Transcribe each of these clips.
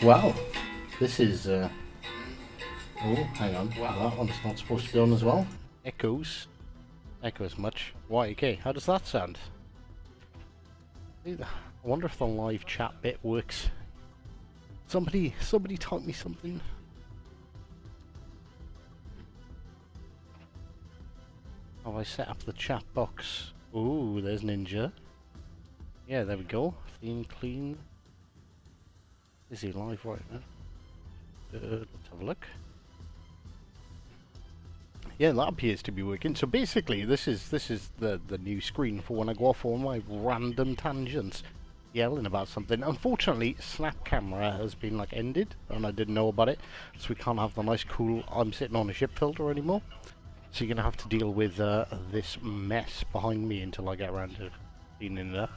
Wow, this is oh, hang on. Wow. That one's not supposed to be on as well. Echoes much. Why? Okay, how does that sound? I wonder if the live chat bit works. Somebody type me something. Have I set up the chat box? Ooh, there's Ninja. Yeah, there we go. Clean. Is he live right now? Let's have a look. Yeah, that appears to be working. So basically, this is the new screen for when I go off on my random tangents, yelling about something. Unfortunately, Snap Camera has been like ended, and I didn't know about it, so we can't have the nice cool "I'm sitting on a ship" filter anymore. So you're gonna have to deal with this mess behind me until I get around to cleaning it up.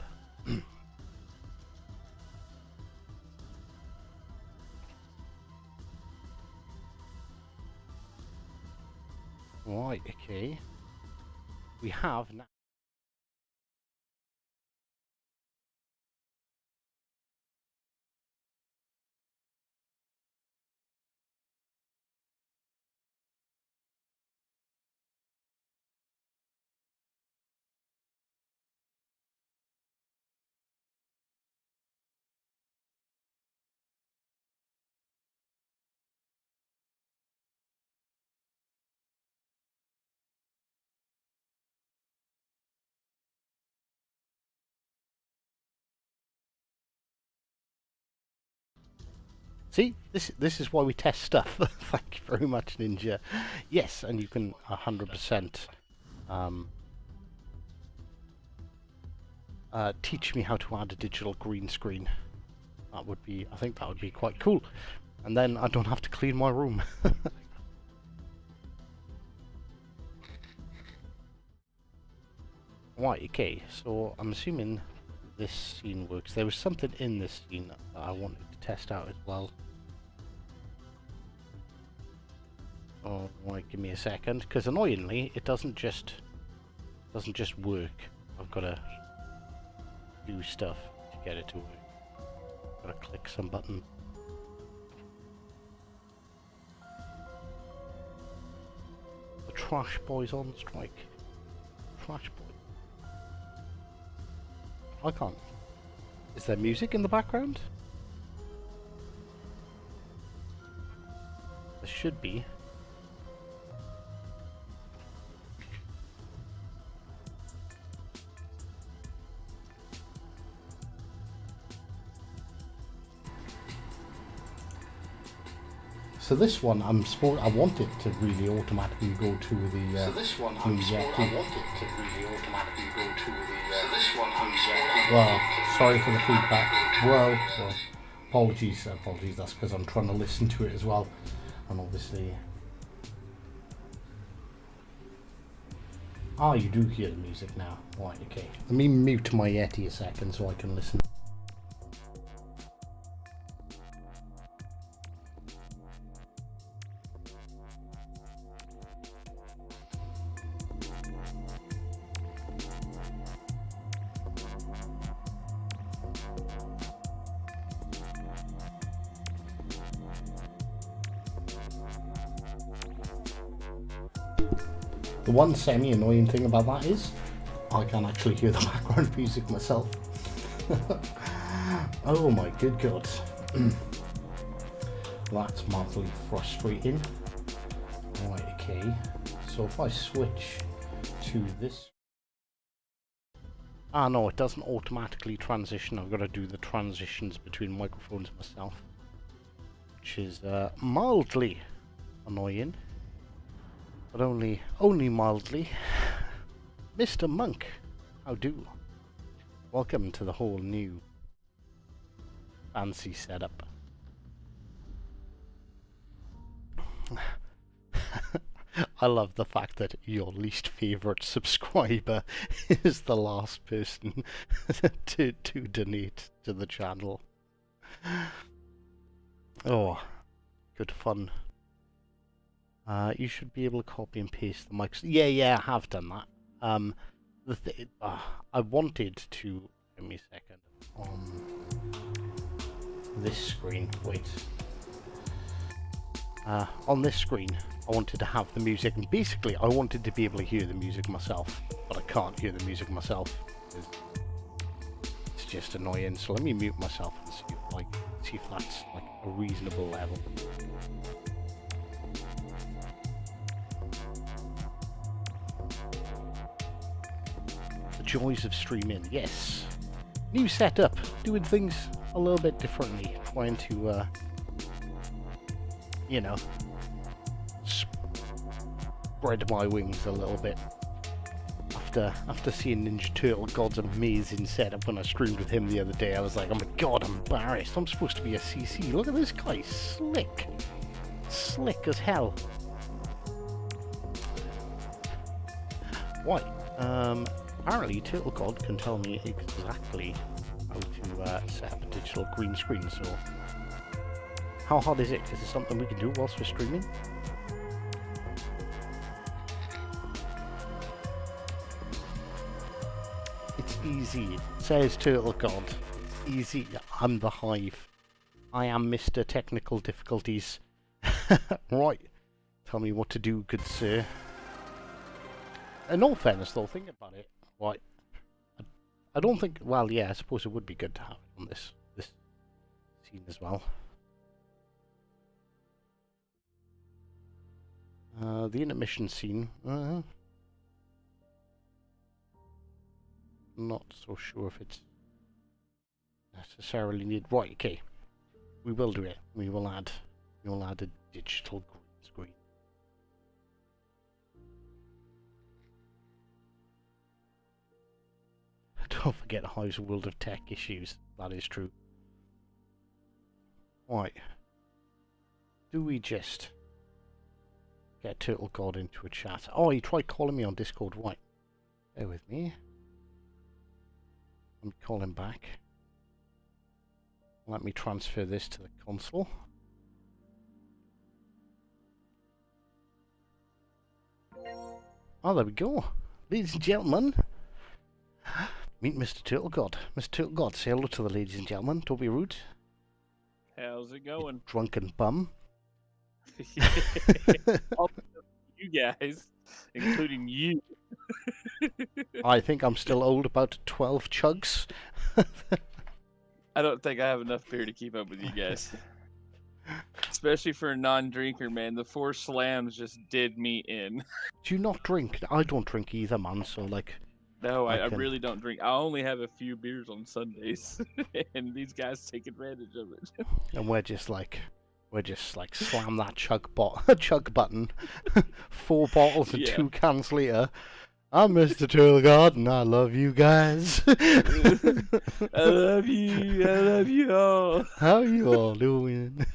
Right, okay. We have now. See, this is why we test stuff. Thank you very much, Ninja. Yes, and you can 100% teach me how to add a digital green screen. That would be, I think that would be quite cool. And then I don't have to clean my room. Right, okay, so I'm assuming this scene works. There was something in this scene that I wanted to test out as well. Oh, right, give me a second, because annoyingly it doesn't just work. I've got to do stuff to get it to work. Got to click some button. The Trash boys on strike. Trash boy. I can't. Is there music in the background? There should be. So this one, I want it to really automatically go to the. So this one, I want it to really automatically go to the. Well, sorry for the feedback. Well, apologies. That's because I'm trying to listen to it as well, and obviously. Ah, you do hear the music now. Right, okay. Let me mute my Yeti a second so I can listen. The one semi-annoying thing about that is I can't actually hear the background music myself. Oh my good god. That's mildly frustrating. Right, okay. So if I switch to this... Ah no, it doesn't automatically transition. I've got to do the transitions between microphones myself. Which is mildly annoying. But only mildly. Mr. Monk, how do? Welcome to the whole new fancy setup. I love the fact that your least favourite subscriber is the last person to donate to the channel. Oh, good fun. You should be able to copy and paste the mics. Yeah, I have done that. I wanted to. Give me a second. On this screen, wait. On this screen, I wanted to have the music, and basically, I wanted to be able to hear the music myself, but I can't hear the music myself. It's just annoying. So let me mute myself and see if that's like a reasonable level. Joys of streaming, yes. New setup, doing things a little bit differently, trying to, you know, spread my wings a little bit. After seeing Ninja Turtle God's amazing setup when I streamed with him the other day, I was like, oh my god, I'm embarrassed. I'm supposed to be a CC. Look at this guy, slick as hell. Why? Apparently, Turtle God can tell me exactly how to set up a digital green screen, so... How hard is it? Is it something we can do whilst we're streaming? It's easy, says Turtle God. It's easy. I'm the Hive. I am Mr. Technical Difficulties. Right. Tell me what to do, good sir. In all fairness, though, think about it. Right. I don't think... Well, yeah, I suppose it would be good to have it on this scene as well. The intermission scene. Not so sure if it's necessarily need. Right, okay. We will do it. We will add a digital green screen. Don't forget Hive's World of Tech issues. That is true. Right. Do we just get Turtle God into a chat? Oh, he tried calling me on Discord. Right. Bear with me. Let me call him back. Let me transfer this to the console. Oh, there we go. Ladies and gentlemen. Meet Mr. Turtle God. Mr. Turtle God, say hello to the ladies and gentlemen. Don't be rude. How's it going? You drunken bum. You you guys, including you. I think I'm still old about 12 chugs. I don't think I have enough beer to keep up with you guys. Especially for a non-drinker, man. The 4 slams just did me in. Do you not drink? I don't drink either, man, so like... No, I really don't drink. I only have a few beers on Sundays, and these guys take advantage of it. And we're just like slam that chug button. 4 bottles and 2 cans later. I'm Mr. Turtle Garden. I love you guys. I love you all. How you all doing?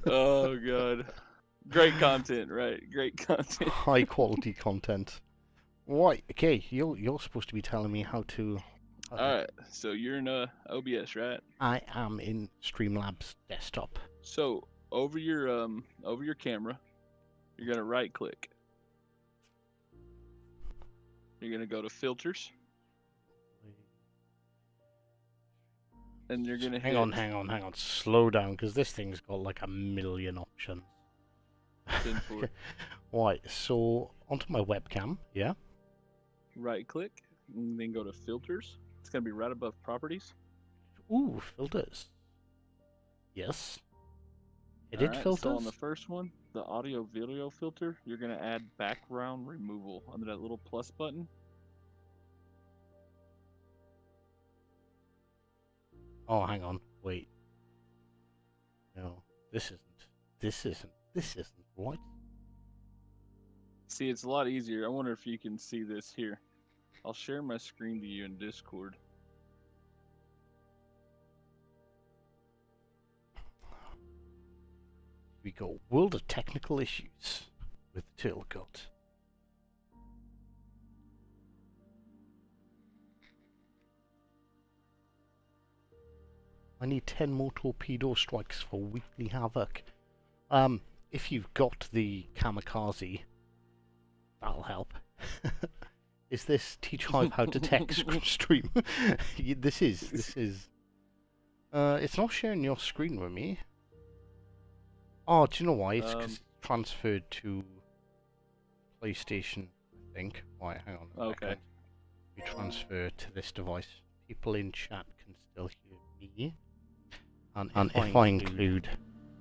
Oh god, great content, right? Great content. High quality content. Right. Okay. You're supposed to be telling me how to. All right. So you're in OBS, right? I am in Streamlabs desktop. So over your camera, you're gonna right click. You're gonna go to filters, and you're gonna hang on. Slow down, because this thing's got like a million options. Right. So onto my webcam. Yeah. Right click, and then go to filters. It's gonna be right above properties. Ooh, filters. Yes. Edit filters. So on the first one, the audio video filter, you're gonna add background removal under that little plus button. Oh, hang on. Wait. No, this isn't right. See, it's a lot easier. I wonder if you can see this here. I'll share my screen to you in Discord. We go. World of technical issues with Turtle Goat. I need 10 more torpedo strikes for weekly havoc. If you've got the kamikaze, that'll help. Is this Teach Hive how to text stream? This is. It's not sharing your screen with me. Oh, do you know why? It's 'cause it's transferred to PlayStation, I think. Right, hang on a second. We transfer to this device. People in chat can still hear me. And if I include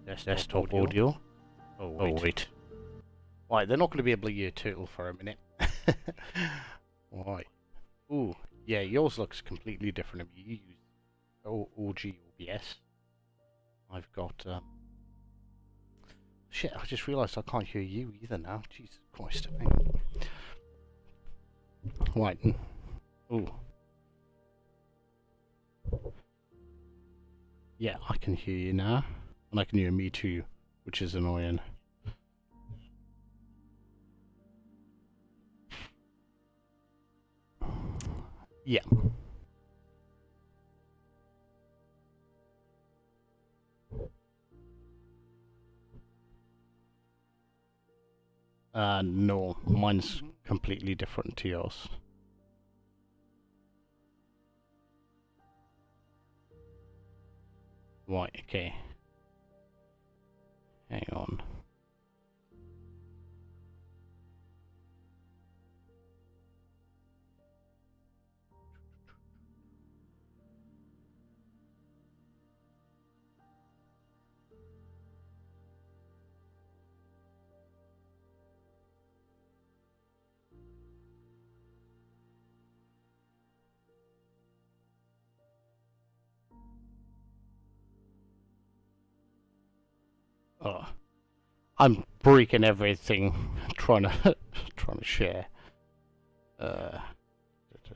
desktop audio... Oh, wait. Right, they're not going to be able to hear Turtle for a minute. Right. Ooh, yeah, yours looks completely different. You use OG OBS. I've got... Shit, I just realised I can't hear you either now. Jesus Christ. Hang on. Right. Ooh. Yeah, I can hear you now. And I can hear me too, which is annoying. Yeah. No, mine's completely different to yours. Right, okay. Hang on. Oh, I'm breaking everything trying to share. Let's see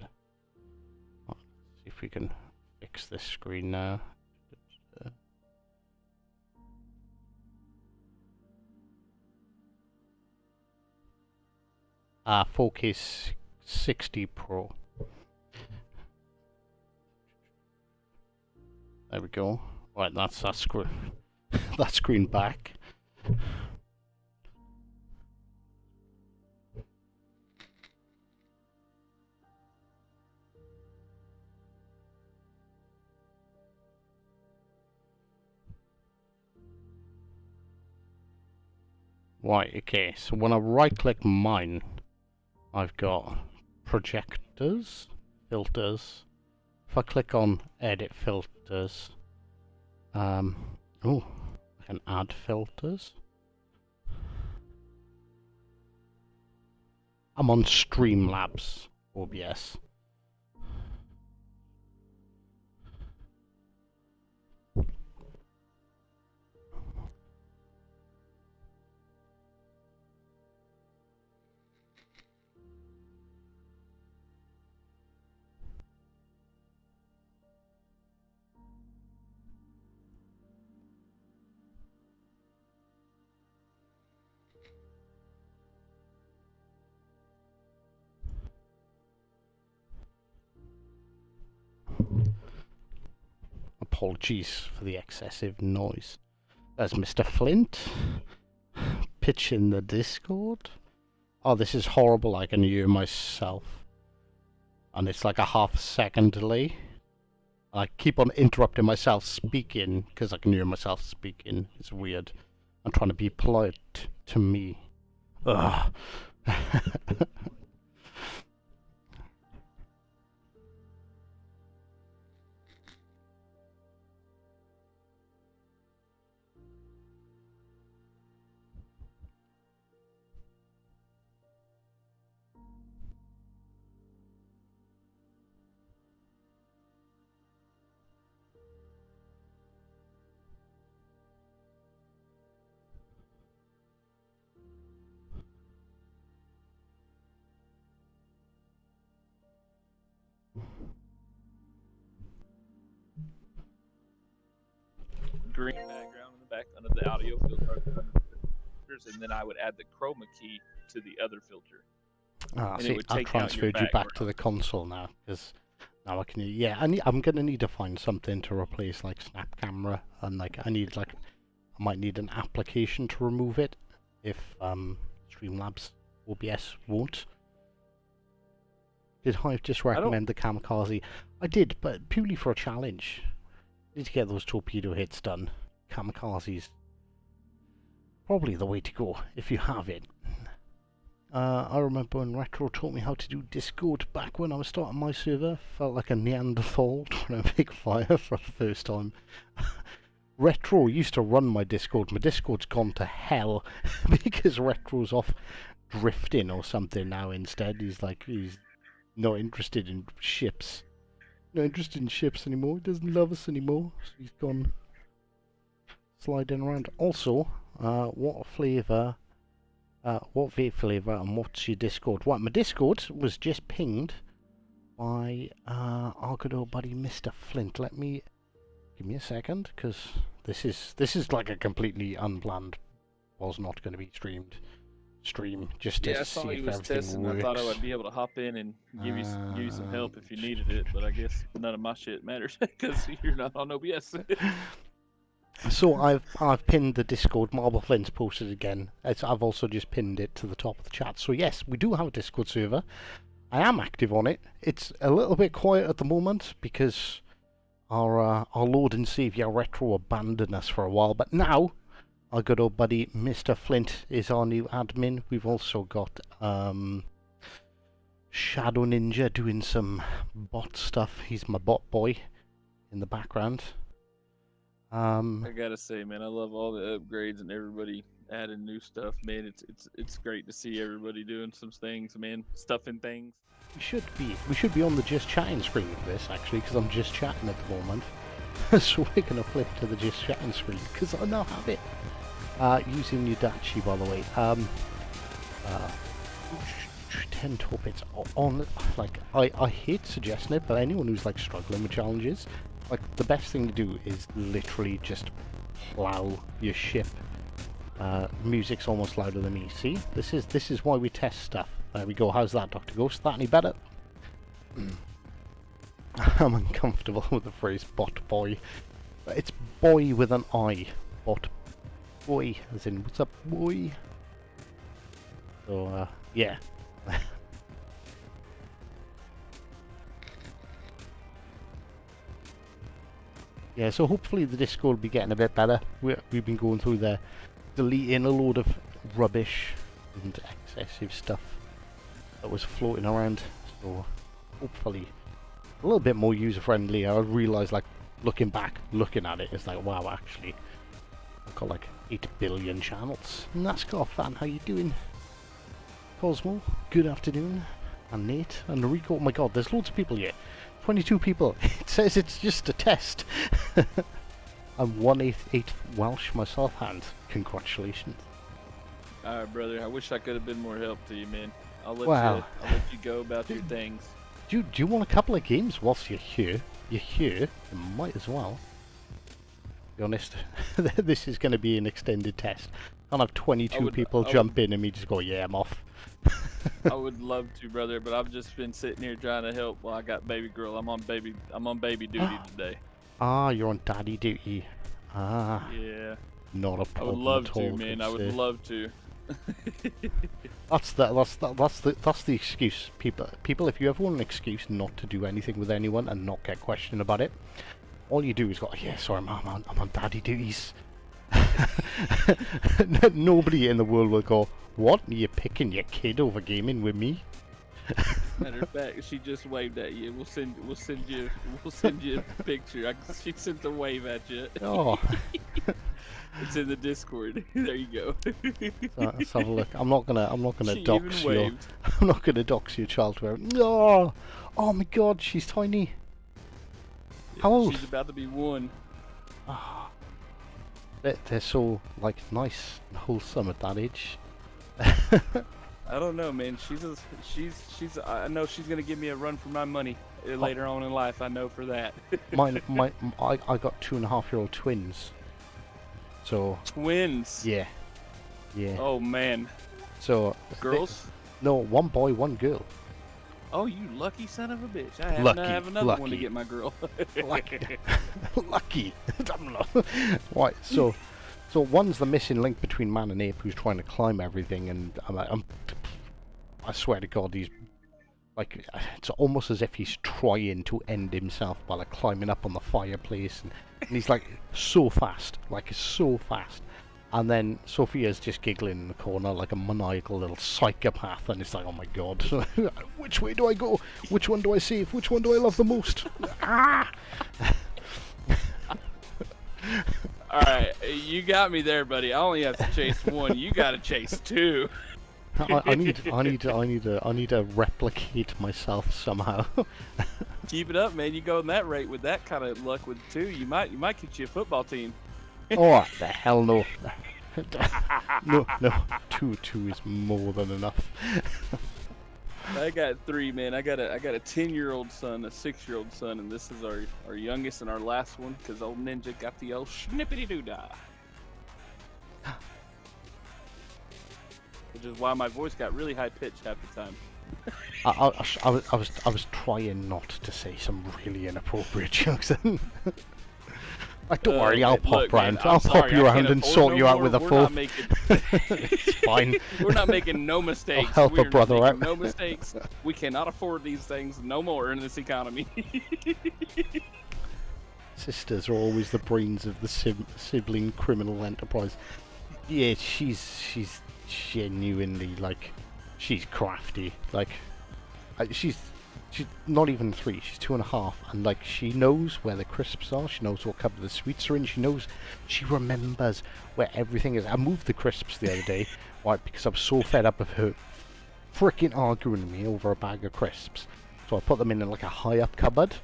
if we can fix this screen now. 4K 60 Pro. There we go. Right, that's that screen. That screen back. Right, okay, so when I right-click mine, I've got projectors, filters. If I click on edit filters, oh, I can add filters. I'm on Streamlabs OBS. Apologies for the excessive noise. There's Mr. Flint. Pitch in the Discord. Oh, this is horrible. I can hear myself. And it's like a half-second delay. I keep on interrupting myself speaking because I can hear myself speaking. It's weird. I'm trying to be polite to me. Ugh. Green background in the back under the audio filter, and then I would add the chroma key to the other filter. Ah, And it see, would I've take out your transferred you back to background. the console now, because now I can. Yeah, I'm gonna need to find something to replace like Snap Camera, and like I might need an application to remove it if Streamlabs OBS won't. Did Hive just recommend the Kamikaze? I did, but purely for a challenge. Need to get those torpedo hits done. Kamikaze's probably the way to go if you have it. I remember when Retro taught me how to do Discord back when I was starting my server. Felt like a Neanderthal trying to make fire for the first time. Retro used to run my Discord. My Discord's gone to hell because Retro's off drifting or something now instead. He's not interested in ships. Not interested in ships anymore. He doesn't love us anymore. So he's gone sliding around. Also, what flavour, what vape flavour, and what's your Discord? What, my Discord was just pinged by our good old buddy Mr. Flint. Give me a second, because this is like a completely unplanned, was not going to be stream just to Yeah, I see saw if you was everything testing. works. I thought I would be able to hop in and give you some help if you needed it, but I guess none of my shit matters because you're not on OBS. So I've pinned the Discord. Marble Flint's posted again. I've also just pinned it to the top of the chat. So yes, we do have a Discord server. I am active on it. It's a little bit quiet at the moment because our Lord and Saviour Retro abandoned us for a while. But now our good old buddy Mr. Flint is our new admin. We've also got Shadow Ninja doing some bot stuff. He's my bot boy in the background. I gotta say, man, I love all the upgrades and everybody adding new stuff, man. It's great to see everybody doing some things, man, stuffing things. We should be on the just chatting screen with this actually, because I'm just chatting at the moment. So we're gonna flip to the just chatting screen because I now have it. Using Udachi, by the way. 10 torpedoes on, like, I hate suggesting it, but anyone who's like struggling with challenges, like the best thing to do is literally just plow your ship. Music's almost louder than me. See, this is why we test stuff. There we go. How's that, Dr. Ghost? That any better? I'm uncomfortable with the phrase bot boy. It's boy with an I. Bot boy, as in what's up, boy? So yeah. Yeah, so hopefully the Discord will be getting a bit better. We've been going through there, deleting a load of rubbish and excessive stuff that was floating around. So hopefully a little bit more user friendly. I realised, like, looking back, looking at it, it's like, wow, actually I've got like 8 billion channels. NASCAR fan, how you doing? Cosmo, good afternoon. And Nate and Rico. Oh my god, there's loads of people here. 22 people. It says it's just a test. I'm 1/8 Welsh myself, and congratulations. Alright, brother. I wish I could have been more help to you, man. I'll let you go about your things. Do you want a couple of games whilst you're here? You're here, you might as well. Be honest, this is going to be an extended test. I'll have 22 people jump in and me just go, yeah, I'm off. I would love to, brother, but I've just been sitting here trying to help while I got baby girl. I'm on baby duty today. Ah, you're on daddy duty. Ah. Yeah. Not a problem. I would love at all, to, man. I would love to. That's the excuse, people. If you ever want an excuse not to do anything with anyone and not get questioned about it, all you do is go, yeah, sorry, mum, I'm on daddy duties. Nobody in the world will go, what? You're picking your kid over gaming with me? Matter of fact, she just waved at you. We'll send you a picture. She sent a wave at you. Oh. It's in the Discord. There you go. Let's have a look. I'm not gonna She dox even your. waved. I'm not gonna dox your child. No. Oh my god, she's tiny. How old? She's about to be 1. Oh. They're so like nice and wholesome at that age. I don't know, man. She's. I know she's gonna give me a run for my money later on in life. I know for that. I got 2.5-year-old twins. So. Twins. Yeah. Yeah. Oh man. So. Girls? No, one boy, one girl. Oh, you lucky son of a bitch! I have another one to get my girl. Lucky. Lucky. Right. So one's the missing link between man and ape who's trying to climb everything, and I swear to God, he's like, it's almost as if he's trying to end himself by like climbing up on the fireplace, and he's like so fast, and then Sophia's just giggling in the corner like a maniacal little psychopath, and it's like, oh my god, which way do I go? Which one do I save? Which one do I love the most? Ah! Alright, you got me there, buddy. I only have to chase 1. You gotta chase 2. I need to replicate myself somehow. Keep it up, man. You go in that rate with that kind of luck with 2, you might get you a football team. Oh, the hell no. No, 2 is more than enough. I got 3, man. I got a 10-year-old son, a 6-year-old son, and this is our youngest and our last one, because old Ninja got the old snippity-doo-dah. Which is why my voice got really high-pitched half the time. I was trying not to say some really inappropriate jokes. Like, don't worry, I'll pop round. I'll pop you around and sort you out with a fork. It's fine. We're not making no mistakes. I'll help a brother out. No mistakes. We cannot afford these things no more in this economy. Sisters are always the brains of the sibling criminal enterprise. Yeah, she's genuinely, like, she's crafty. Like, she's not even 3, she's 2.5, and like, she knows where the crisps are, she knows what cupboard the sweets are in, she remembers where everything is. I moved the crisps the other day, right, because I was so fed up of her freaking arguing with me over a bag of crisps. So I put them in like a high up cupboard.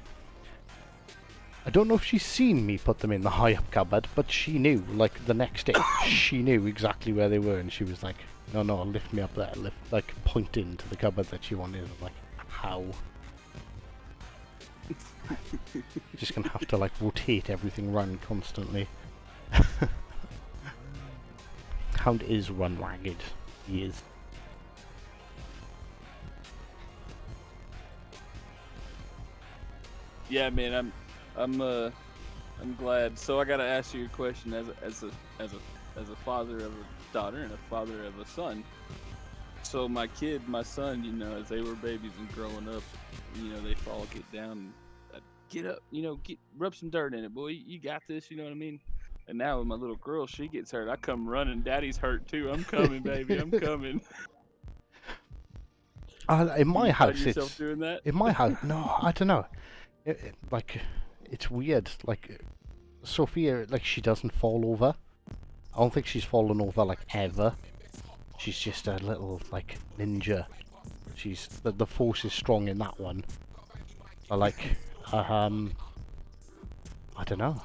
I don't know if she's seen me put them in the high up cupboard, but she knew, like, the next day, she knew exactly where they were, and she was like, no, lift me up there, like, pointing to the cupboard that she wanted. I'm like, how? Just gonna have to like rotate everything around constantly. Hound is run ragged. He is. Yeah, man, I'm glad. So I gotta ask you a question as a father of a daughter and a father of a son. So my son, you know, as they were babies and growing up, you know, they fall, get down, get up, you know, rub some dirt in it, boy. You got this, you know what I mean? And now with my little girl, she gets hurt. I come running. Daddy's hurt too. I'm coming, baby. I'm coming. In my You house, find yourself it's doing that? in my house. No, I don't know. Like, it's weird. Like, Sophia, like, she doesn't fall over. I don't think she's fallen over like ever. She's just a little like ninja. She's the force is strong in that one. But like, I don't know.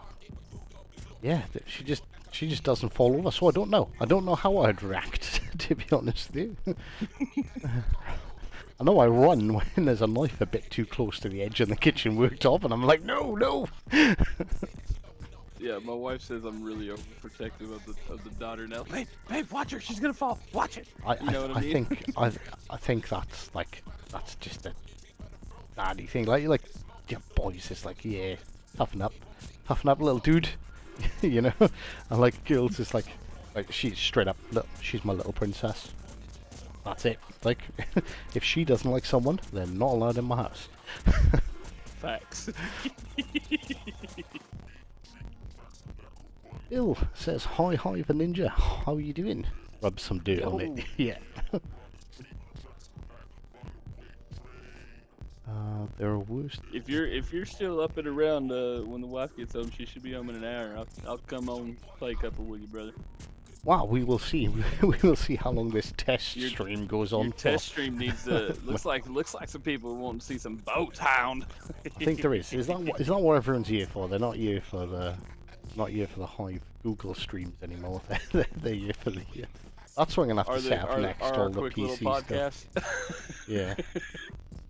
Yeah, she just doesn't fall over. So I don't know. I don't know how I'd react, to be honest with you. I know I run when there's a knife a bit too close to the edge of the kitchen worktop, and I'm like, no, no. Yeah, my wife says I'm really overprotective of the daughter now. Babe, watch her. She's gonna fall. Watch it. You know what I mean? I think that's just a daddy thing. Like your boys is like, yeah, toughen up, little dude. You know, and like girls is like she's straight up. Look, she's my little princess. That's it. Like, if she doesn't like someone, they're not allowed in my house. Facts. Bill says, hi the ninja, how are you doing? Rub some dirt on it. Yeah. There are worse. If you're still up and around when the wife gets home, she should be home in an hour. I'll come on play a couple with you, brother. Wow, we will see. We will see how long this test stream goes on your for. Test stream needs to looks like some people want to see some boat hound. I think there is. Is that what everyone's here for? They're not here for the Hive Google streams anymore. They're here for the. That's what I'm gonna have to set up next. All the PC stuff. Yeah.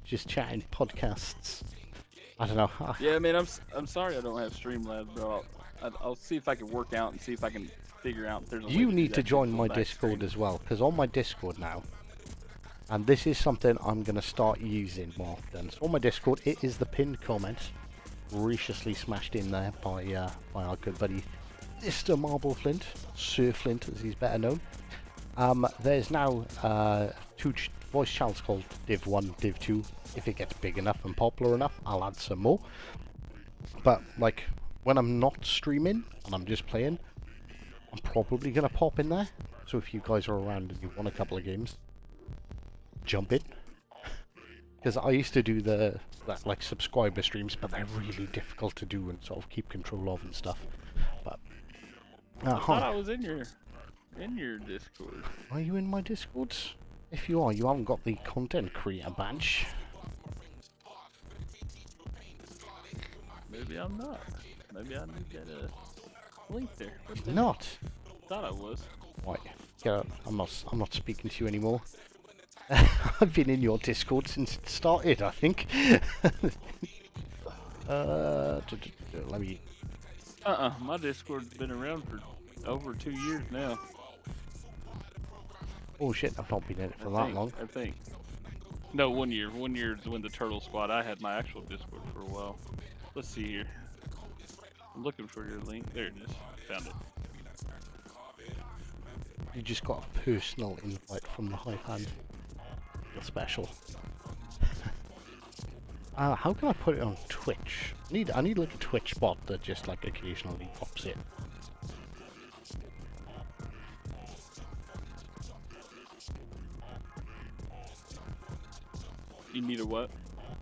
Just chatting podcasts. I don't know. Yeah, man. I'm sorry I don't have Streamlabs, bro. I'll see if I can work out and see if I can figure out. There's a you need to join my Discord as well, because on my Discord now, and this is something I'm going to start using more often. So on my Discord, it is the pinned comment, graciously smashed in there by our good buddy Mr. Marble Flint, Sir Flint as he's better known. There's now two voice channels called Div 1, Div 2. If it gets big enough and popular enough, I'll add some more. But like when I'm not streaming and I'm just playing, I'm probably going to pop in there. So if you guys are around and you want a couple of games, jump in. Because I used to do that like subscriber streams, but they're really difficult to do and sort of keep control of and stuff. But I thought I was in your Discord. Are you in my Discord? If you are, you haven't got the content creator badge. Maybe I'm not. Maybe I need to get a link there. Not. Thought I was. Right. Get out. I'm not speaking to you anymore. I've been in your Discord since it started, I think. Let me. My Discord's been around for over 2 years now. Oh shit! I've not been in it for that long. I think. No, 1 year. 1 year is when the Turtle Squad. I had my actual Discord for a while. Let's see here. I'm looking for your link. There it is. Found it. You just got a personal invite from the Hive Hand. You're special. How can I put it on Twitch? I need like a Twitch bot that just like occasionally pops it. You need a what?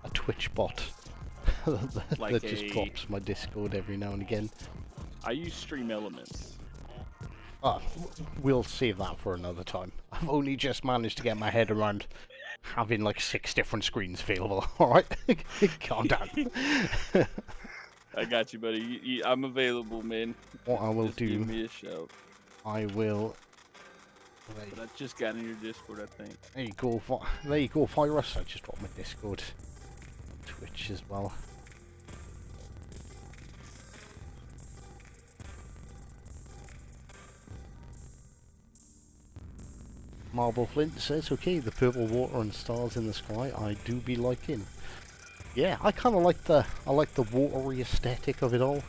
A Twitch bot that just drops my Discord every now and again. I use Stream Elements. We'll save that for another time. I've only just managed to get my head around having like 6 different screens available. Alright? Calm down. I got you, buddy. I'm available, man. What I will just do... give me a shout. I will... But I just got in your Discord, I think. There you go, Virus. I just dropped my Discord. Twitch as well. Marble Flint says, okay, the purple water and stars in the sky, I do be liking. Yeah, I kind of like the watery aesthetic of it all.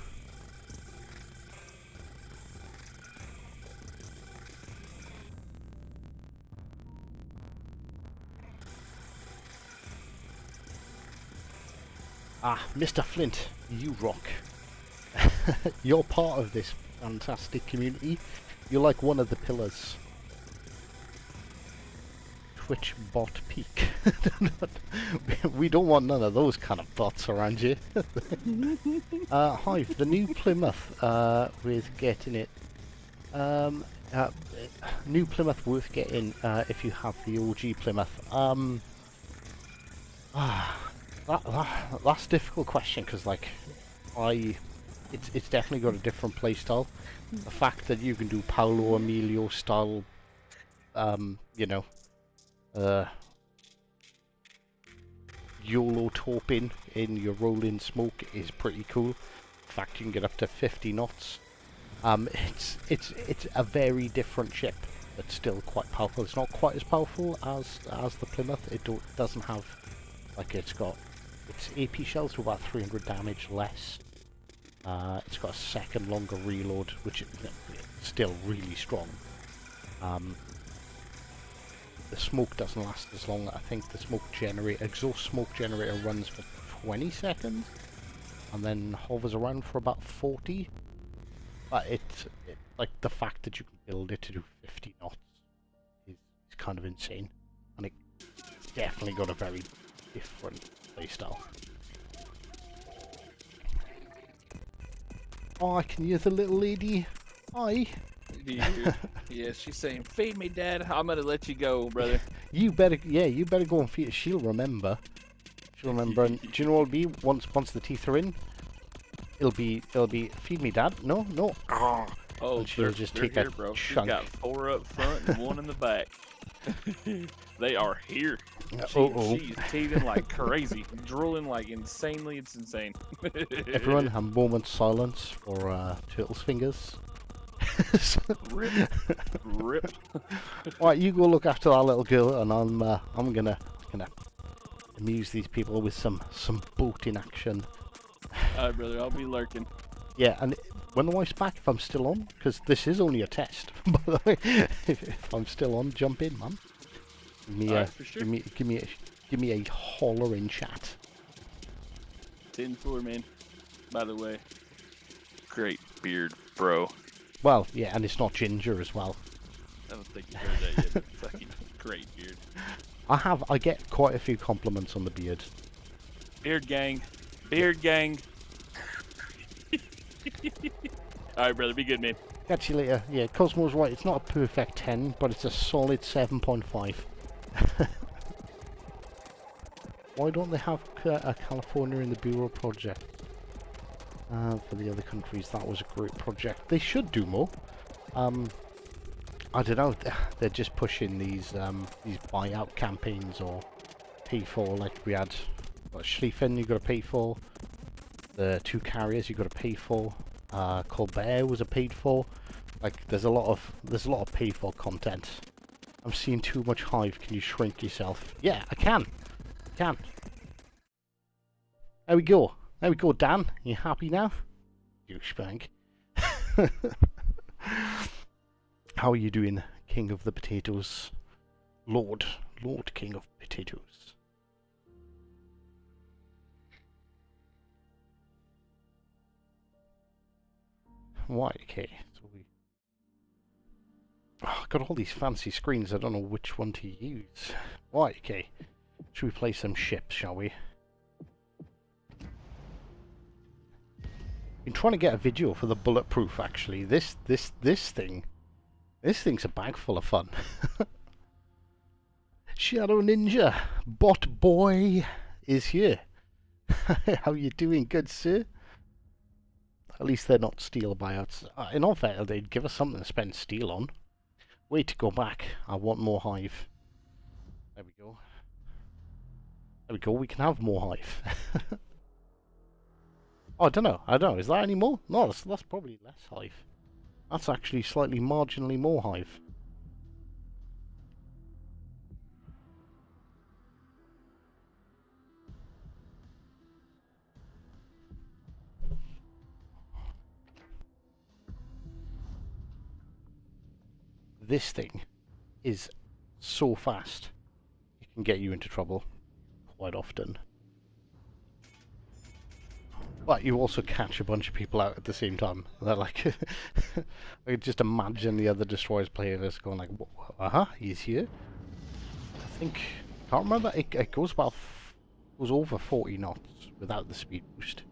Ah, Mr. Flint, you rock. You're part of this fantastic community. You're like one of the pillars. Twitch bot peak. We don't want none of those kind of bots around here. Hive, the new Plymouth with getting it. New Plymouth worth getting if you have the OG Plymouth. That's a difficult question because like it's definitely got a different playstyle. The fact that you can do Paolo Emilio style, you know, YOLO toping in your rolling smoke is pretty cool. The fact you can get up to 50 knots. It's a very different ship, but still quite powerful. It's not quite as powerful as the Plymouth. It doesn't have like its AP shells with about 300 damage less. It's got a second longer reload, which is still really strong. The smoke doesn't last as long. I think the exhaust smoke generator runs for 20 seconds and then hovers around for about 40. But like the fact that you can build it to do 50 knots is kind of insane, and it's definitely got a very different playstyle. Oh, I can hear the little lady. Hi. Yeah, she's saying, "Feed me, Dad. I'm gonna let you go, brother." You better go and feed her. She'll remember. And do you know what it'll be once the teeth are in? It'll be feed me, Dad. No. Oh, and she'll just take here, a bro. She's chunk. got 4 up front and 1 in the back. They are here. She's teething like crazy, drooling like insanely. It's insane. Everyone, a moment's silence for Turtle's fingers. Rip. Right, you go look after that little girl, and I'm gonna amuse these people with some boating action. Alright, brother, I'll be lurking. Yeah, and when the wife's back, if I'm still on, because this is only a test, by the way, if I'm still on, jump in, man. For sure. Give me a holler in chat. 10-4, man. By the way, great beard, bro. Well, yeah, and it's not ginger as well. I don't think you heard that yet. Fucking great beard. I get quite a few compliments on the beard. Beard gang. Alright, brother, be good, man. Catch you later. Yeah, Cosmo's right, it's not a perfect 10, but it's a solid 7.5. Why don't they have California in the Bureau project? For the other countries, that was a great project. They should do more. I don't know, they're just pushing these buyout campaigns or pay for, like we had Schlieffen you got to pay for, the 2 carriers you got to pay for, Colbert was a paid for. Like there's a lot of pay for content. I'm seeing too much Hive. Can you shrink yourself? Yeah, I can. There we go, Dan. You happy now? Douchebag. How are you doing, King of the Potatoes? Lord King of Potatoes. Right, okay. So I've got all these fancy screens, I don't know which one to use. Right, okay. Should we play some ships, shall we? Been trying to get a video for the bulletproof actually. This thing's a bag full of fun. Shadow Ninja Bot Boy is here. How you doing, good sir? At least they're not steel buyouts. In all fairness, they'd give us something to spend steel on. Way to go back. I want more Hive. There we go. We can have more Hive. Oh, I don't know. Is that any more? No, that's probably less Hive. That's actually slightly marginally more Hive. This thing is so fast, it can get you into trouble quite often. But you also catch a bunch of people out at the same time. They're like, I could just imagine the other destroyers playing this going like, he's here. I think, can't remember, it goes about, goes over 40 knots without the speed boost.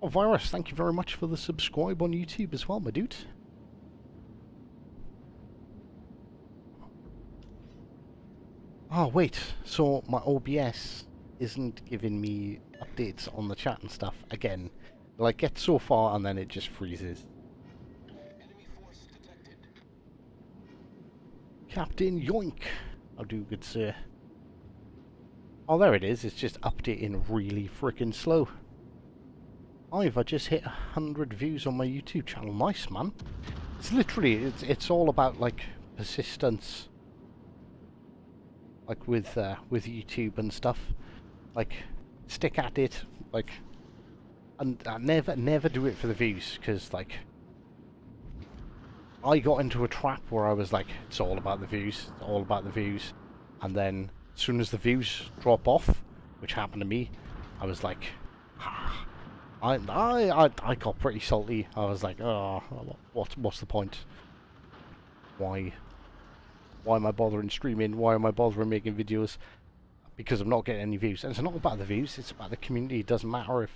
Oh, Virus, thank you very much for the subscribe on YouTube as well, my dude. Oh, wait, so my OBS isn't giving me updates on the chat and stuff again. Like, get so far and then it just freezes. Captain Yoink! I'll do good, sir. Oh, there it is. It's just updating really freaking slow. I just hit 100 views on my YouTube channel. Nice, man. It's literally, it's all about, like, persistence. Like, with YouTube and stuff. Like, stick at it. Like, and I never do it for the views, because, like, I got into a trap where I was like, it's all about the views, it's all about the views. And then, as soon as the views drop off, which happened to me, I was like, I got pretty salty. I was like, oh, what's the point? Why am I bothering streaming? Why am I bothering making videos? Because I'm not getting any views. And it's not about the views, it's about the community. It doesn't matter if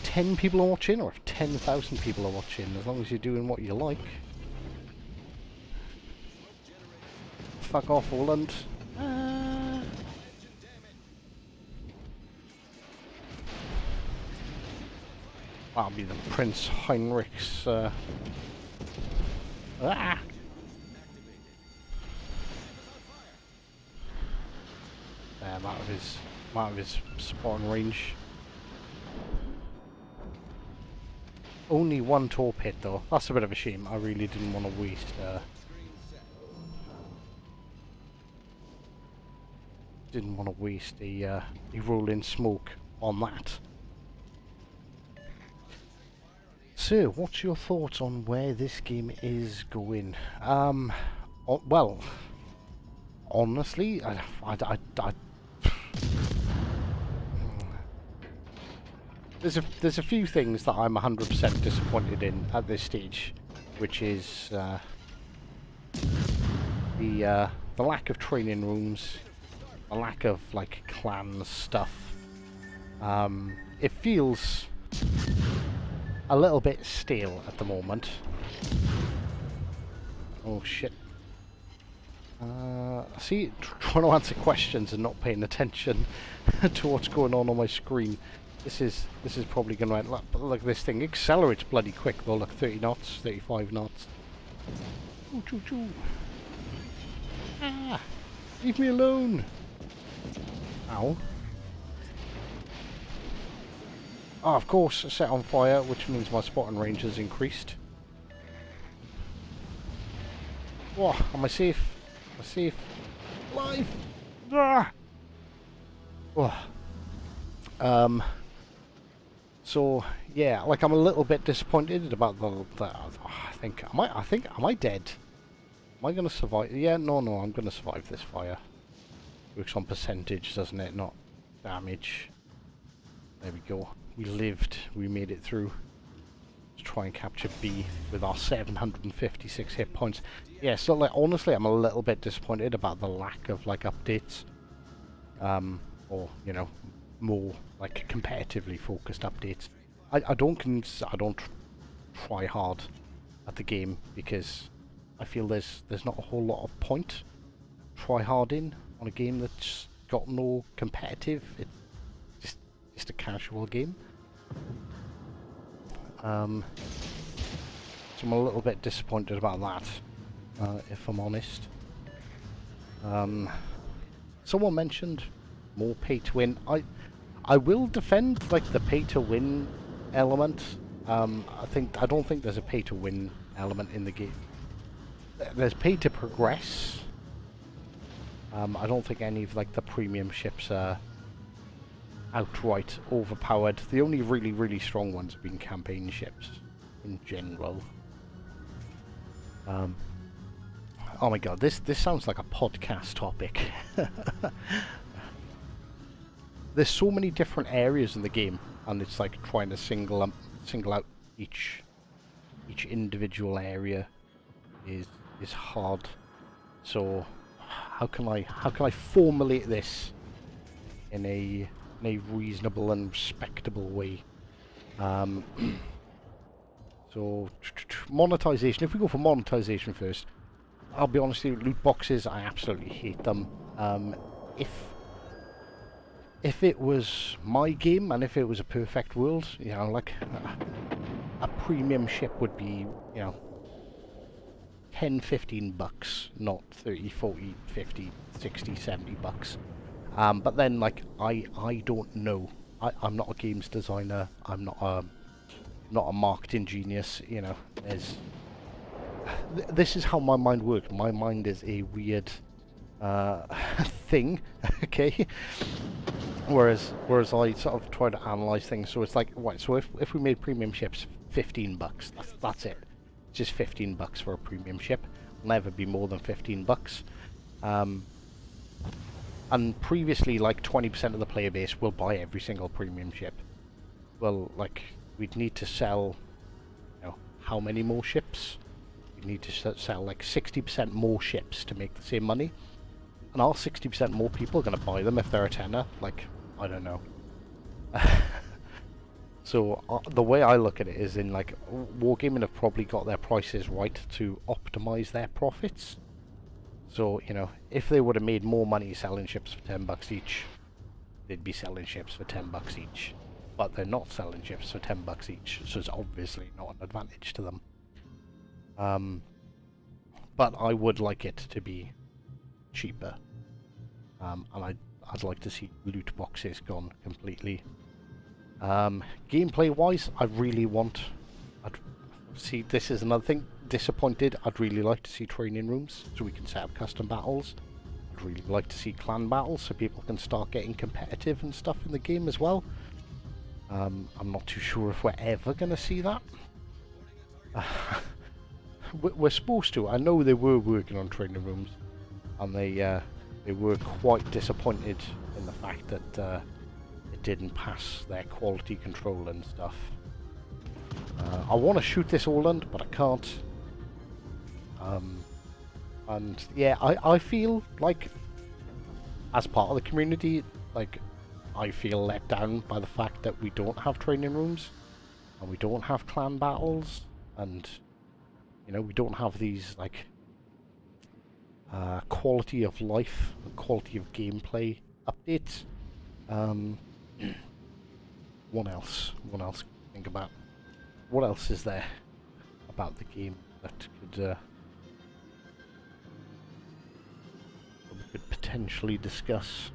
10 people are watching or if 10,000 people are watching, as long as you're doing what you like. Fuck off, Holland. That'll be the Prince Heinrich's I'm out of his spawn range. Only one torp hit though. That's a bit of a shame. I really didn't want to waste a rolling smoke on that. So, what's your thoughts on where this game is going? Well, honestly, there's a few things that I'm 100% disappointed in at this stage, which is the lack of training rooms, the lack of like clan stuff. It feels a little bit stale at the moment. Oh shit. See, trying to answer questions and not paying attention to what's going on my screen. This is probably going to end. Look, this thing accelerates bloody quick though. Look, 30 knots, 35 knots. Ooh, choo choo. Ah, leave me alone. Ow. Oh, of course, set on fire, which means my spotting range has increased. Whoa, am I safe? Am I safe? Alive! Ah! Oh. So yeah, like I'm a little bit disappointed about I think am I dead? Am I gonna survive? Yeah, no, I'm gonna survive this fire. Works on percentage, doesn't it? Not damage. There we go. We lived. We made it through. Let's try and capture B with our 756 hit points. Yeah, so like honestly, I'm a little bit disappointed about the lack of like updates, or you know, more like competitively focused updates. I don't try hard at the game because I feel there's not a whole lot of point try hard in on a game that's got no competitive. It's just a casual game. So I'm a little bit disappointed about that, if I'm honest. Someone mentioned more pay to win. I will defend like the pay to win element. I don't think there's a pay to win element in the game. There's pay to progress. I don't think any of like the premium ships are outright overpowered. The only really strong ones have been campaign ships in general. Oh my god, this sounds like a podcast topic. there's so many different areas in the game, and it's like trying to single out each individual area is hard. So how can I formulate this in a reasonable and respectable way? So monetization. If we go for monetization first, I'll be honest with you, loot boxes, I absolutely hate them. If it was my game and if it was a perfect world, you know, like a premium ship would be, you know, 10, 15 bucks, not 30, 40, 50, 60, 70 bucks. But then, like, I don't know. I'm not a games designer. I'm not a marketing genius. You know, this is how my mind works. My mind is a weird thing. Okay. Whereas I sort of try to analyze things. So it's like, right. So if we made premium ships, 15 bucks. That's it. It's just 15 bucks for a premium ship. It'll never be more than 15 bucks. And previously, like 20% of the player base will buy every single premium ship. Well, like, we'd need to sell, you know, how many more ships? We'd need to sell like 60% more ships to make the same money. And are 60% more people going to buy them if they're a tenner? Like, I don't know. So the way I look at it is in like, Wargaming have probably got their prices right to optimize their profits. So, you know, if they would have made more money selling ships for 10 bucks each, they'd be selling ships for 10 bucks each. But they're not selling ships for 10 bucks each, so it's obviously not an advantage to them. But I would like it to be cheaper. And I'd like to see loot boxes gone completely. Gameplay wise, I really want... see, this is another thing. Disappointed. I'd really like to see training rooms so we can set up custom battles. I'd really like to see clan battles so people can start getting competitive and stuff in the game as well. I'm not too sure if we're ever going to see that. We're supposed to. I know they were working on training rooms, and they were quite disappointed in the fact that it didn't pass their quality control and stuff. I want to shoot this Orland, but I can't. And yeah, I feel like, as part of the community, like, I feel let down by the fact that we don't have training rooms, and we don't have clan battles, and, you know, we don't have these, like, quality of life, quality of gameplay updates. What else? What else can I think about? What else is there about the game that could we could potentially discuss?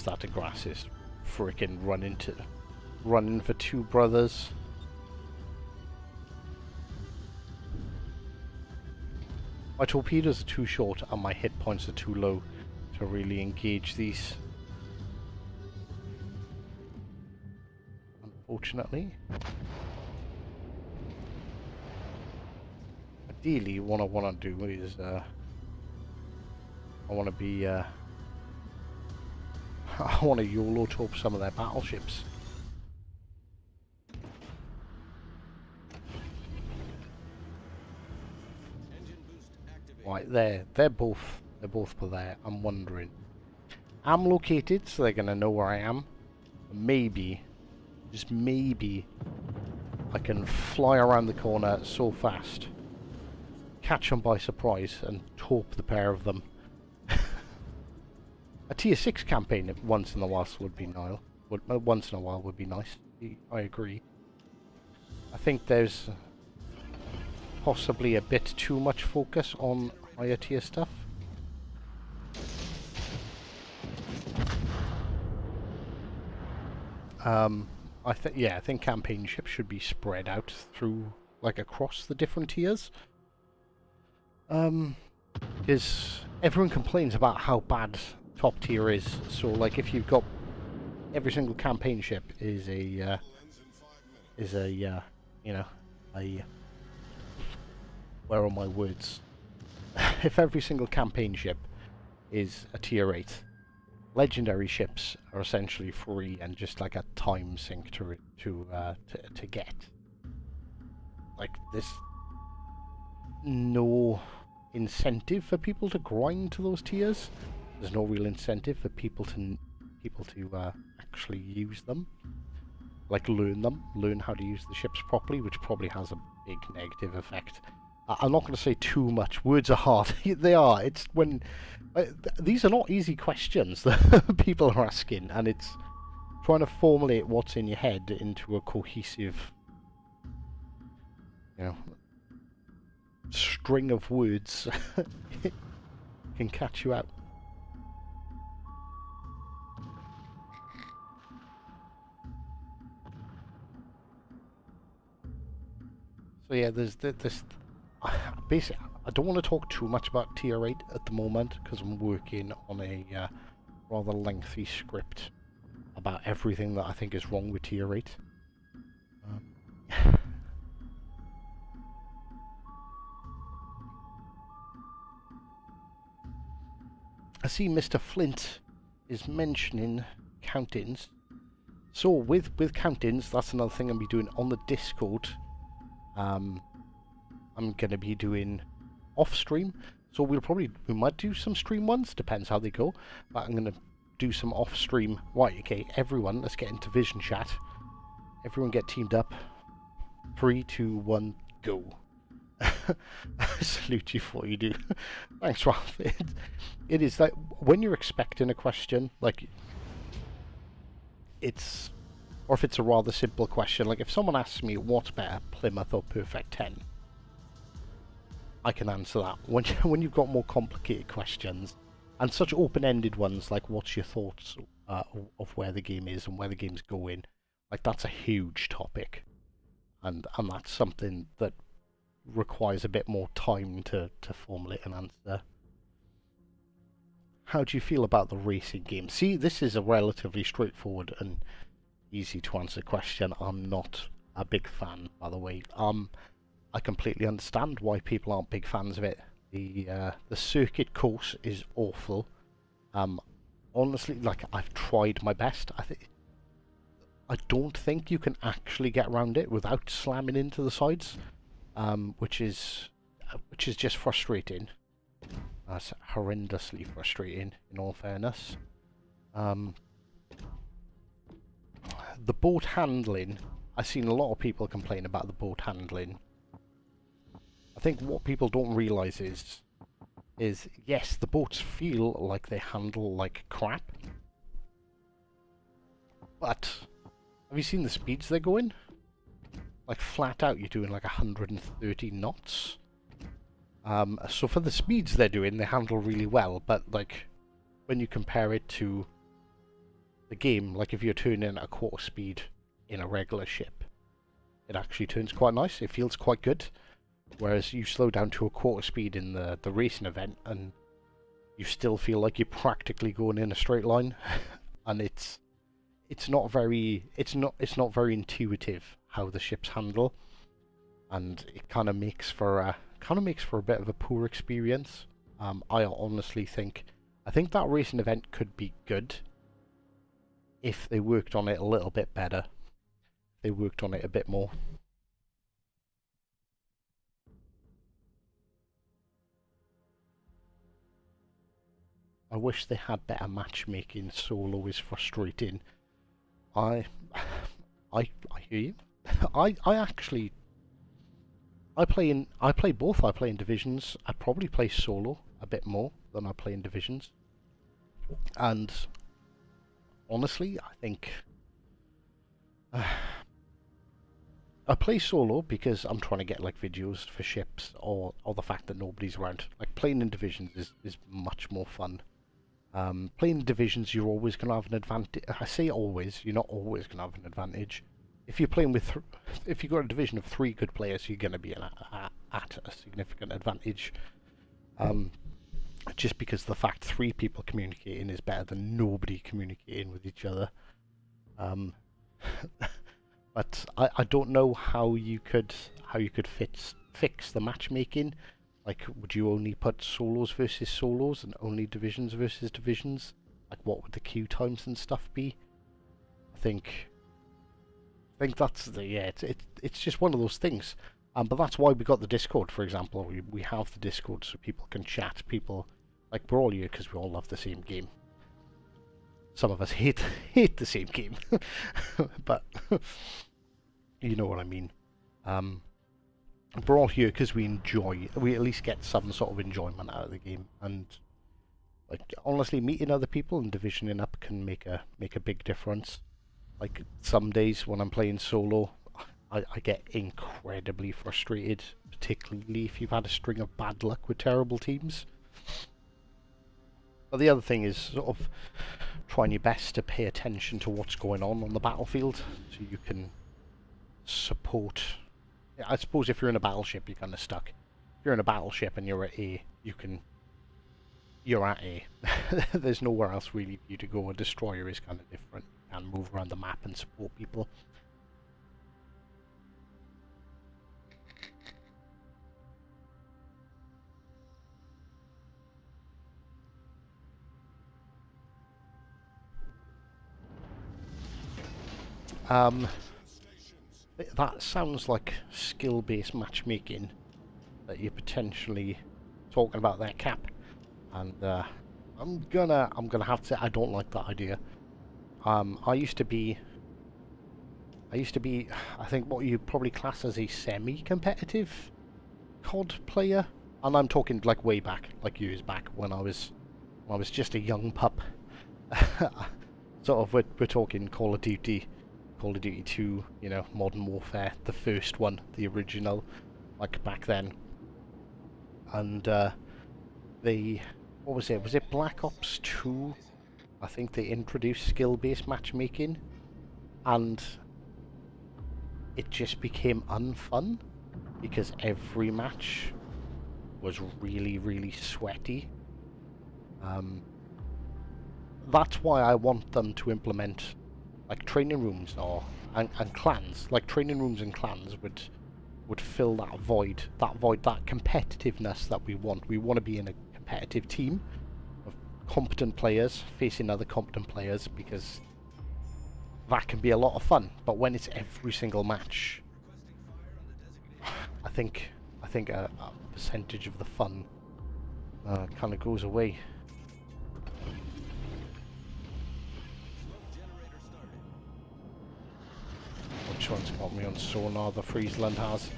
That to grass is freaking running for two brothers. My torpedoes are too short and my hit points are too low to really engage these, unfortunately. Ideally, what I want to do is I want to be I want to YOLO torp some of their battleships. Right, they're both per there. I'm wondering. I'm located, so they're gonna know where I am. Maybe, just maybe, I can fly around the corner so fast, catch them by surprise, and torp the pair of them. A tier 6 campaign once in a while would be nice. Once in a while would be nice. I agree. I think there's possibly a bit too much focus on higher tier stuff. I think campaign ships should be spread out through, like, across the different tiers. Because everyone complains about how bad top tier is. So like if you've got every single campaign ship is a you know, a where are my words? If every single campaign ship is a tier 8, legendary ships are essentially free and just like a time sink to get. Like there's no incentive for people to grind to those tiers. There's no real incentive for people to actually use them, like learn how to use the ships properly, which probably has a big negative effect. I'm not going to say too much. Words are hard. They are. It's when these are not easy questions that people are asking, and it's trying to formulate what's in your head into a cohesive, you know, string of words can catch you out. So yeah, there's this. Basically, I don't want to talk too much about tier 8 at the moment because I'm working on a rather lengthy script about everything that I think is wrong with tier 8. I see Mr. Flint is mentioning countings. So with countings, that's another thing I'm be doing on the Discord. I'm going to be doing off stream, so we might do some stream ones, depends how they go, but I'm going to do some off stream. Right, okay, everyone, let's get into vision chat. Everyone get teamed up. 3, 2, 1, go. I salute you for what you do. Thanks, Ralph. It is like when you're expecting a question, like it's, or if it's a rather simple question, like if someone asks me what's better, Plymouth or Perfect 10, I can answer that. When you've got more complicated questions and such open-ended ones, like what's your thoughts of where the game is and where the game's going, like that's a huge topic, and that's something that requires a bit more time to formulate an answer. How do you feel about the racing game? See, this is a relatively straightforward and easy to answer question. I'm not a big fan, by the way. I completely understand why people aren't big fans of it. The circuit course is awful. Honestly, like I've tried my best. I don't think you can actually get around it without slamming into the sides, which is just frustrating. That's horrendously frustrating, in all fairness. The boat handling, I've seen a lot of people complain about the boat handling. I think what people don't realise is yes, the boats feel like they handle like crap, but have you seen the speeds they're going? Like flat out, you're doing like 130 knots. So for the speeds they're doing, they handle really well, but like when you compare it to the game, like if you're turning at a quarter speed in a regular ship, it actually turns quite nice. It feels quite good. Whereas you slow down to a quarter speed in the racing event and you still feel like you're practically going in a straight line, and it's not very intuitive how the ships handle, and it kind of makes for a bit of a poor experience. I honestly think that racing event could be good if they worked on it a little bit better. They worked on it a bit more. I wish they had better matchmaking. Solo is frustrating. I hear you. I play both. I play in divisions. I probably play solo a bit more than I play in divisions. And honestly, I think I play solo because I'm trying to get like videos for ships, or the fact that nobody's around. Like playing in divisions is much more fun. Playing in divisions, you're always going to have an advantage. I say always, you're not always going to have an advantage. If you're playing with, if you've got a division of 3 good players, you're going to be at a significant advantage. Just because the fact 3 people communicating is better than nobody communicating with each other. But I don't know how you could fix the matchmaking. Like, would you only put solos versus solos and only divisions versus divisions? Like, what would the queue times and stuff be? I think that's it's just one of those things. But that's why we got the Discord, for example. We have the Discord so people can chat. People, like, we're all here because we all love the same game. Some of us hate the same game, but you know what I mean. We're all here because we at least get some sort of enjoyment out of the game, and like, honestly, meeting other people and divisioning up can make a big difference. Like, some days when I'm playing solo, I get incredibly frustrated, particularly if you've had a string of bad luck with terrible teams. But the other thing is sort of trying your best to pay attention to what's going on the battlefield, so you can support. I suppose if you're in a battleship, you're kind of stuck. If you're in a battleship and you're at A, you're at A. There's nowhere else really for you to go. A destroyer is kind of different. You can move around the map and support people. That sounds like skill-based matchmaking that you're potentially talking about there, Cap. And I'm gonna have to say I don't like that idea. I used to be, I think, what you probably class as a semi-competitive COD player, and I'm talking like way back, like years back when I was just a young pup. Sort of, we're talking Call of Duty 2, you know, Modern Warfare, the first one, the original, like back then. And what was it? Was it Black Ops 2? I think they introduced skill-based matchmaking, and it just became unfun because every match was really, really sweaty. That's why I want them to implement like training rooms and clans. Like, training rooms and clans would fill that void, that competitiveness that we want. We want to be in a competitive team of competent players facing other competent players, because that can be a lot of fun. But when it's every single match, I think a percentage of the fun kind of goes away. Which one's got me on sonar? The Friesland has.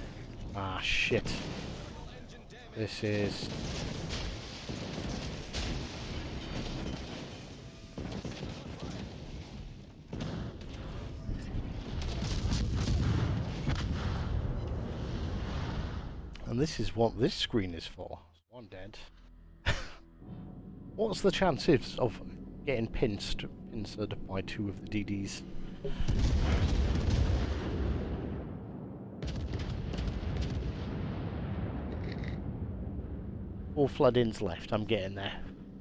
Ah, shit. This is... And this is what this screen is for. One dead. What's the chances of getting pincered by 2 of the DDs? 4 flood-ins left. I'm getting there.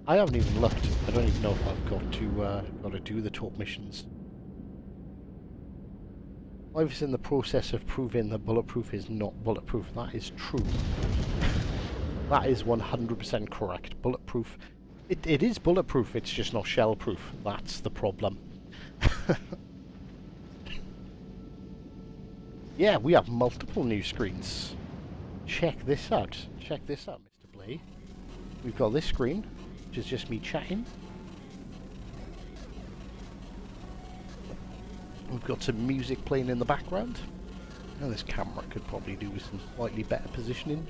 I haven't even looked. I don't even know if I've got to do the top missions. I was in the process of proving that bulletproof is not bulletproof. That is true. That is 100% correct. Bulletproof. It is bulletproof. It's just not shell-proof. That's the problem. Yeah, we have multiple new screens. Check this out. Check this out, Mr. Blay. We've got this screen, which is just me chatting. We've got some music playing in the background. Now this camera could probably do with some slightly better positioning.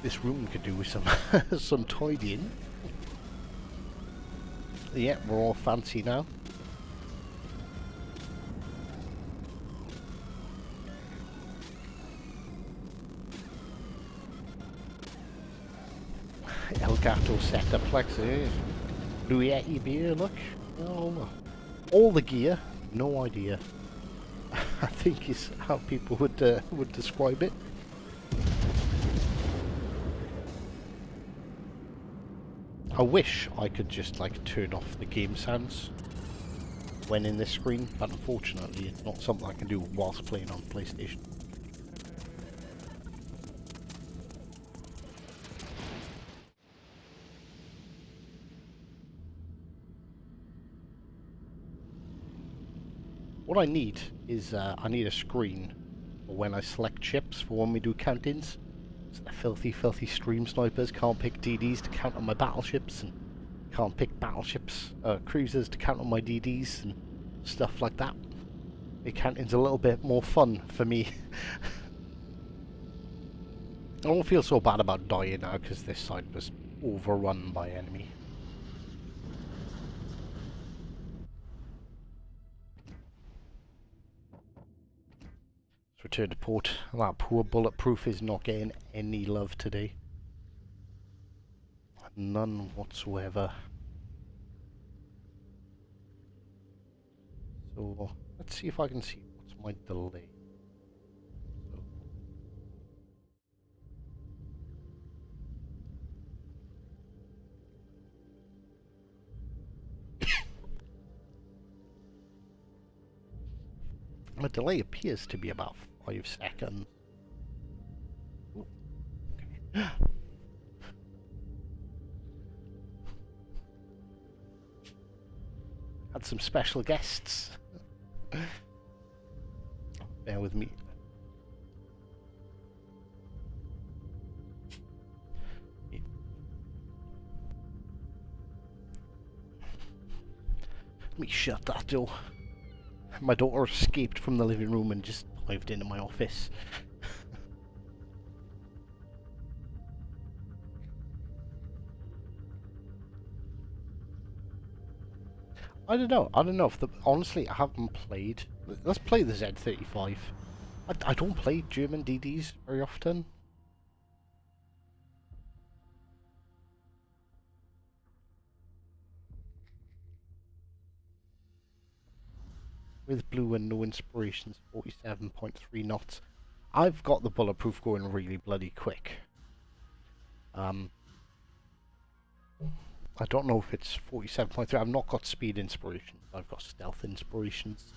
This room could do with some some tidying. Yeah, we're all fancy now. Elgato setup flex. Blue Yeti beer, look. Oh, all the gear, no idea. I think is how people would describe it. I wish I could just like turn off the game sounds when in this screen, but unfortunately it's not something I can do whilst playing on PlayStation. What I need is I need a screen for when I select chips for when we do count-ins. So the filthy stream snipers can't pick DDs to count on my battleships, and can't pick cruisers to count on my DDs and stuff like that. The counting's a little bit more fun for me. I don't feel so bad about dying now because this side was overrun by enemy. Let's return to port. That poor bulletproof is not getting any love today. None whatsoever. So let's see if I can see what's my delay. My delay appears to be about 5 seconds. Ooh, okay. Had some special guests. Bear with me. Let me shut that door. My daughter escaped from the living room and just dived into my office. I don't know if honestly I haven't played. Let's play the Z35. I don't play German DDs very often. With blue and no inspirations, 47.3 knots. I've got the bulletproof going really bloody quick. I don't know if it's 47.3. I've not got speed inspirations. I've got stealth inspirations.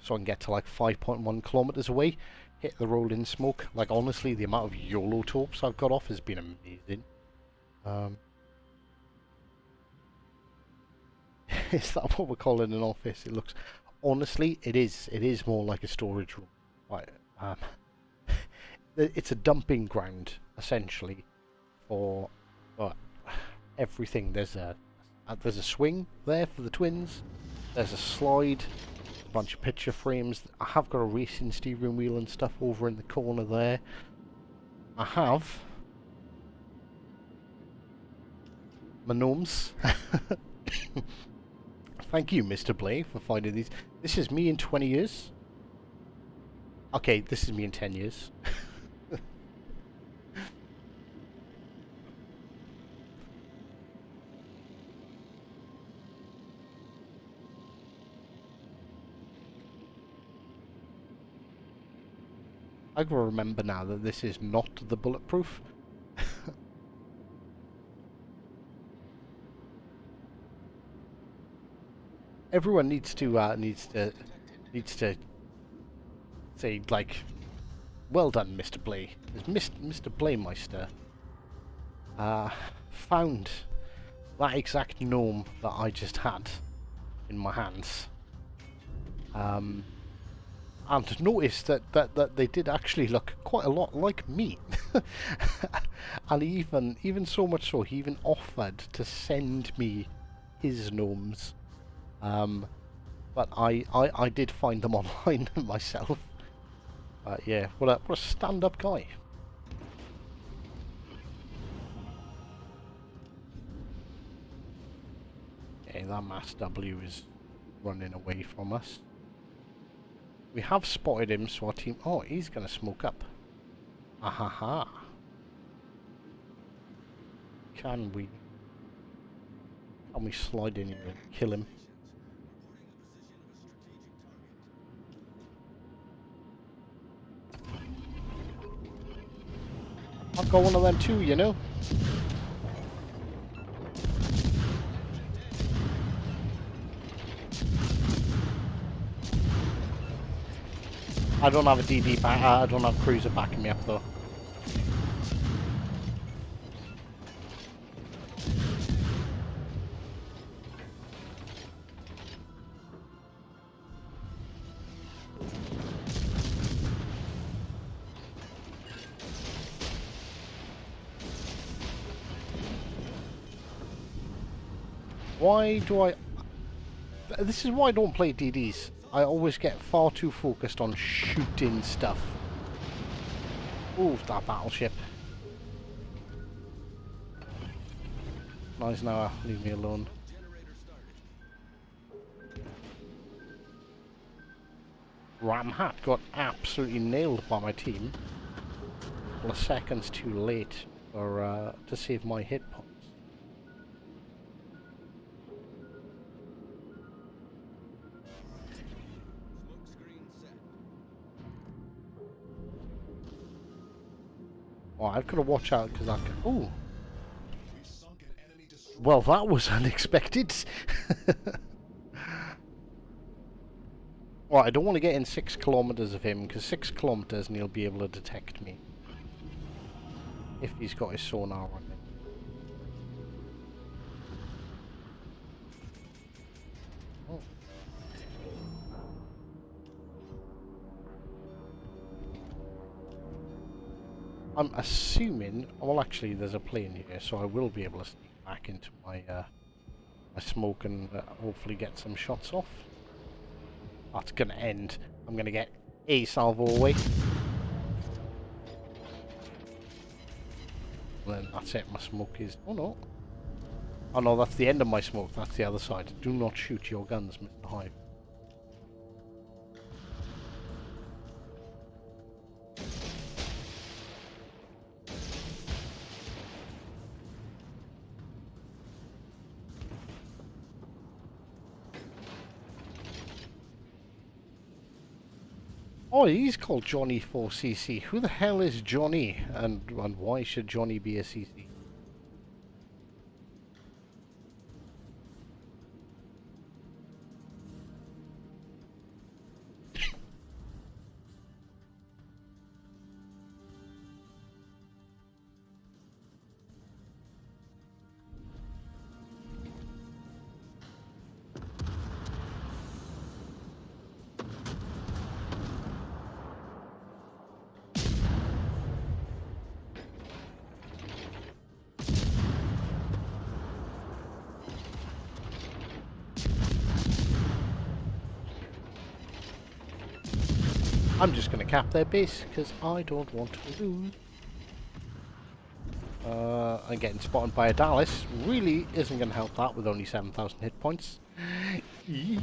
So I can get to like 5.1 kilometers away, hit the rolling smoke. Like honestly, the amount of YOLO torps I've got off has been amazing. Is that what we're calling an office? It looks, honestly, it is more like a storage room. Right, it's a dumping ground essentially for everything. There's a swing there for the twins. There's a slide, a bunch of picture frames. I have got a racing steering wheel and stuff over in the corner there. I have my gnomes. Thank you, Mr. Blay, for finding these. This is me in 20 years. Okay, this is me in 10 years. I gotta remember now that this is not the bulletproof. Everyone needs to say like, well done, Mr. Blay. Mr. Blaymeister found that exact gnome that I just had in my hands. And noticed that they did actually look quite a lot like me. And even so much so, he even offered to send me his gnomes. But I did find them online myself. Yeah, what a stand-up guy. Okay, that Mass W is running away from us. We have spotted him, so our team... Oh, he's going to smoke up. Ahaha. Can we slide in here and kill him? I've got one of them too, you know. I don't have a DD back. I don't have cruiser backing me up though. Why do I... This is why I don't play DDs. I always get far too focused on shooting stuff. Ooh, that battleship. Nice now, leave me alone. Ram Hat got absolutely nailed by my team. A couple of seconds too late for to save my hit points. Oh, I've got to watch out because I can... Ooh. Well, that was unexpected. Well, I don't want to get in 6 kilometers of him because 6 kilometers and he'll be able to detect me. If he's got his sonar on him. Oh. I'm assuming... Well, actually, there's a plane here, so I will be able to sneak back into my, my smoke and hopefully get some shots off. That's going to end. I'm going to get a salvo away. And then that's it. My smoke is... Oh, no. Oh, no, that's the end of my smoke. That's the other side. Do not shoot your guns, Mr. Hive. Oh, he's called Johnny 4cc. Who the hell is Johnny? And why should Johnny be a CC? I'm just going to cap their base because I don't want to lose. And getting spotted by a Dallas really isn't going to help that with only 7,000 hit points. Eek.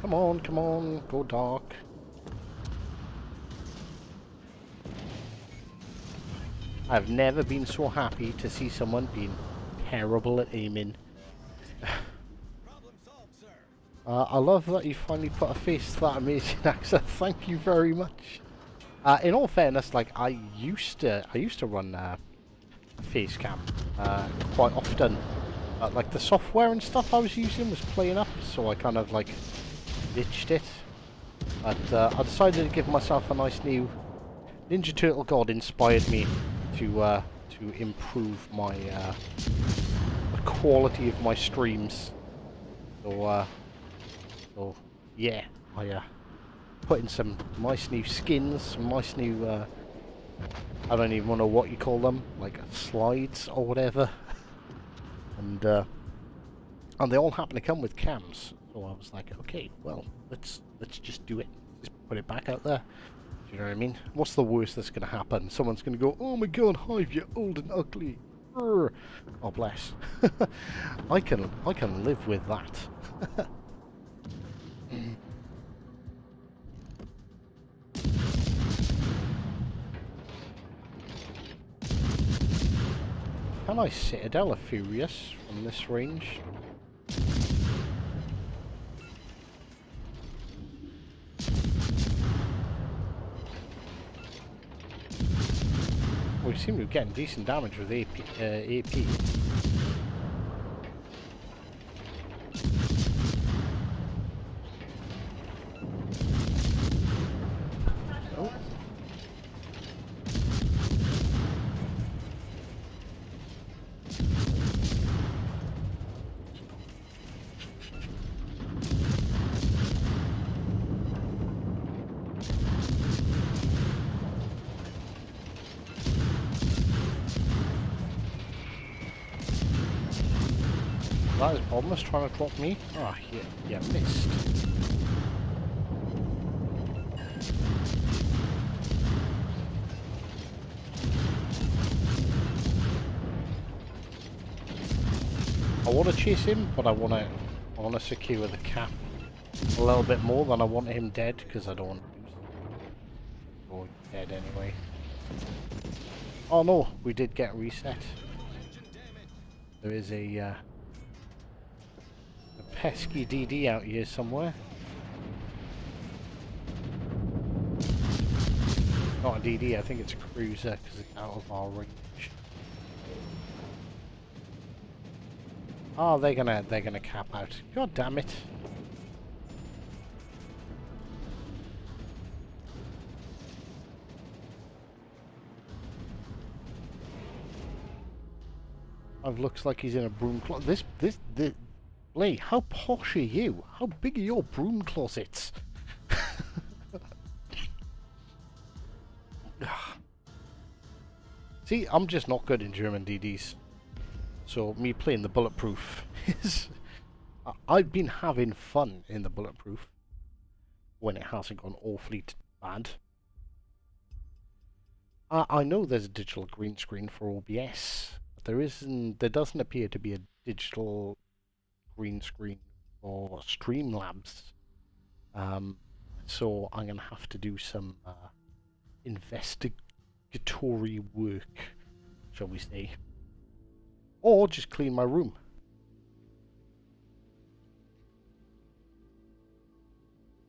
Come on, go dark. I've never been so happy to see someone being terrible at aiming. I love that you finally put a face to that amazing accent. Thank you very much. In all fairness, like I used to run face cam quite often. Like the software and stuff I was using was playing up, so I kind of like ditched it. But I decided to give myself a nice new Ninja Turtle God inspired me to improve my the quality of my streams. So yeah, I put in some nice new skins, some nice new I don't even know what you call them, like slides or whatever. And they all happen to come with cams. So I was like, okay, well, let's just do it. Just put it back out there. Do you know what I mean? What's the worst that's gonna happen? Someone's gonna go, oh my god, Hive, you're old and ugly. Urgh. Oh bless. I can live with that. Can I Citadel a Furious from this range? We seem to be getting decent damage with AP. that his bomber's trying to drop me? Ah, yeah, missed. I want to chase him, but I want to secure the cap a little bit more than I want him dead, because I don't want to lose. Or dead anyway. Oh no, we did get reset. There is a pesky DD out here somewhere. Not a DD, I think it's a cruiser because it's out of our range. Oh, they're gonna cap out. God damn it! I've looks like he's in a broom closet. This. Lee, how posh are you? How big are your broom closets? See, I'm just not good in German DDs. So me playing the bulletproof is... I've been having fun in the bulletproof when it hasn't gone awfully bad. I know there's a digital green screen for OBS, but there doesn't appear to be a digital green screen for Streamlabs. So I'm going to have to do some investigatory work, shall we say. Or just clean my room.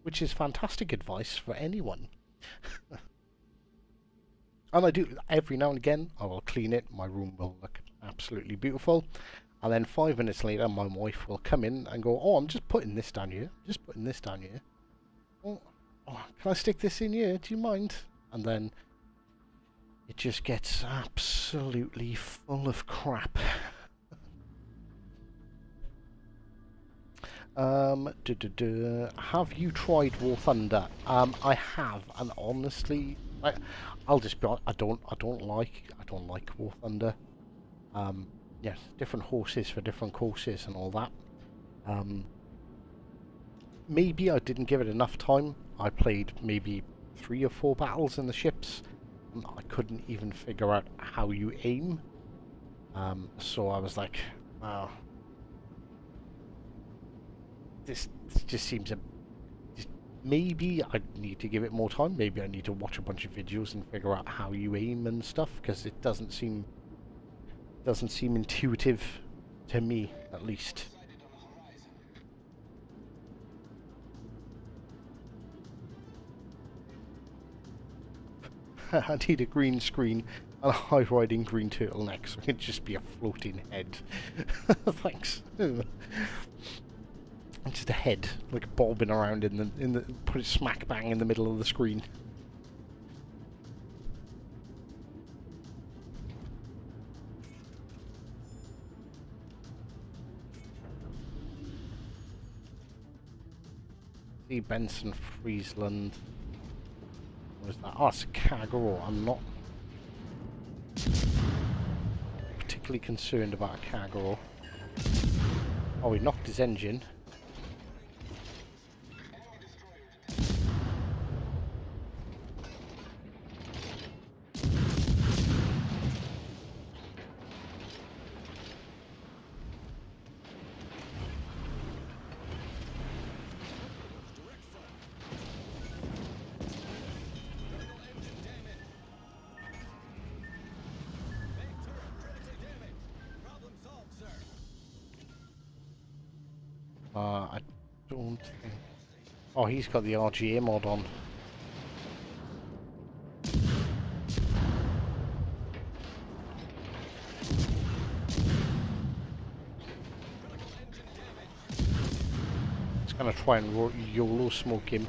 Which is fantastic advice for anyone. And I do, every now and again, I will clean it. My room will look absolutely beautiful. And then 5 minutes later, my wife will come in and go, oh, I'm just putting this down here. Just putting this down here. Oh, can I stick this in here? Do you mind? And then it just gets absolutely full of crap. Have you tried War Thunder? I have, and honestly, I'll just be honest, I don't like War Thunder. Yes, different horses for different courses and all that. Maybe I didn't give it enough time. I played maybe 3 or 4 battles in the ships, and I couldn't even figure out how you aim. So I was like, wow. This just seems maybe I need to give it more time. Maybe I need to watch a bunch of videos and figure out how you aim and stuff, because it doesn't seem intuitive to me, at least. I need a green screen and a high-riding green turtleneck, so it could just be a floating head. Thanks. Just a head, like bobbing around in the put it smack bang in the middle of the screen. See Benson, Friesland. What is that? Oh, it's a Kagero. I'm not particularly concerned about a Kagero. Oh, he knocked his engine. I don't think... Oh, he's got the RGA mod on. It's gonna try and YOLO smoke him.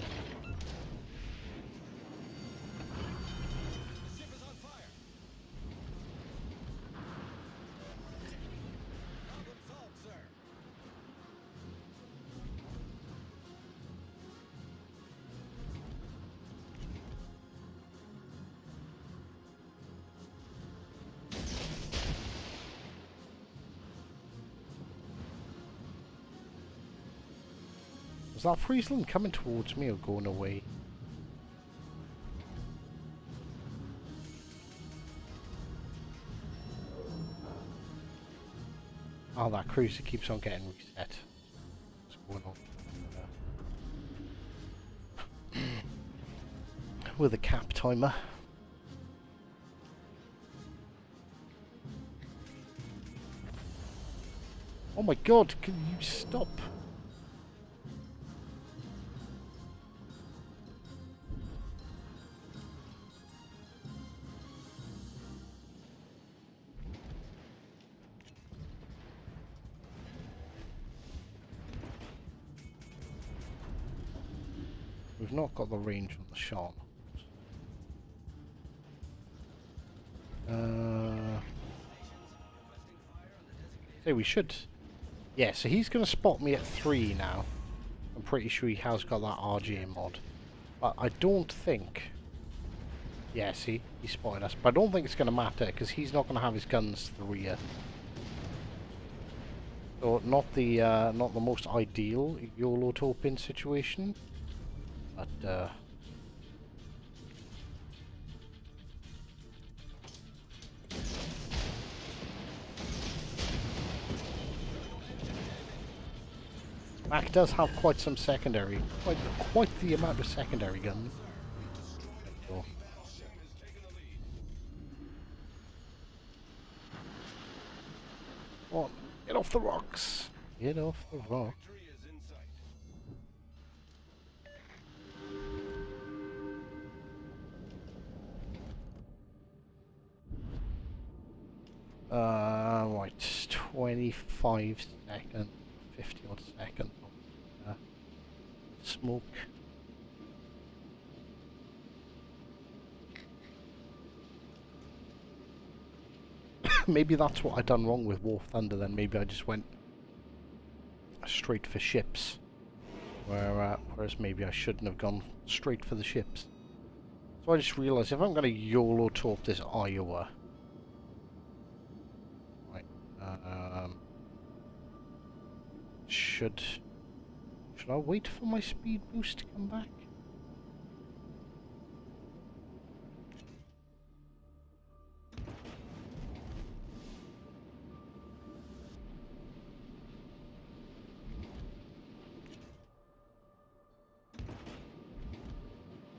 Is that Friesland coming towards me or going away? Oh, that cruiser keeps on getting reset. What's going on with a cap timer? Oh my god, can you stop? We've not got the range on the Sean. Say we should. Yeah, so he's going to spot me at 3 now. I'm pretty sure he has got that RJ mod. But I don't think... Yeah, see? He spotted us. But I don't think it's going to matter, because he's not going to have his guns to the rear. So, not the most ideal YOLO Topin situation. But, Mac does have quite some secondary, quite the amount of secondary guns. So. Come on, get off the rocks! Get off the rock. Right, 25 seconds, 50 odd seconds. Smoke. Maybe that's what I done wrong with War Thunder then. Maybe I just went straight for ships. Whereas maybe I shouldn't have gone straight for the ships. So I just realised if I'm going to YOLO top this Iowa. Right. Should I wait for my speed boost to come back?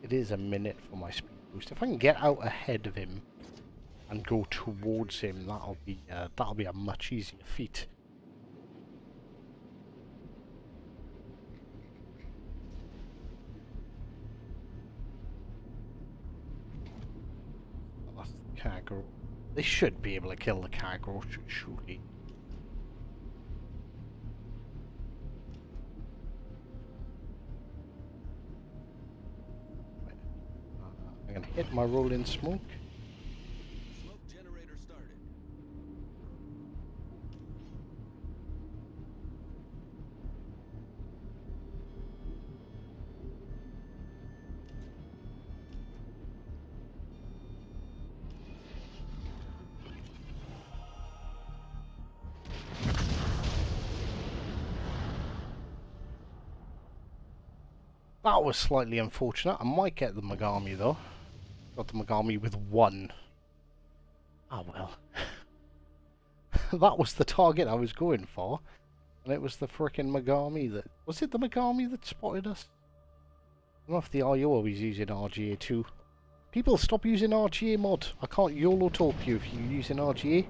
It is a minute for my speed boost. If I can get out ahead of him and go towards him, that'll be a much easier feat. That's the cargo. They should be able to kill the cargo, surely. I'm gonna hit my rolling smoke. Smoke generator started. That was slightly unfortunate. I might get the Megami though. Got the Megami with 1. Ah well. That was the target I was going for. And it was the frickin' Megami that... Was it the Megami that spotted us? I don't know if the Iowa was using RGA too. People, stop using RGA mod. I can't YOLO top you if you're using RGA.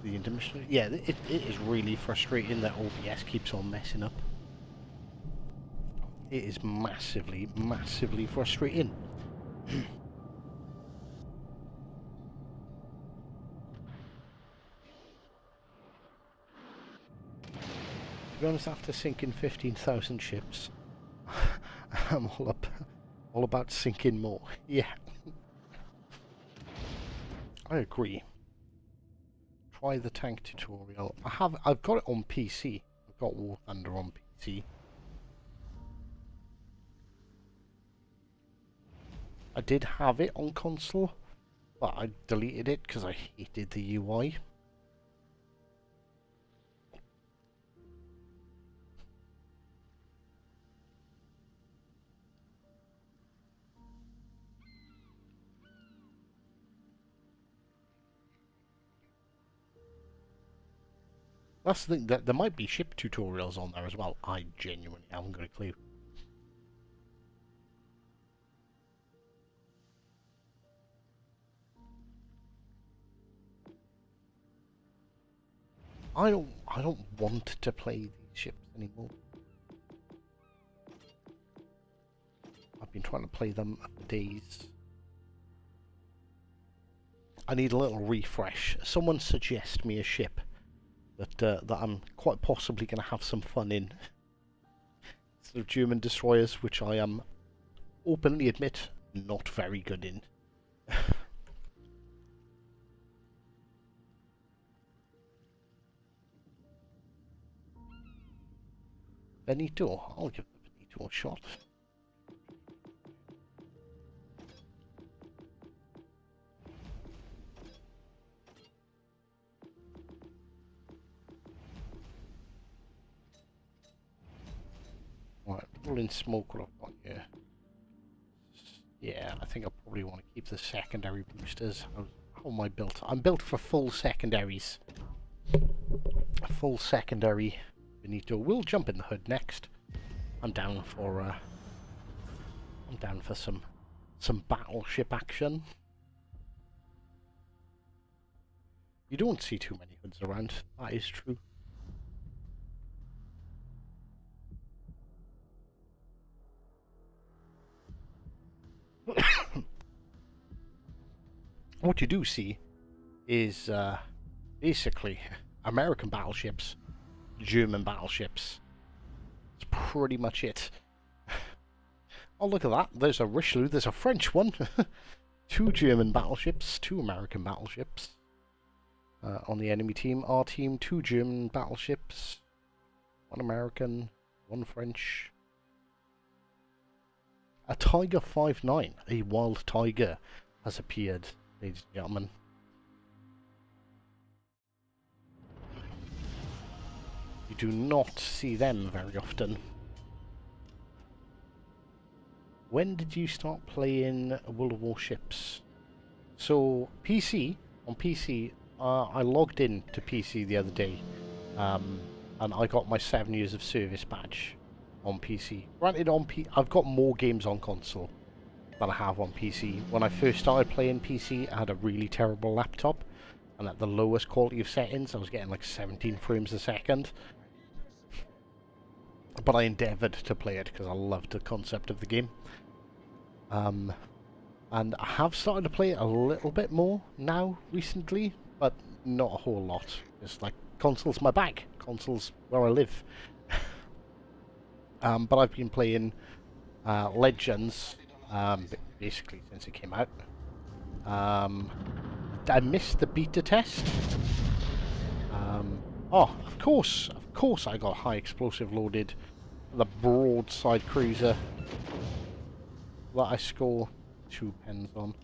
The intermission. Yeah, it is really frustrating that OBS keeps on messing up. It is massively, massively frustrating. To be honest, after sinking 15,000 ships, I'm all about sinking more. Yeah, I agree. try the tank tutorial. I've got it on PC. I've got War Thunder on PC. I did have it on console, but I deleted it because I hated the UI. That's the thing, that there might be ship tutorials on there as well. I genuinely haven't got a clue. I don't want to play these ships anymore. I've been trying to play them for days. I need a little refresh. Someone suggest me a ship that I'm quite possibly going to have some fun in. Sort of German destroyers, which I am openly admit not very good in. Veneto, I'll give the Veneto a shot. Right, rolling smoke what I've got here. Yeah, I think I probably want to keep the secondary boosters. How am I built? I'm built for full secondaries. Full secondary Benito. We'll jump in the hood next. I'm down for some battleship action. You don't see too many hoods around, that is true. What you do see is basically American battleships, German battleships. That's pretty much it. Oh, look at that. There's a Richelieu, there's a French one. 2 German battleships, 2 American battleships. On the enemy team, our team, 2 German battleships, 1 American, 1 French. A Tiger 5-9, a wild tiger, has appeared, ladies and gentlemen. You do not see them very often. When did you start playing World of Warships? So, PC, on PC, I logged in to PC the other day, and I got my 7 years of service badge on PC. Granted, I've got more games on console than I have on PC. When I first started playing PC, I had a really terrible laptop, and at the lowest quality of settings, I was getting like 17 frames a second. But I endeavoured to play it because I loved the concept of the game. And I have started to play it a little bit more now, recently, but not a whole lot. It's like, console's my bag. Console's where I live. But I've been playing Legends, basically since it came out. I missed the beta test. Oh, of course I got high explosive loaded, the broadside cruiser that I score 2 pens on.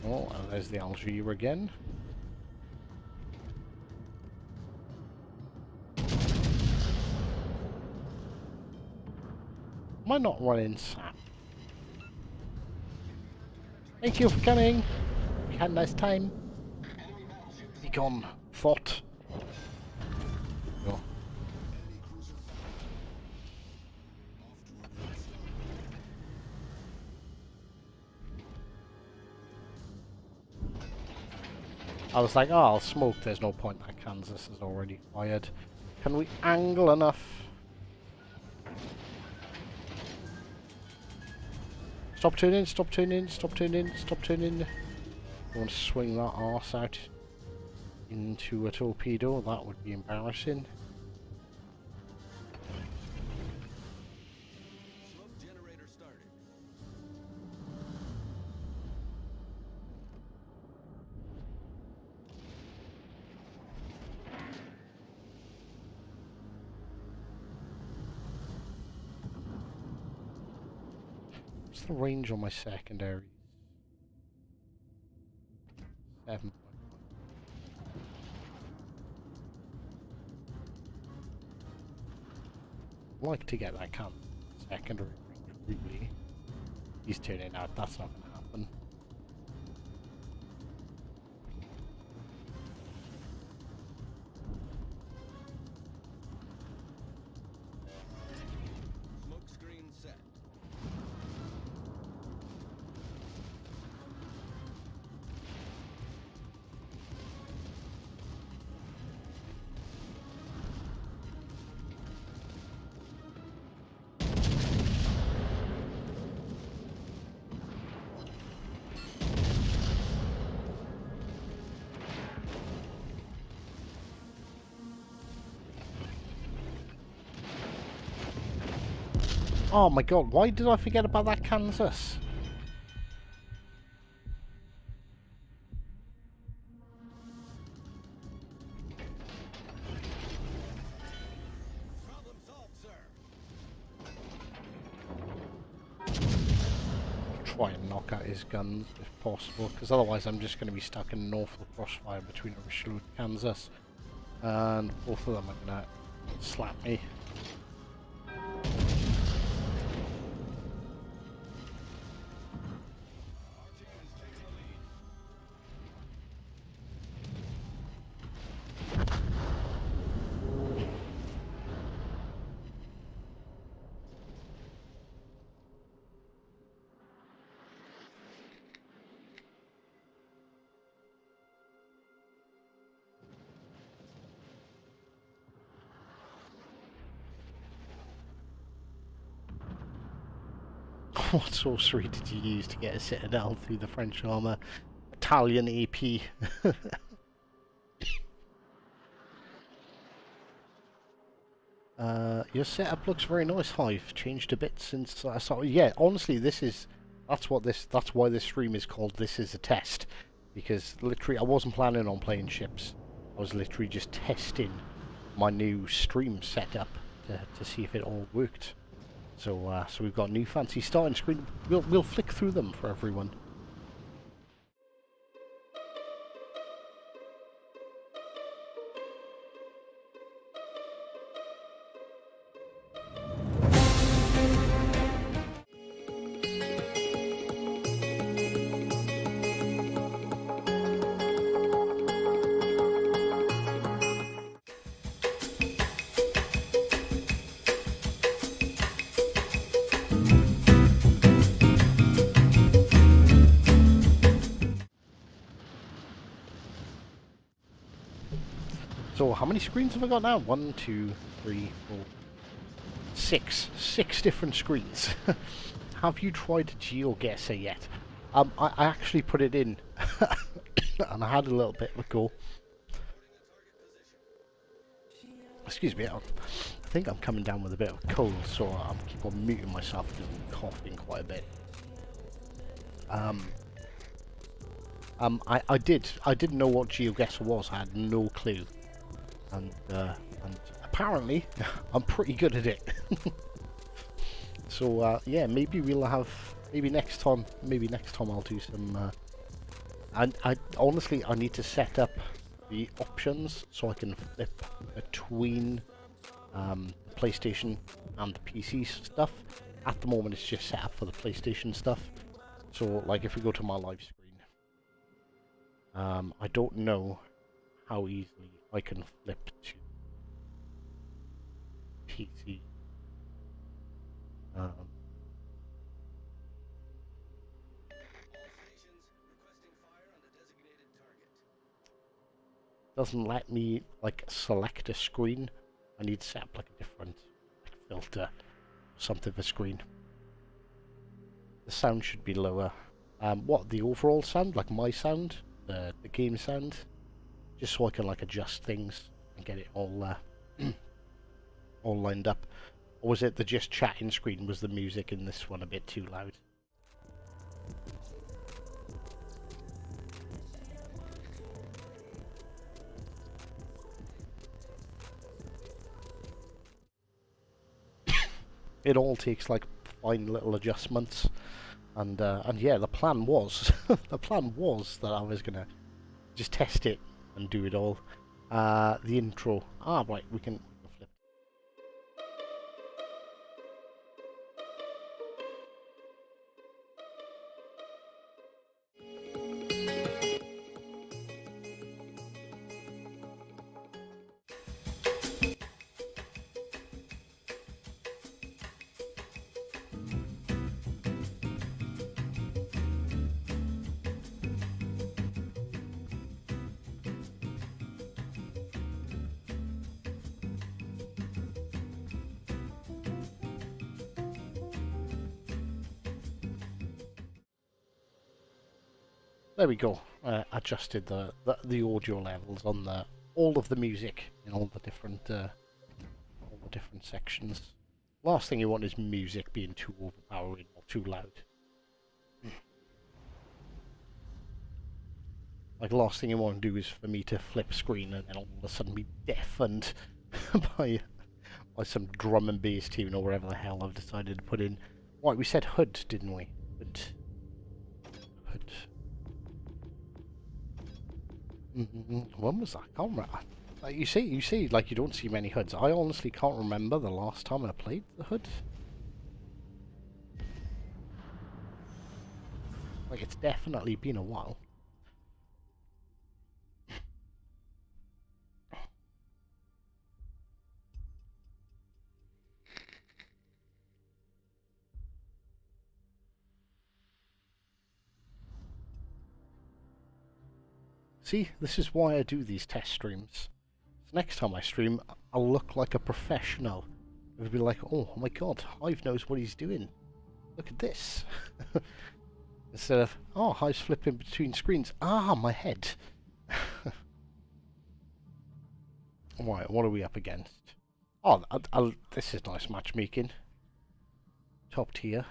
Oh, and there's the Algiers again. Am I not running SAP? Thank you for coming. We had a nice time. Be gone, thought. Oh. I was like, oh, I'll smoke, there's no point, that Kansas is already fired. Can we angle enough? Stop turning, stop turning, stop turning, stop turning. I want to swing that arse out into a torpedo. That would be embarrassing. Smoke generator started. What's the range on my secondary? 7. I'd like to get that can secondary range, really. He's turning out, that's not going to happen. Smoke screen set. Oh my god, why did I forget about that Kansas? Problem solved, sir. Try and knock out his guns if possible, because otherwise I'm just going to be stuck in an awful crossfire between Richelieu and Kansas. And both of them are going to slap me. Our team is taking the lead. What sorcery did you use to get a citadel through the French armour? Italian AP. Your setup looks very nice, Hive. Changed a bit since I saw. Yeah, honestly, that's why this stream is called "This Is a Test," because literally I wasn't planning on playing ships. I was literally just testing my new stream setup to see if it all worked. So so we've got a new fancy starting screen. We'll flick through them for everyone. So how many screens have I got now? 1, 2, 3, 4, 6. 6 different screens. Have you tried GeoGuessr yet? I actually put it in and I had a little bit of a go. Excuse me, I think I'm coming down with a bit of a cold, so I'm keep on muting myself because I'm coughing quite a bit. I didn't know what GeoGuessr was. I had no clue. And apparently I'm pretty good at it. So yeah, maybe we'll have next time I'll do some and I honestly I need to set up the options so I can flip between PlayStation and the PC stuff. At the moment it's just set up for the PlayStation stuff. So like if we go to my live screen, I don't know how easily I can flip to PC. All stations requesting fire on the designated target. Doesn't let me like select a screen. I need to set up like a different filter, something for screen. The sound should be lower. What, the overall sound? Like my sound? The game sound? Just so I can like adjust things and get it all all lined up. Or was it the just chatting screen? Was the music in this one a bit too loud? It all takes like fine little adjustments, and yeah, the plan was the plan was that I was gonna just test it and do it all. The intro. Ah, right, we can flip. There we go. Adjusted the audio levels on all of the music in all the different sections. Last thing you want is music being too overpowering or too loud. Like, last thing you want to do is for me to flip screen and then all of a sudden be deafened by some drum and bass tune or whatever the hell I've decided to put in. Right, we said hood, didn't we? Hood. When was that? I can't remember. Like you see, like you don't see many hoods. I honestly can't remember the last time I played the hood. Like, it's definitely been a while. See, this is why I do these test streams. So next time I stream, I'll look like a professional. It'll be like, oh my god, Hive knows what he's doing. Look at this. Instead of, oh, Hive's flipping between screens. Ah, my head. Right, what are we up against? Oh, this is nice matchmaking. Top tier.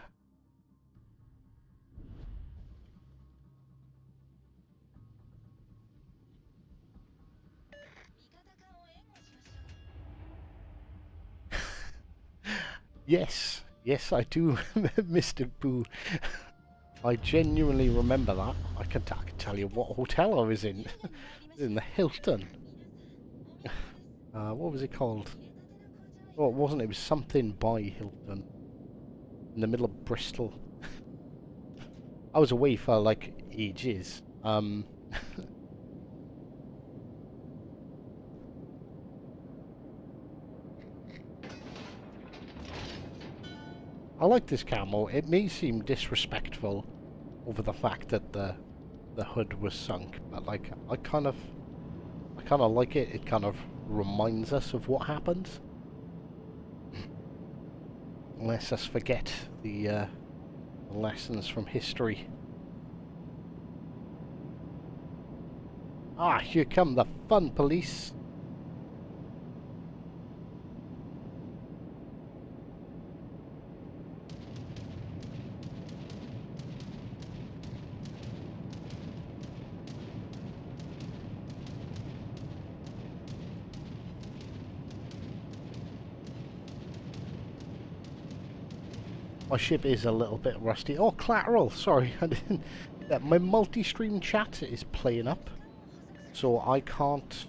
Yes, yes, I do, Mr. Boo. I genuinely remember that. I can tell you what hotel I was in. In the Hilton. What was it called? Oh, it wasn't. It was something by Hilton. In the middle of Bristol. I was away for like ages. I like this camo. It may seem disrespectful over the fact that the hood was sunk, but like I kind of like it. It kind of reminds us of what happened. Lets us forget the lessons from history. Ah, here come the fun police. My ship is a little bit rusty. Oh, collateral! Sorry, I didn't. My multi-stream chat is playing up, so I can't.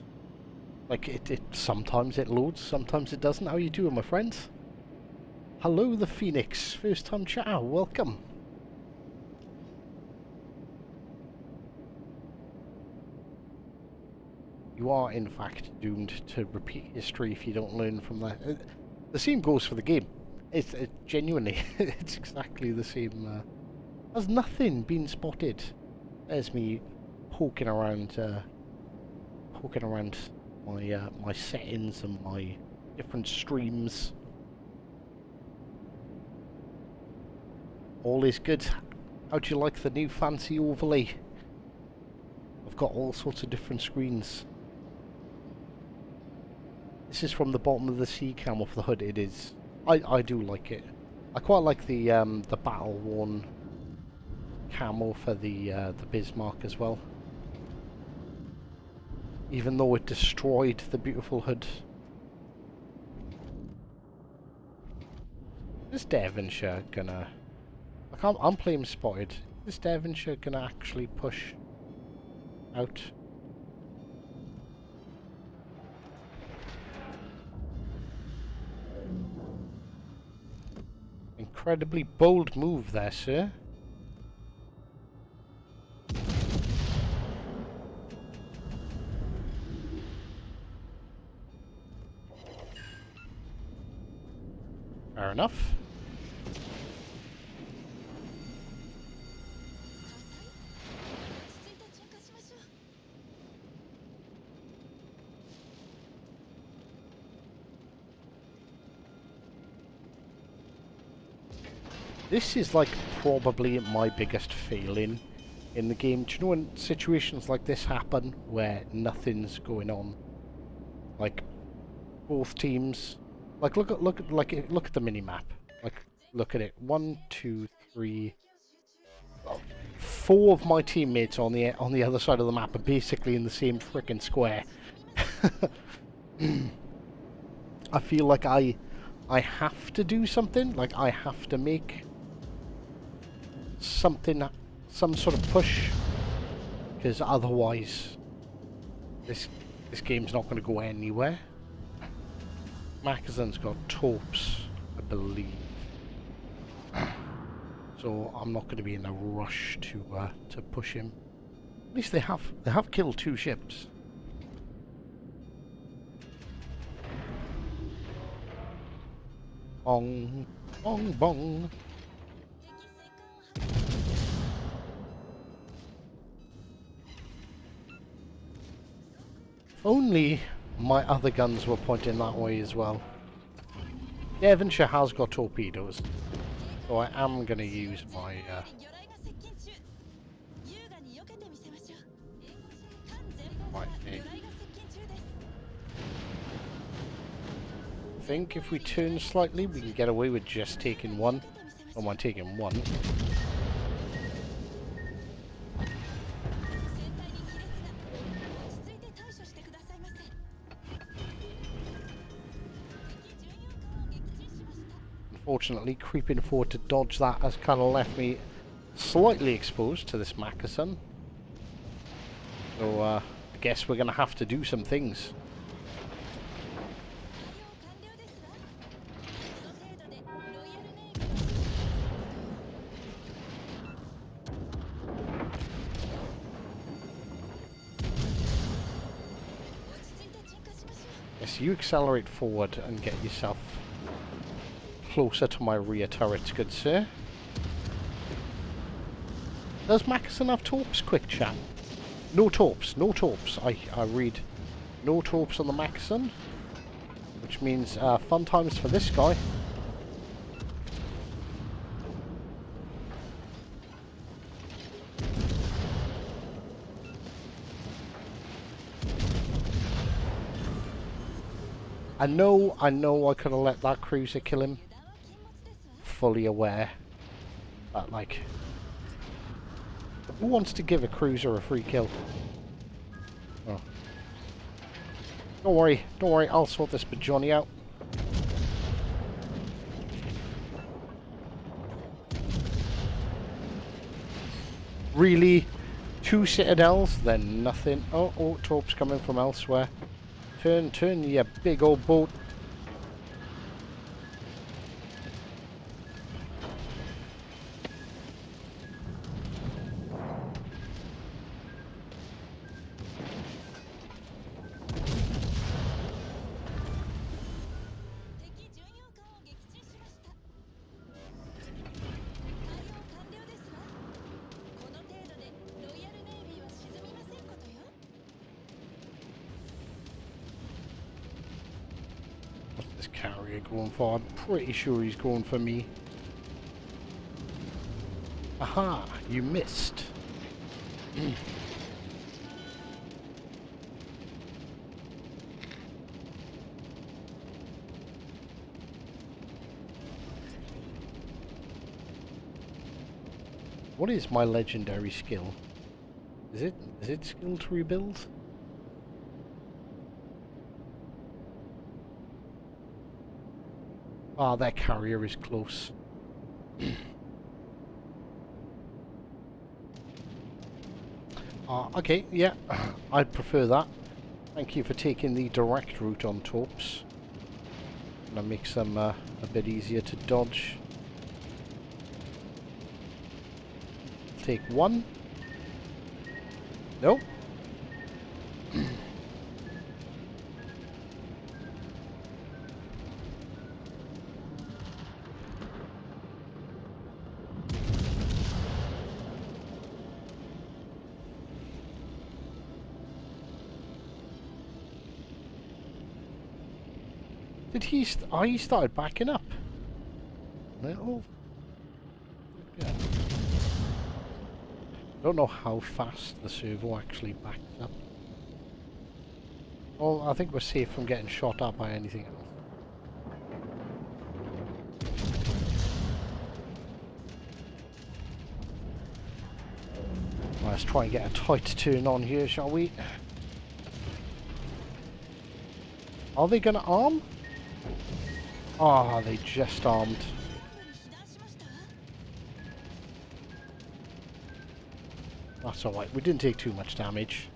Like it. Sometimes it loads, sometimes it doesn't. How you doing, my friends? Hello, the Phoenix. First time chatter. Welcome. You are, in fact, doomed to repeat history if you don't learn from that. The same goes for the game. It's genuinely, it's exactly the same. Has nothing been spotted? There's me poking around my my settings and my different streams. All is good. How'd you like the new fancy overlay? I've got all sorts of different screens. This is from the bottom of the sea cam off the hood. It is. I do like it. I quite like the battle worn camo for the Bismarck as well. Even though it destroyed the beautiful hood. Is Devonshire gonna... I'm playing spotted. Is Devonshire gonna actually push out? Incredibly bold move there, sir. Fair enough. This is like probably my biggest failing in the game. Do you know when situations like this happen where nothing's going on? Like both teams, like look at the mini map. Like look at it. 1, 2, 3, 4 of my teammates on the other side of the map are basically in the same frickin' square. I feel like I have to do something. Like I have to make something, some sort of push, because otherwise this game's not going to go anywhere. Mackerson's got torps, I believe, so I'm not going to be in a rush to push him. At least they have killed 2 ships. Bong, bong, bong. Only my other guns were pointing that way as well. Devonshire has got torpedoes, so I am going to use my... I think if we turn slightly, we can get away with just taking one. I don't mind taking one. Unfortunately, creeping forward to dodge that has kind of left me slightly exposed to this Mackerson. So, I guess we're going to have to do some things. Yes, you accelerate forward and get yourself closer to my rear turrets, good sir. Does Mackerson have torps? Quick chat. No torps, no torps. I read no torps on the Mackerson, which means fun times for this guy. I know I could have let that cruiser kill him. Fully aware. But like, who wants to give a cruiser a free kill? Oh. Don't worry, I'll sort this Johnny out. Really? 2 citadels? Then nothing. Oh, torps coming from elsewhere. Turn, you big old boat. What's this carrier going for? I'm pretty sure he's going for me. Aha, you missed. What is my legendary skill? Is it skill to rebuild? Ah, their carrier is close. Okay, yeah, I'd prefer that. Thank you for taking the direct route on torps. That makes them a bit easier to dodge. Take one. Nope. Did he? Oh, he started backing up. Little. Yeah. Don't know how fast the servo actually backs up. Well, I think we're safe from getting shot at by anything else. Let's try and get a tight turn on here, shall we? Are they going to arm? Ah, they just armed. That's alright, we didn't take too much damage.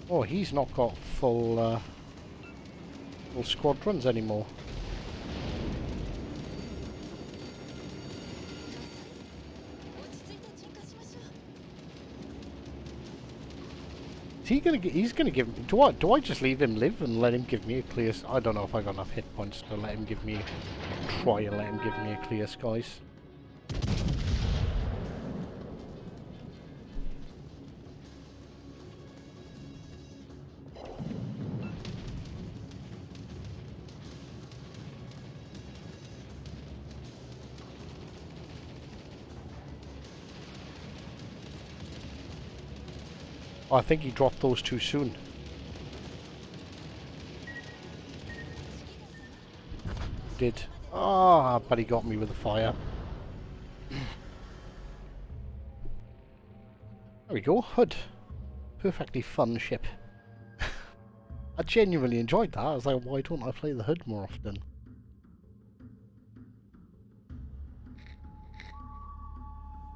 Oh, he's not got full squadrons anymore. Is he gonna he's gonna give me, do I just leave him live and let him give me a clear I don't know if I got enough hit points to let him give me try and let him give me a clear skies. I think he dropped those too soon. Did. Ah, but he got me with the fire. There we go, Hood. Perfectly fun ship. I genuinely enjoyed that. I was like, why don't I play the Hood more often?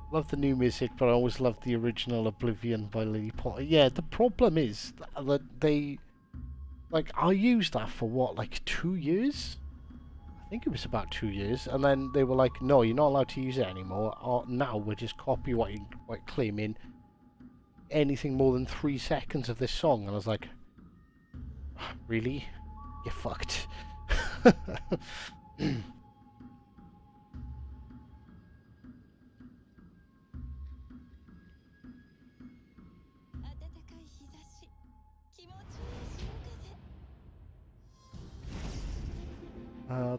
Love the new music, but I always loved the original Oblivion by Lily Potter. Yeah, the problem is that they... Like, I used that for what, like 2 years? I think it was about 2 years. And then they were like, no, you're not allowed to use it anymore. Or now we're just copyright claiming anything more than 3 seconds of this song. And I was like, really? You're fucked.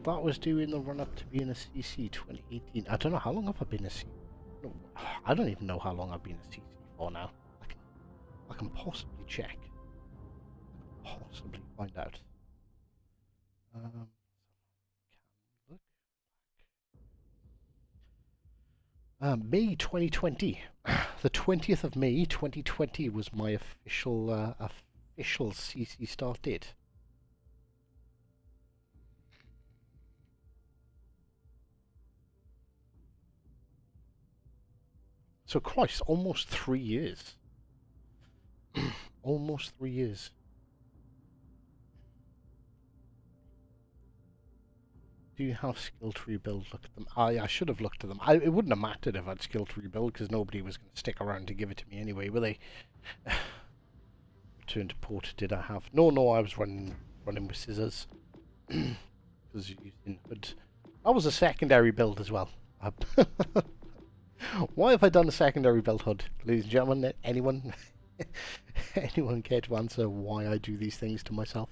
That was doing the run-up to being a CC 2018. I don't know, how long have I been a CC? No, I don't even know how long I've been a CC for now. I can possibly check. Possibly find out. May 2020. The 20th of May 2020 was my official CC start date. So Christ, almost 3 years. Almost 3 years. Do you have skill to rebuild? Look at them. I should have looked at them. It wouldn't have mattered if I'd skill to rebuild because nobody was going to stick around to give it to me anyway, were they? Return to port. Did I have? No, I was running with scissors. because you're using HUD. That was a secondary build as well. Why have I done a secondary build HUD? Ladies and gentlemen, anyone anyone care to answer why I do these things to myself?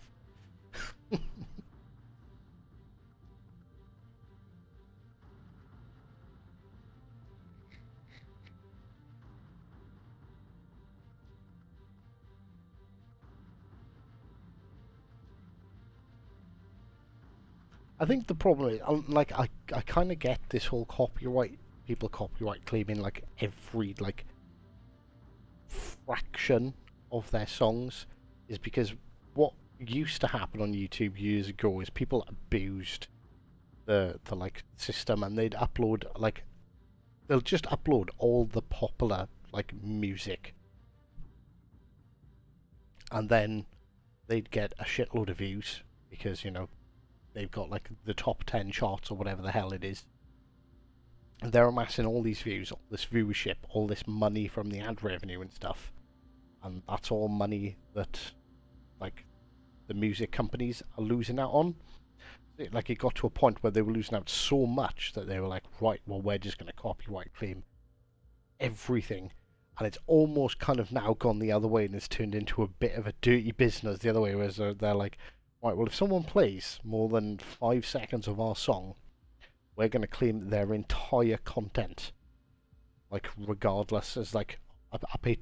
I think the problem is, like, I kind of get this whole copyright, people copyright claiming, like, every, like, fraction of their songs is because what used to happen on YouTube years ago is people abused the like, system, and they'd upload, like, they'll just upload all the popular, like, music, and then they'd get a shitload of views because, you know, they've got like the top 10 charts or whatever the hell it is. And they're amassing all these views, all this viewership, all this money from the ad revenue and stuff. And that's all money that, like, the music companies are losing out on. Like, it got to a point where they were losing out so much that they were like, right, well, we're just going to copyright claim everything. And it's almost kind of now gone the other way, and it's turned into a bit of a dirty business the other way, whereas they're like, right, well, if someone plays more than 5 seconds of our song, we're going to claim their entire content. Like, regardless, as like, I play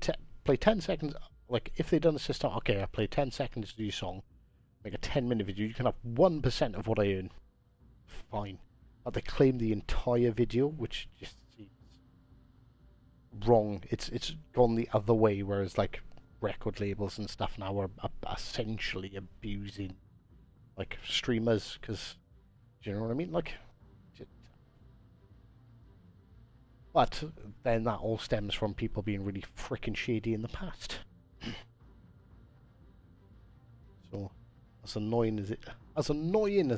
10 seconds, like, if they've done a system, okay, I play 10 seconds of your song, make a 10-minute video, you can have 1% of what I earn. Fine. But they claim the entire video, which just seems wrong. It's gone the other way, whereas, like, record labels and stuff now are essentially abusing, like, streamers, because, do you know what I mean? Like, but then that all stems from people being really freaking shady in the past. So, as annoying as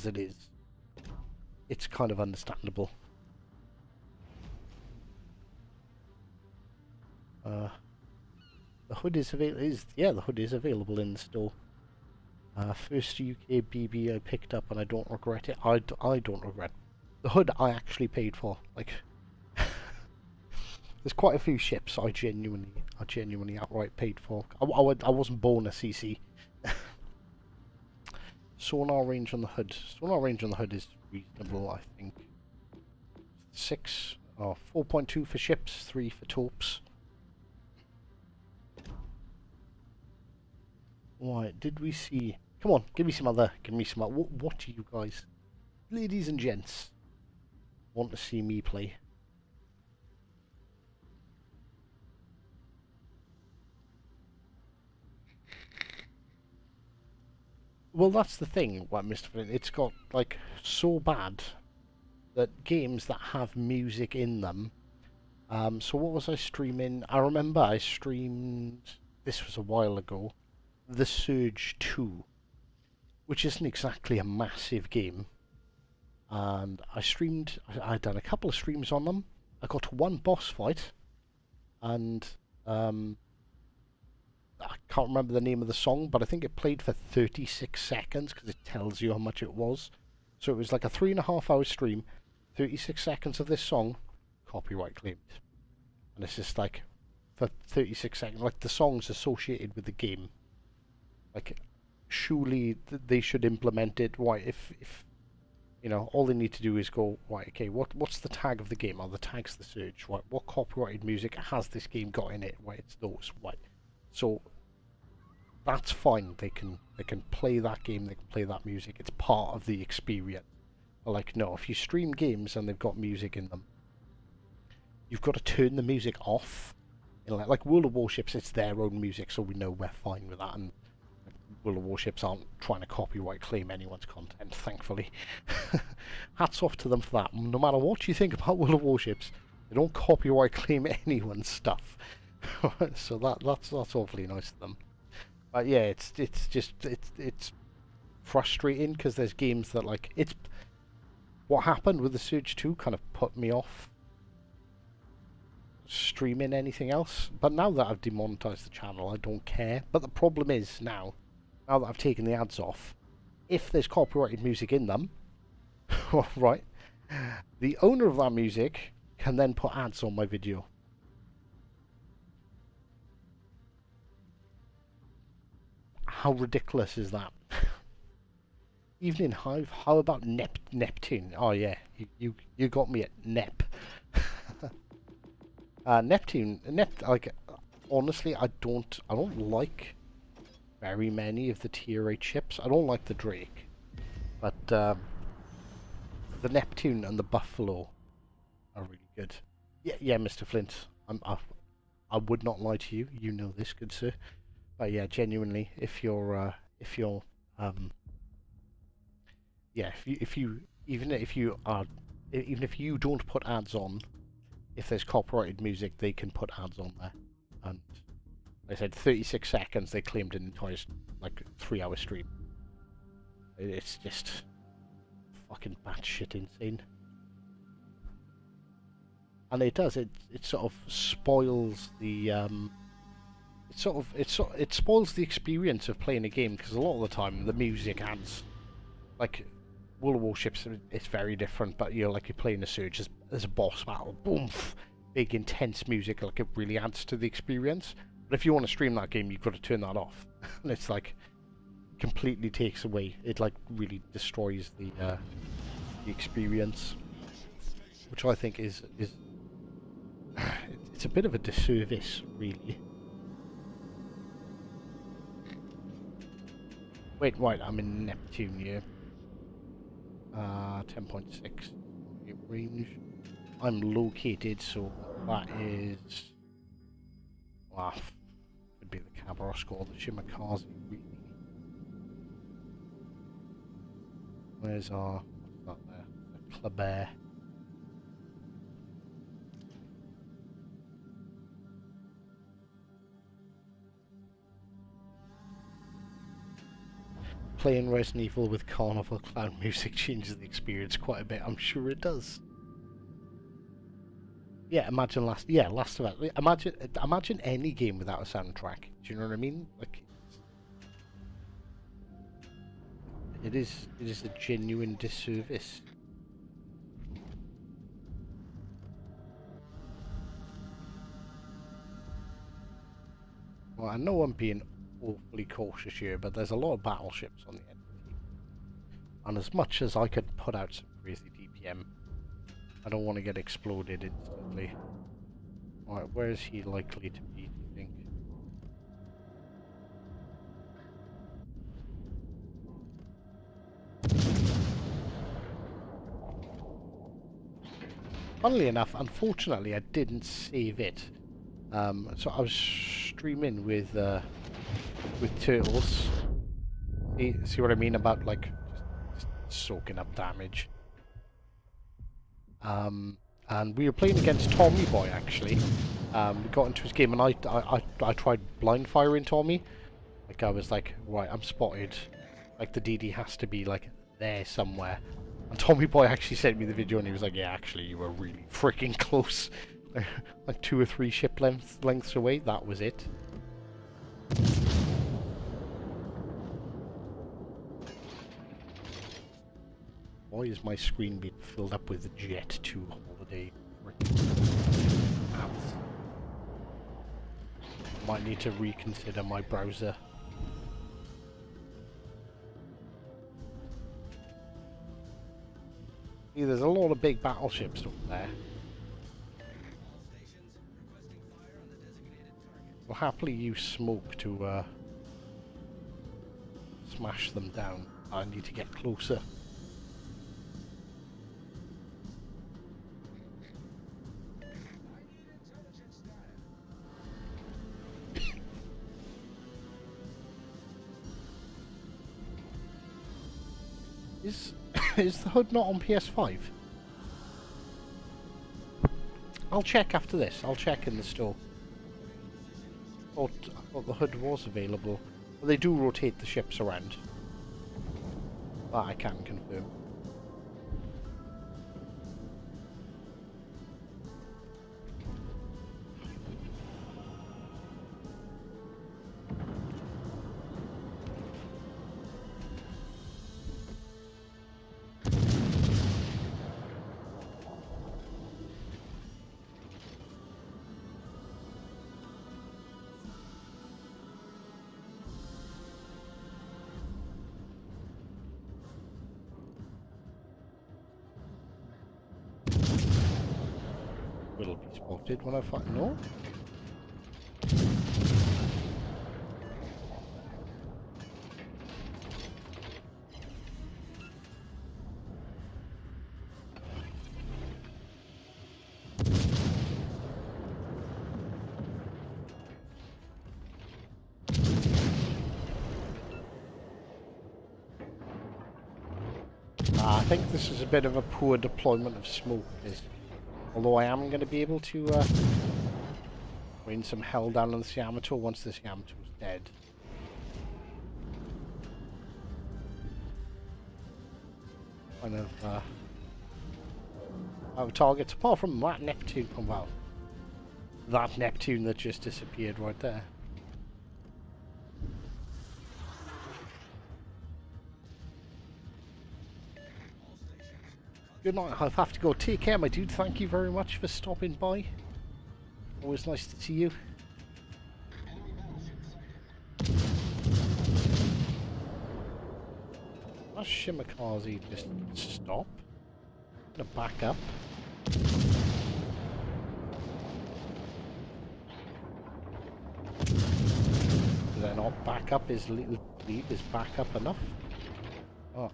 it is, it's kind of understandable. The hood is available. The hood is available in the store. First UK BB I picked up, and I don't regret it. I don't regret the hood. I actually paid for. Like, there's quite a few ships I genuinely outright paid for. I wasn't born a CC. Sonar range on the hood. Sonar range on the hood is reasonable, I think. 4.2 for ships, 3 for torps. Right, did we see? Come on, give me some other. What do you guys, ladies and gents, want to see me play? Well, that's the thing, Mr. Flint. It's got, like, so bad that games that have music in them. So what was I streaming? I remember I streamed. This was a while ago. The Surge 2, which isn't exactly a massive game, and I'd done a couple of streams on them. I got to one boss fight, and I can't remember the name of the song, but I think it played for 36 seconds because it tells you how much it was. So it was like a 3.5 hour stream, 36 seconds of this song, copyright claimed. And it's just like, for 36 seconds, like, the song's associated with the game. Like, surely they should implement it. Right, if you know, all they need to do is go, right, okay, what's the tag of the game? Oh, the tag's the Surge. Right, what copyrighted music has this game got in it? Right, it's those. Right, so that's fine. They can play that game. They can play that music. It's part of the experience. But, like, no, if you stream games and they've got music in them, you've got to turn the music off. You know, like World of Warships, it's their own music, so we know we're fine with that. And World of Warships aren't trying to copyright claim anyone's content, thankfully. Hats off to them for that. No matter what you think about World of Warships, they don't copyright claim anyone's stuff. So that's awfully nice of them. But yeah, it's frustrating because there's games that, like, it's what happened with the Surge 2 kind of put me off streaming anything else. But now that I've demonetized the channel, I don't care. But the problem is now that I've taken the ads off, if there's copyrighted music in them, Right. The owner of that music can then put ads on my video. How ridiculous is that? Evening Hive. How about Neptune? Oh yeah, you got me at Nep. Neptune. Like honestly, I don't like very many of the tier 8 ships. I don't like the Drake, but the Neptune and the Buffalo are really good. Yeah, Mr. Flint. I would not lie to you. You know this, good sir. But yeah, genuinely, if you're yeah, even if you don't put ads on, if there's copyrighted music, they can put ads on there. And like I said 36 seconds. They claimed an entire like 3-hour stream. It's just fucking batshit insane. And it does. It sort of spoils the it spoils the experience of playing a game, because a lot of the time the music adds, like World of Warships, it's very different, but you're playing a Surge, there's a boss battle, boom, big intense music, like it really adds to the experience. But if you want to stream that game, you've got to turn that off. And it's like completely takes away, it like really destroys the experience, which I think is it's a bit of a disservice, really. Wait, right, I'm in Neptune here. 10.6 range. I'm located, so that is... Wow, could be the Khabarovsk or the Shimakaze, really. Where's our... what's that there? The Kleber. Playing Resident Evil with Carnival Clown music changes the experience quite a bit. I'm sure it does. Yeah, imagine Last of Us. Imagine any game without a soundtrack. Do you know what I mean? Like, it is a genuine disservice. Well, I know I'm being awfully cautious here, but there's a lot of battleships on the enemy team. And as much as I could put out some crazy DPM, I don't want to get exploded instantly. Alright, where is he likely to be, do you think? Funnily enough, unfortunately, I didn't save it. So I was streaming with turtles. See what I mean about like just soaking up damage. And we were playing against Tommy Boy actually. We got into his game and I tried blind firing Tommy. Like I was like, right, I'm spotted. Like the DD has to be like there somewhere. And Tommy Boy actually sent me the video and he was like, yeah, actually you were really freaking close. Like 2 or 3 ship lengths away, that was it. Why is my screen being filled up with Jet 2 holiday? Might need to reconsider my browser. See, there's a lot of big battleships up there. We'll happily use smoke to smash them down. I need to get closer. Is the HUD not on PS5? I'll check after this. I'll check in the store. I thought the HUD was available. But they do rotate the ships around. That I can confirm. will be spotted when I find... No? I think this is a bit of a poor deployment of smoke, although I am going to be able to rain some hell down on this Yamato once this Yamato is dead. Kind of out of targets, apart from that Neptune. Oh wow, that Neptune that just disappeared right there. Good night, I have to go. Take care, my dude. Thank you very much for stopping by. Always nice to see you. That Shimakaze just stop. I'm gonna back up. Did I not back up? His little lead is back up enough? Oh.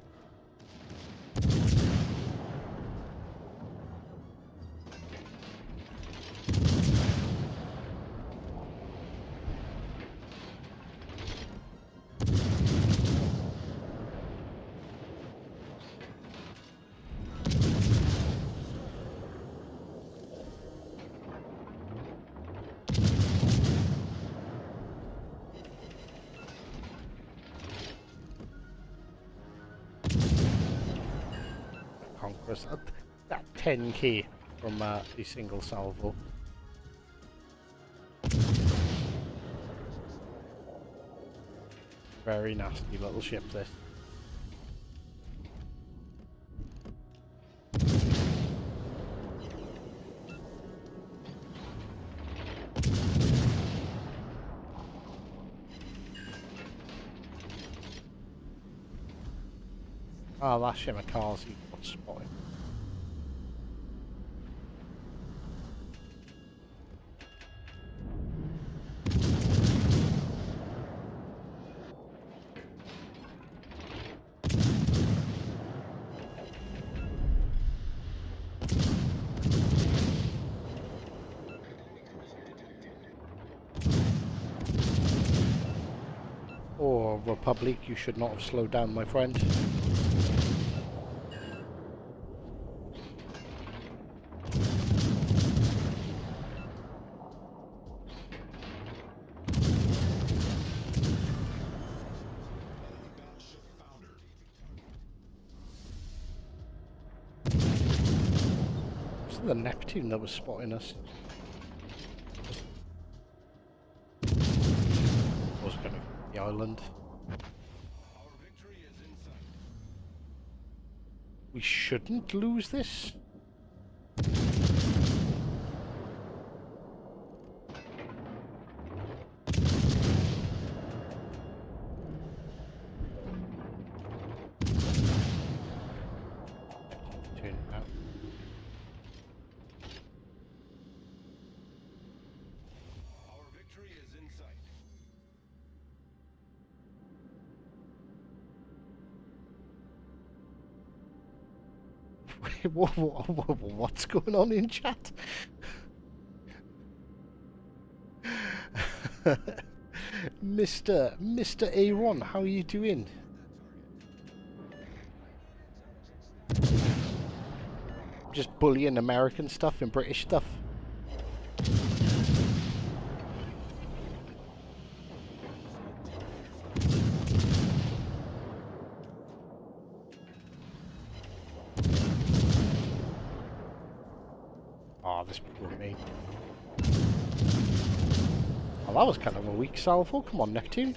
Conquerors at that 10k from a single salvo. Very nasty little ship, this. Ah, that Shimakaze got spotted. Oh, Republic, you should not have slowed down, my friend. The Neptune that was spotting us. Was going to the island. Our victory is in sight. We shouldn't lose this. Turn out. Our victory is in sight. What's going on in chat? Mr. Aaron, how are you doing? Just bullying American stuff and British stuff. Oh, this poor me. Oh, that was kind of a weak salvo. Come on, Neptune.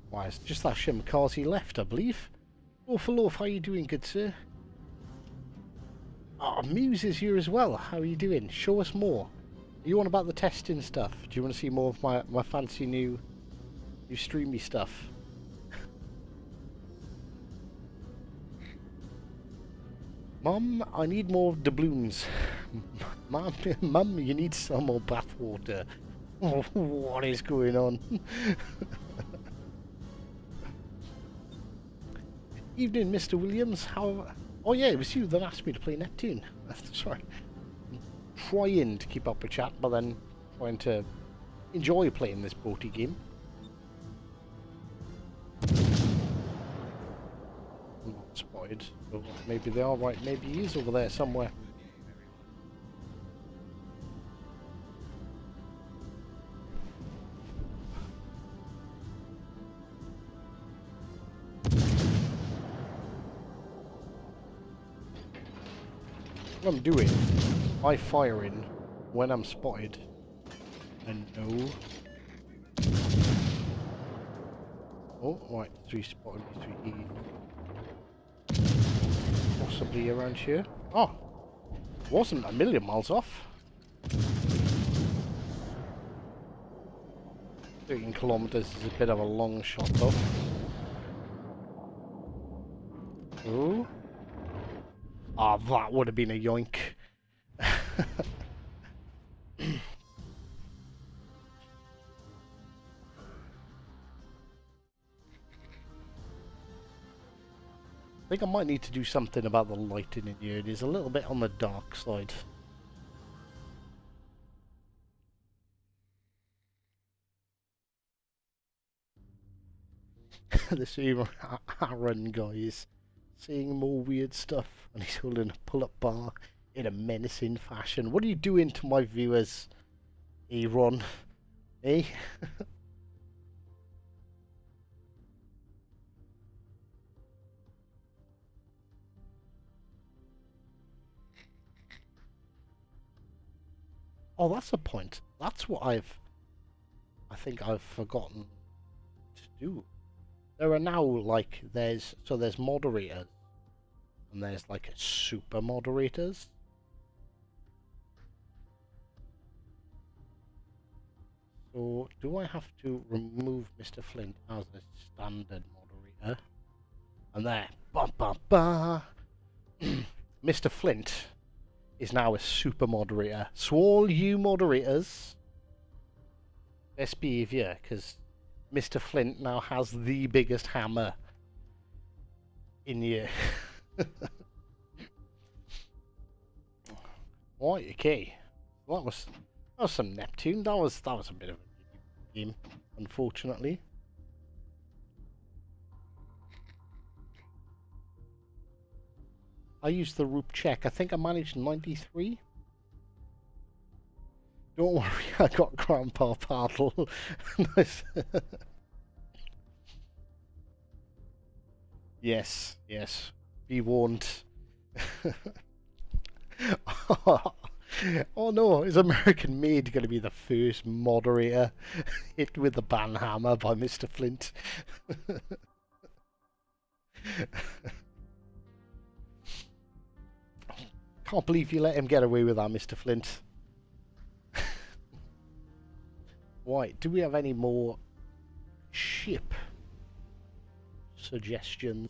Why, it's just that Shimakaze left, I believe. WOWSL, how are you doing, good sir? Oh, Muse is here as well. How are you doing? Show us more. Are you on about the testing stuff? Do you want to see more of my fancy new You stream me stuff. Mum, I need more doubloons. Mum, Mum, you need some more bathwater. Oh, what is going on? Evening, Mr. Williams. How? Oh yeah, it was you that asked me to play Neptune. That's right. Trying to keep up with chat, but then trying to enjoy playing this boaty game. I'm not spotted. So maybe they are right. Maybe he is over there somewhere. What I'm doing, I fire in when I'm spotted. And no. Oh, right, 3 spotted me, 3 possibly around here. Oh, wasn't a million miles off. 13 kilometers is a bit of a long shot though. Oh. Ah, that would have been a yoink. I think I might need to do something about the lighting in here. It is a little bit on the dark side. The same Aaron guy is seeing more weird stuff, and he's holding a pull-up bar in a menacing fashion. What are you doing to my viewers, Aaron? Eh? Oh, that's a point. That's what I think I've forgotten to do. There are now, like, there's moderators, and there's, like, super moderators. So, do I have to remove Mr. Flint as a standard moderator? And there, ba ba ba! Mr. Flint is now a super moderator. So all you moderators, best behaviour, because Mr. Flint now has the biggest hammer in here. Right, okay. Well, that was some Neptune. That was a bit of a game, unfortunately. I used the Roop check. I think I managed 93. Don't worry, I got Grandpa Paddle. Nice. Yes, yes. Be warned. Oh no, is American Made going to be the first moderator hit with the banhammer by Mr. Flint? Can't believe you let him get away with that, Mr. Flint. Right, do we have any more ship suggestions?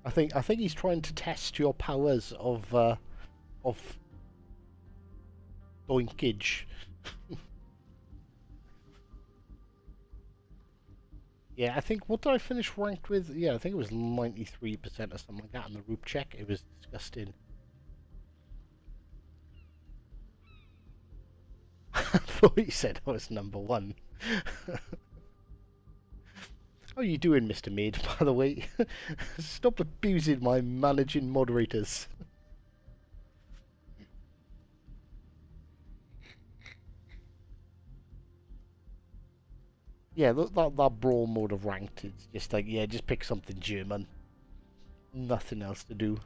I think he's trying to test your powers of doinkage. Yeah, I think, what did I finish ranked with? Yeah, I think it was 93% or something like that on the Roop check. It was disgusting. I thought you said I was #1. How are you doing, Mr. Maid, by the way? Stop abusing my managing moderators. Yeah, that brawl mode of ranked is just like, yeah, just pick something German. Nothing else to do.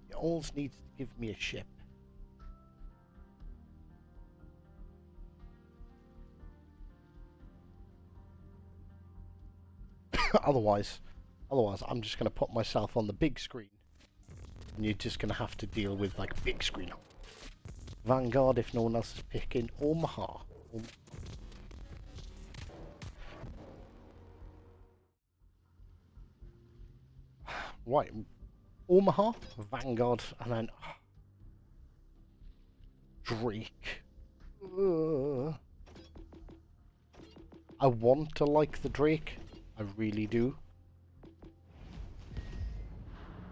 It always needs to give me a ship. otherwise, I'm just going to put myself on the big screen, and you're just going to have to deal with like big screen. Vanguard, if no one else is picking. Omaha. Right. Omaha, Vanguard, and then Drake. I want to like the Drake. I really do.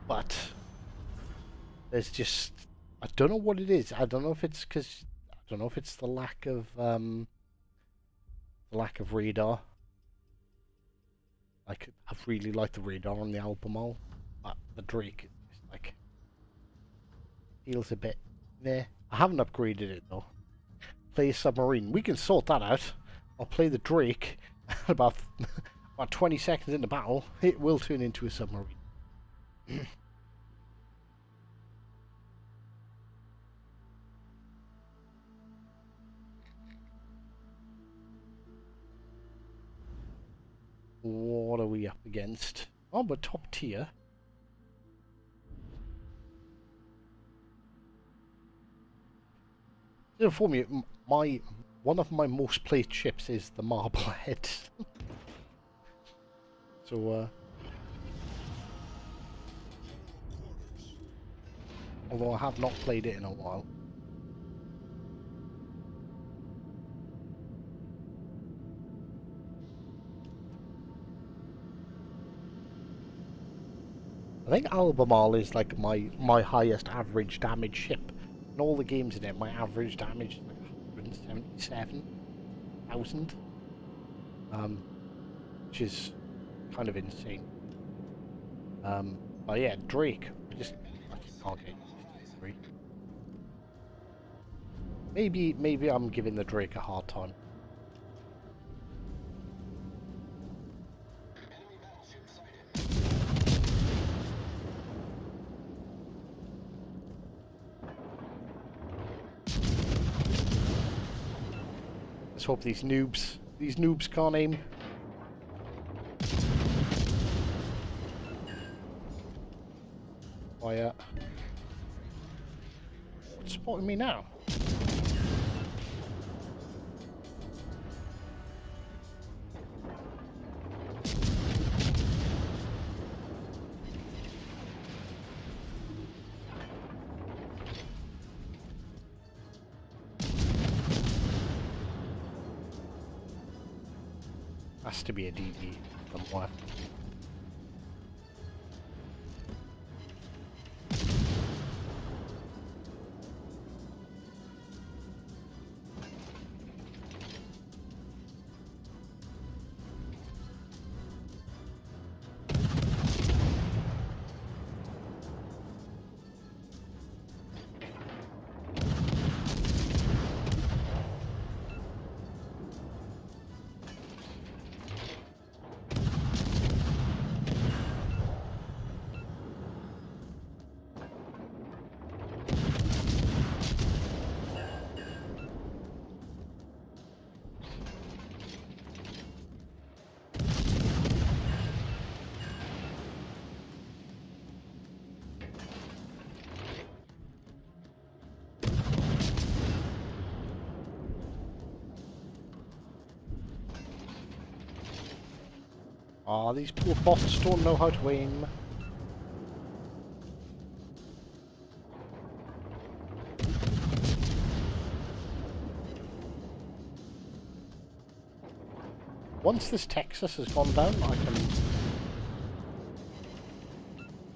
But there's just, I don't know what it is. I don't know if it's because, I don't know if it's the lack of radar. Like, I really like the radar on the Albemarle, but the Drake is like, feels a bit meh. I haven't upgraded it though. Play submarine. We can sort that out. I'll play the Drake. about 20 seconds into battle, it will turn into a submarine. What are we up against? Oh, but top tier. To inform you, one of my most played ships is the Marblehead. So, although I have not played it in a while. I think Albemarle is like my highest average damage ship. In all the games in it, my average damage is like 177,000. Which is kind of insane. But yeah, Drake. I can't get Drake. Maybe I'm giving the Drake a hard time. Let's hope these noobs can't aim. Quiet. What's spotting me now? Has to be a DB somewhere. Ah, these poor bots don't know how to aim. Once this Texas has gone down, I can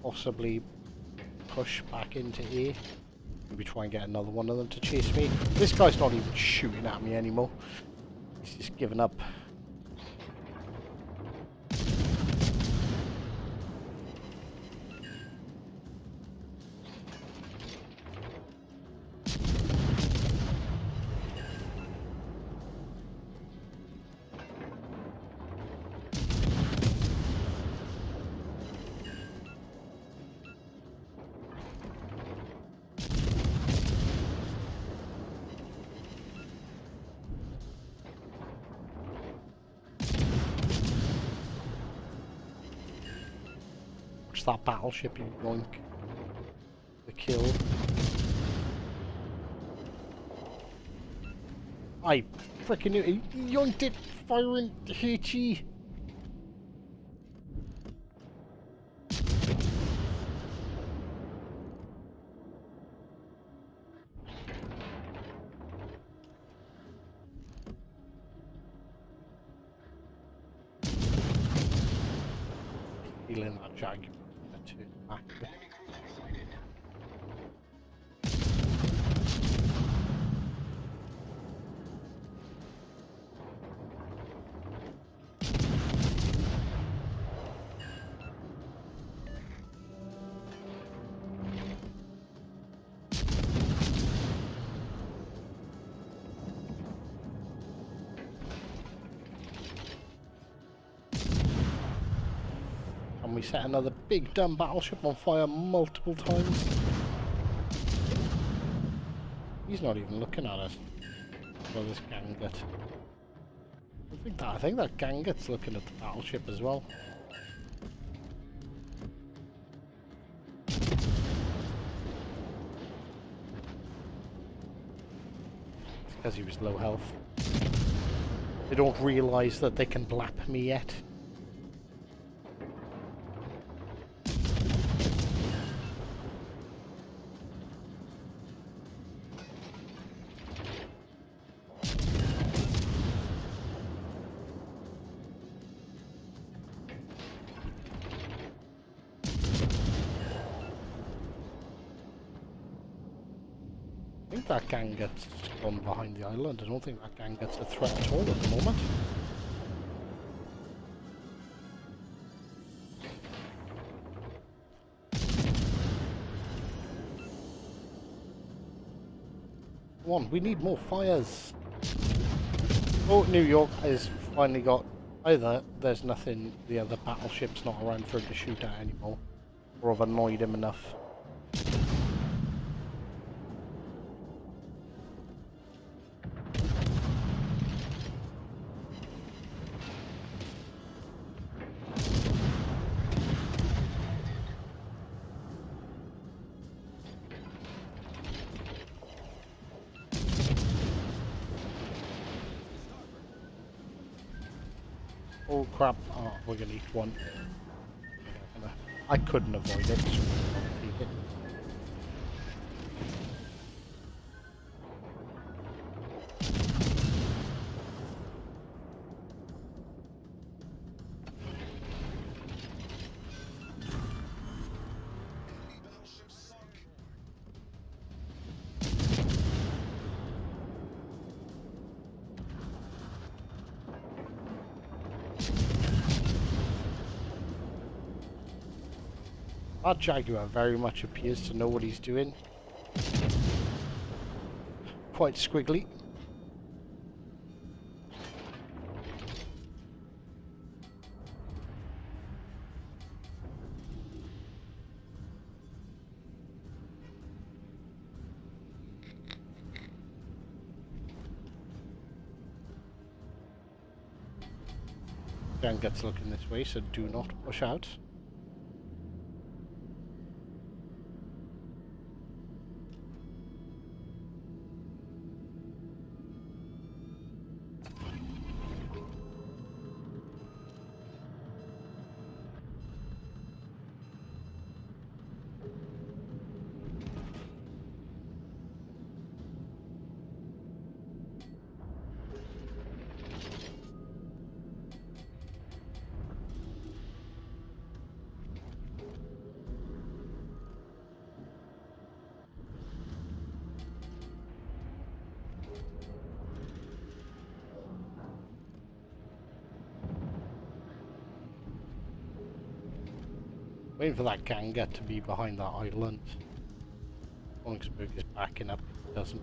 possibly push back into A. Maybe try and get another one of them to chase me. This guy's not even shooting at me anymore. He's just given up. lost that battleship, you yoink. The kill. I freaking yoinked it, firing HE. Feeling that jag to back. And we set another big dumb battleship on fire multiple times. He's not even looking at us. Well, this Gangut. I think that Gangut's looking at the battleship as well. It's because he was low health. They don't realise that they can blap me yet. I think that Gangut's gone behind the island. I don't think that Gangut's a threat at all at the moment. Come on, we need more fires. Oh, New York has finally got either there's nothing, the other battleship's not around for him to shoot at anymore, or I've annoyed him enough. Oh crap, oh, we're gonna eat one. I couldn't avoid it, so I'll take it. That Jaguar very much appears to know what he's doing. Quite squiggly. Jan gets looking this way, so do not push out. Waiting for that Ganga to be behind that island. Koenigsberg is backing up. It doesn't.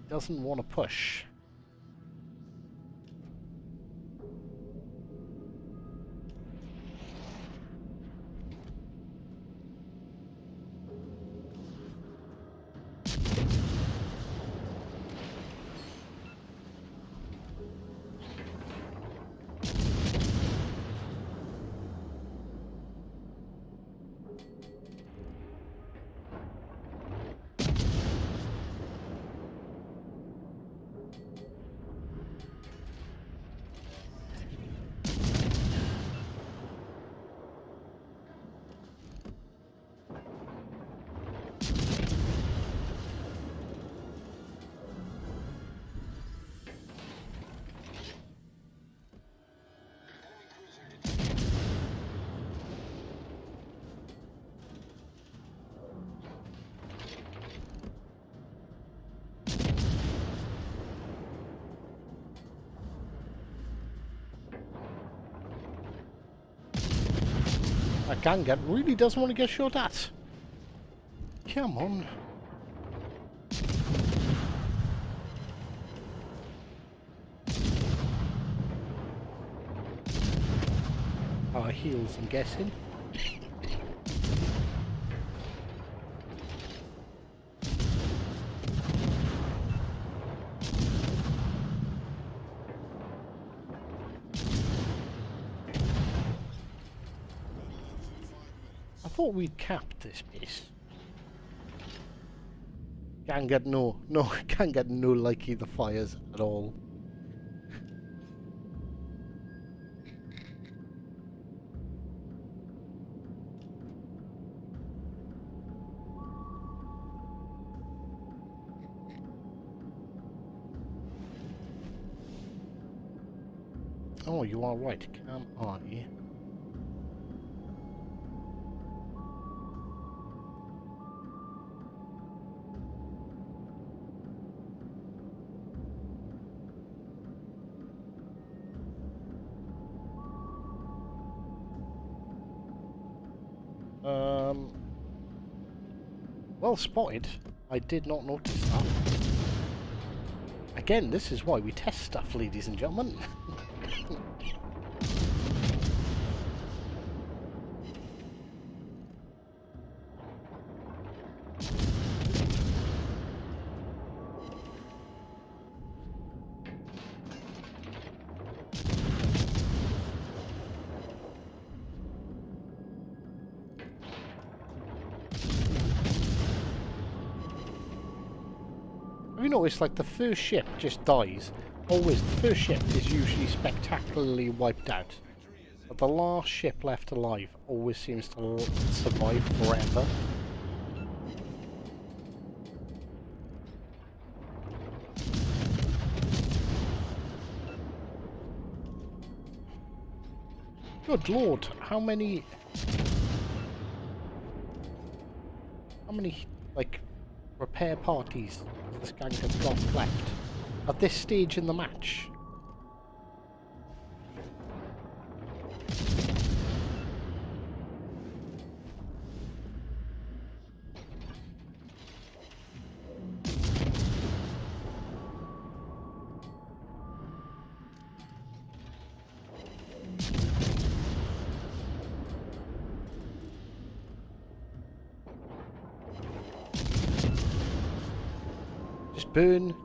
Doesn't want to push. Gangat really doesn't want to get shot at. Come on. Our heals, I'm guessing. I thought we'd capped this base. Gangat no, Gangat no likey the fires at all. Oh, you are right. Can I? Well spotted. I did not notice that. Again, this is why we test stuff, ladies and gentlemen. Have you noticed, like, the first ship just dies? Always, the first ship is usually spectacularly wiped out. But the last ship left alive always seems to survive forever. Good lord, how many, like, repair parties has this gang have got left at this stage in the match?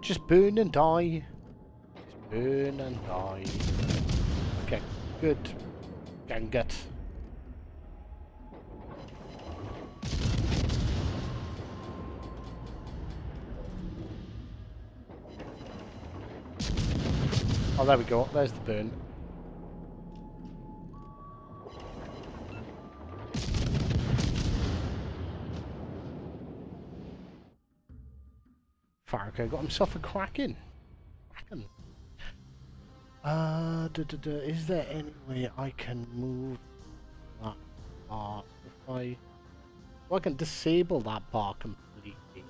Just burn and die. Just burn and die. Okay, good. Gangat. Oh, there we go. There's the burn. Farrakhan got himself a cracking. Is there any way I can move that bar? If I can disable that bar completely.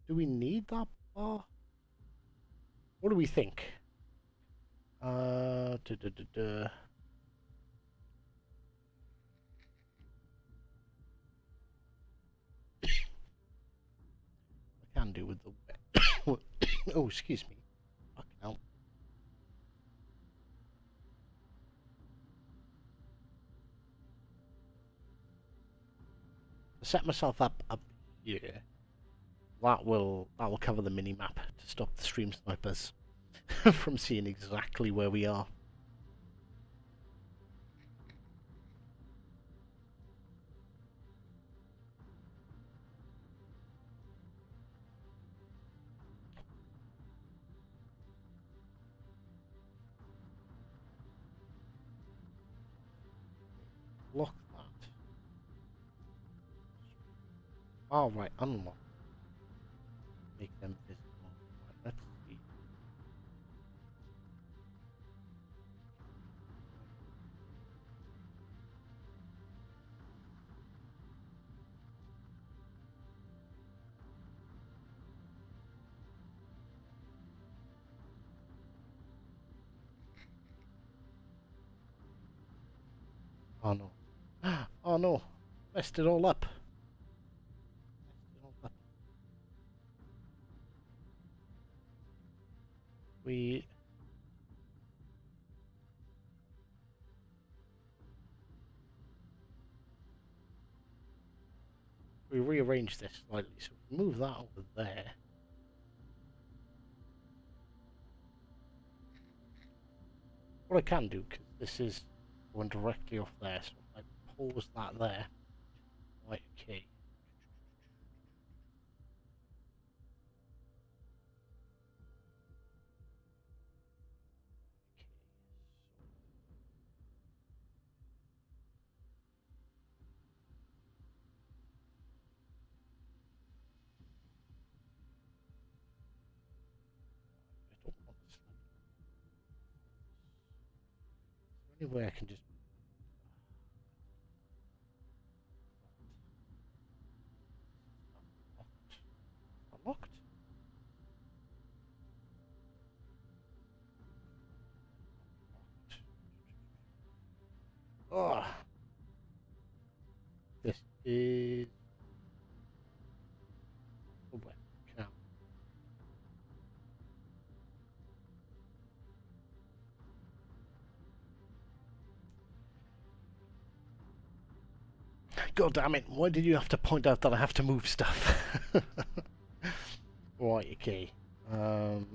Do we need that bar? What do we think? I can do with the oh, excuse me. Fucking hell. Set myself up here. That will cover the mini map to stop the stream snipers from seeing exactly where we are. Lock that. Oh, right, unlock. Make them visible. Right, let's see. Oh no. Oh no. Messed it all up. Messed it all up. We rearrange this slightly, so we move that over there. What I can do, because this is going directly off there, so if I pause that there. Right, okay. I don't want to select. Is there any way I can just unlocked? Oh, this is a webcam. God damn it! Why did you have to point out that I have to move stuff? Right, okay. So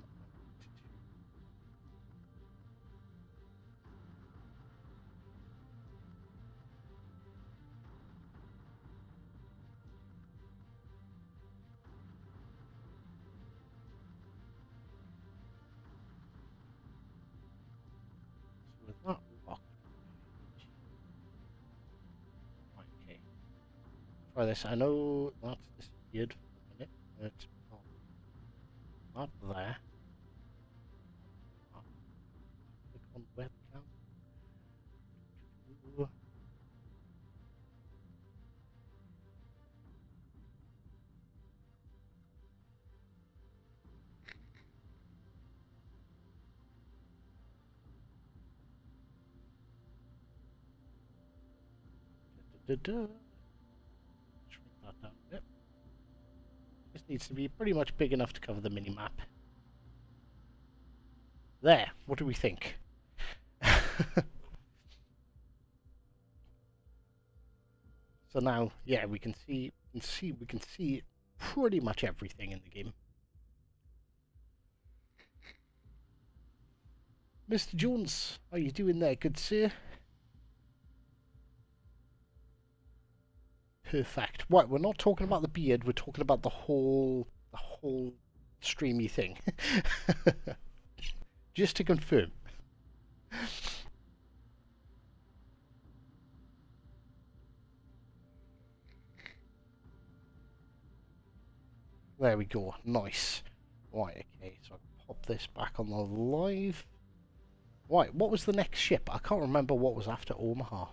with that locked. Right, okay. Try this. I know that's disappeared for a minute. It's not there. Click on webcam. Ooh. Da-da-da. Shrink that down a bit. This needs to be pretty much big enough to cover the mini-map. There, what do we think? So now, yeah, we can see pretty much everything in the game. Mr. Jones, how you doing there, good sir? Perfect. Right, we're not talking about the beard, we're talking about the whole streamy thing. Just to confirm. There we go. Nice. Right, okay, so I pop this back on the live. Right, what was the next ship? I can't remember what was after Omaha.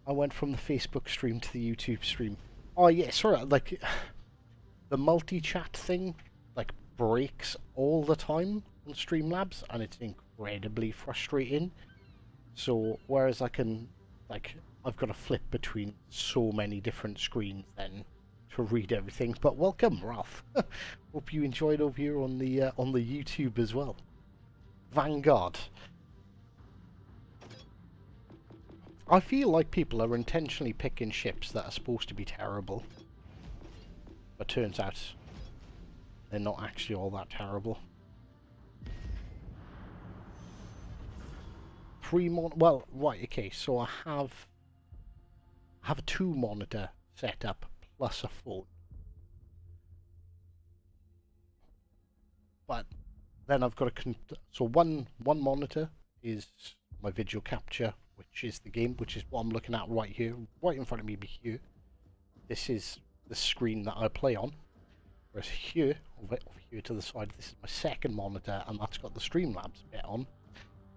I went from the Facebook stream to the YouTube stream. Oh yeah, sorry, like the multi-chat thing like breaks all the time on Streamlabs and it's incredibly frustrating. So whereas I can like I've got to flip between so many different screens then to read everything. But welcome, Ralph. Hope you enjoyed over here on the YouTube as well. Vanguard. I feel like people are intentionally picking ships that are supposed to be terrible. But turns out they're not actually all that terrible. Well, right, okay, so I have a 2 monitor setup plus a phone. But then I've got so one monitor is my video capture, which is the game, which is what I'm looking at right here, right in front of me here. This is the screen that I play on. Whereas here, over here to the side, this is my second monitor, and that's got the Streamlabs bit on.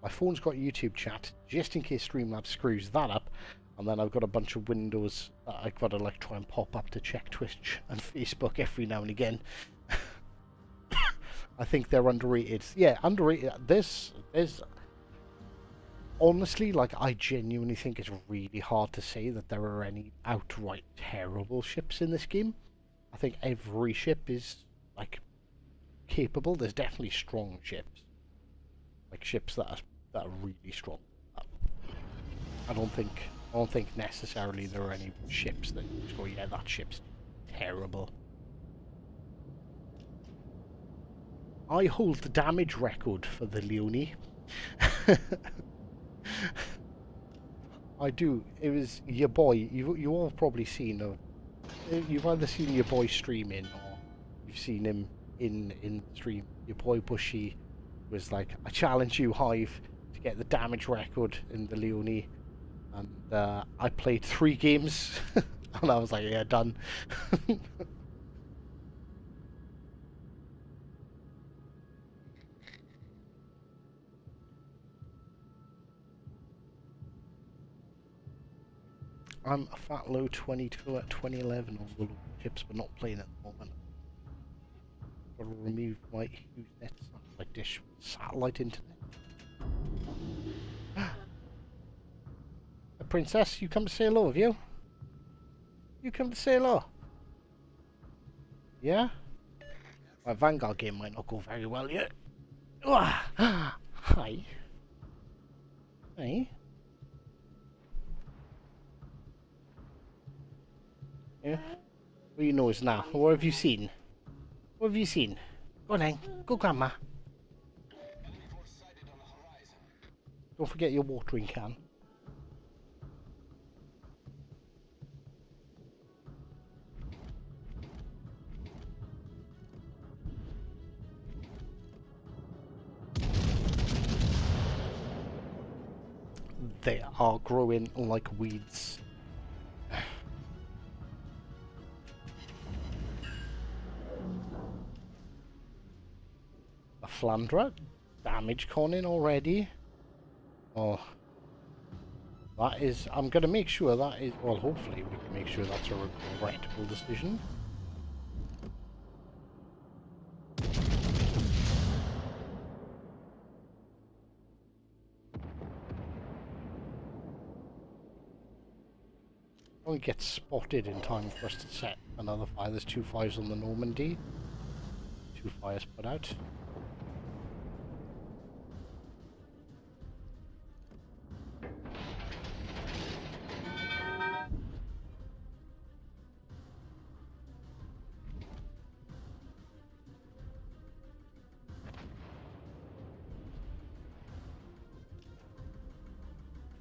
My phone's got YouTube chat, just in case Streamlabs screws that up. And then I've got a bunch of windows that I've got to like try and pop up to check Twitch and Facebook every now and again. I think they're underrated. Yeah, underrated. There's honestly, like, I genuinely think it's really hard to say that there are any outright terrible ships in this game. I think every ship is, like, capable. There's definitely strong ships. Like, ships that are really strong. I don't think necessarily there are any ships that you just go, yeah, that ship's terrible. I hold the damage record for the Leonie. I do. It was your boy. You all probably seen. You've either seen your boy streaming or you've seen him in stream. Your boy Bushy was like, I challenge you, Hive, to get the damage record in the Leonie. And I played 3 games, and I was like, yeah, done. I'm a fat low 22 at 2011 on the chips, but not playing at the moment. Gotta remove my HughesNet satellite dish with satellite internet. A princess, you come to say hello, have you? You come to say hello? Yeah? My Vanguard game might not go very well yet. Hi. Hey. Yeah? What do you know is now? What have you seen? What have you seen? Go on then. Go, Grandma. Don't forget your watering can. They are growing like weeds. A Flandra? Damage conning already? Oh. That is... I'm going to make sure that is... Well, hopefully we can make sure that's a regrettable decision. Only get spotted in time for us to set another fire. There's 2 fires on the Normandy. 2 fires put out.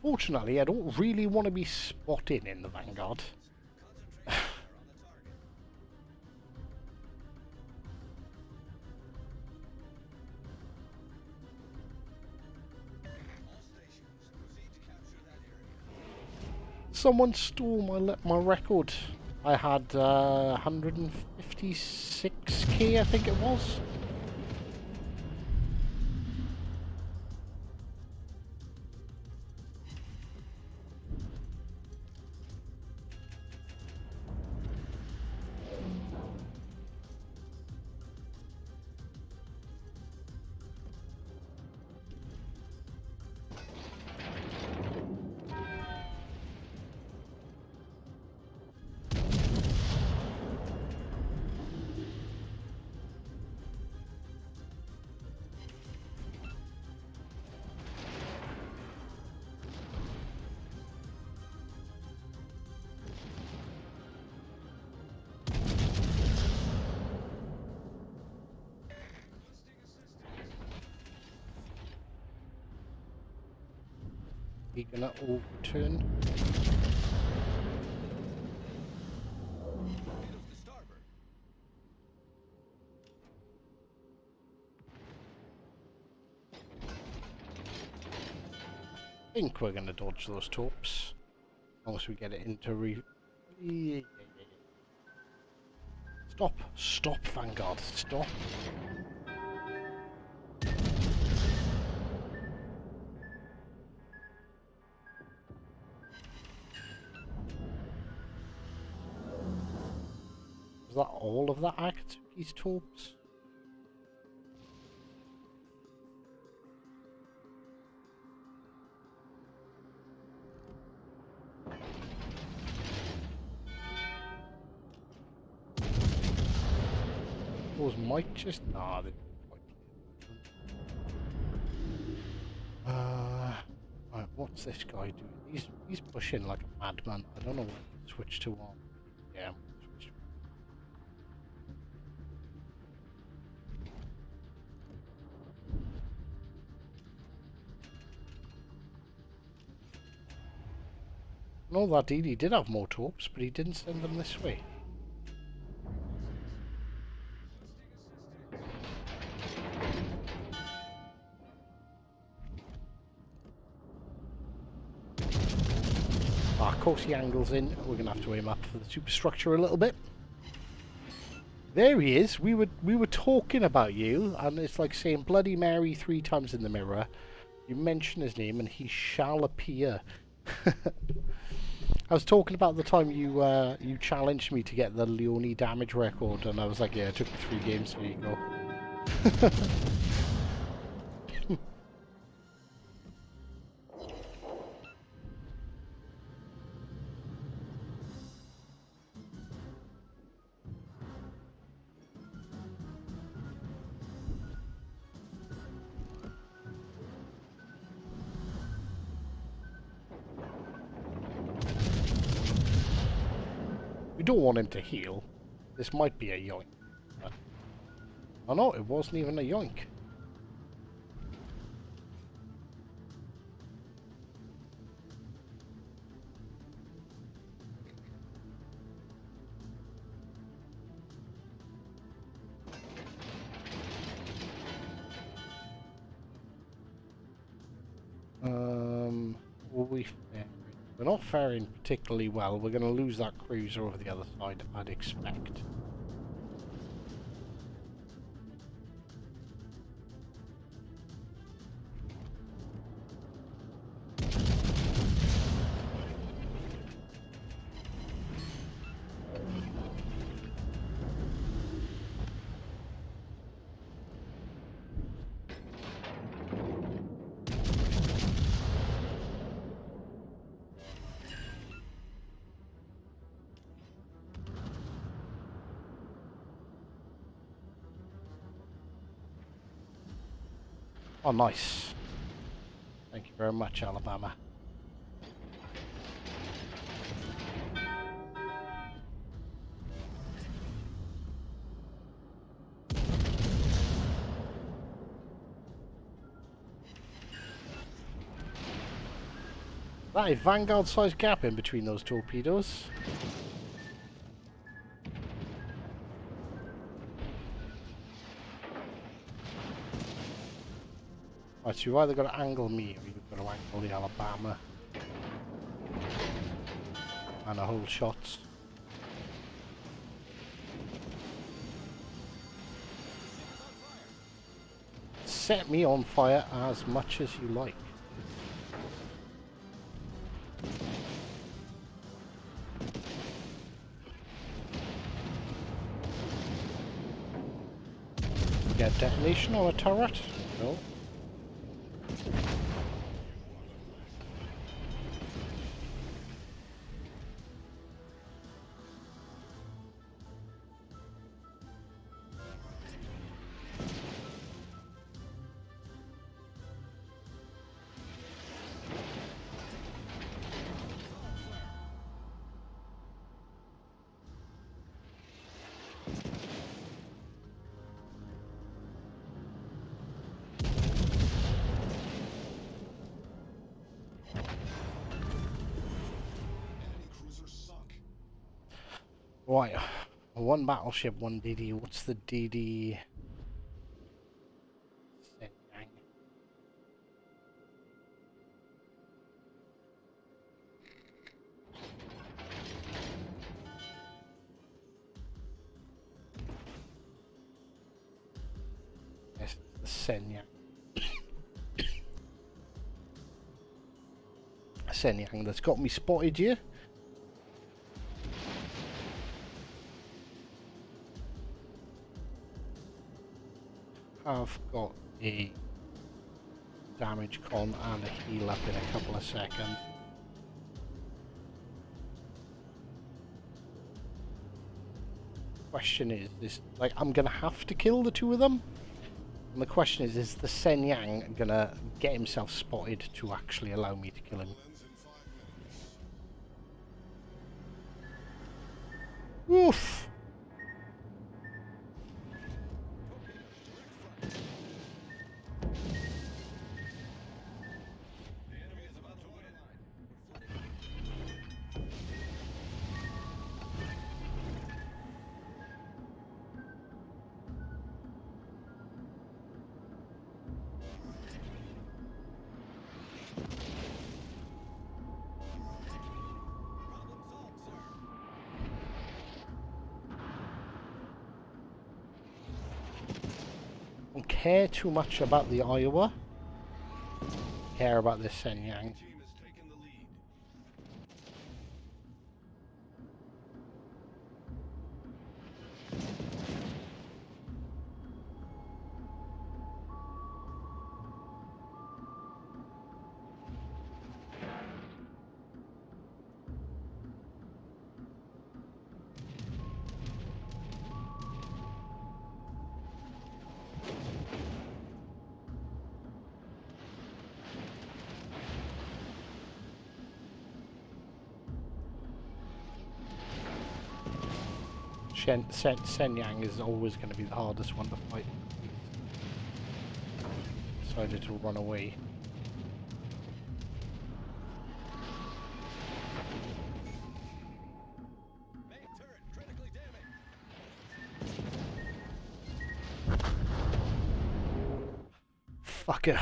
Fortunately, I don't really want to be spotted in the Vanguard. Someone stole my record. I had 156k, I think it was. He gonna overturn. I think we're gonna dodge those torps. As long as we get it into Stop! Stop, Vanguard! Stop! Was that all of that Akatsuki's torps? suppose might just... Nah, they... Right, what's this guy doing? He's pushing like a madman. I don't know what to switch to on. Yeah, I'm gonna switch to... No, that he did have more torps, but he didn't send them this way. Of course he angles in. We're gonna have to aim up for the superstructure a little bit. There he is. We were talking about you, and it's like saying Bloody Mary 3 times in the mirror. You mention his name, and he shall appear. I was talking about the time you you challenged me to get the Leone damage record, and I was like, yeah, it took me 3 games. There you go. We don't want him to heal. This might be a yoink. But... oh no, it wasn't even a yoink. Will we fare? We're not faring particularly well. We're going to lose that cruiser over the other side, I'd expect. Oh, nice. Thank you very much, Alabama. That is Vanguard-sized gap in between those torpedoes. Right, so you've either got to angle me or you've got to angle the Alabama. And a hold shots. Set me on fire as much as you like. Get detonation on a turret? No. Right, one battleship, one DD. What's the DD? Yes, the Shenyang. Shenyang that's got me spotted here. I've got a damage con and a heal up in a couple of seconds. question is like, I'm gonna have to kill the two of them. And the question is the Sen Yang gonna get himself spotted to actually allow me to kill him? Oof! Don't care too much about the Iowa. Care about this Sen Yang. Team has taken the lead. Sen Yang is always going to be the hardest one to fight. Decided to run away. Main turret critically damaged. Fucker.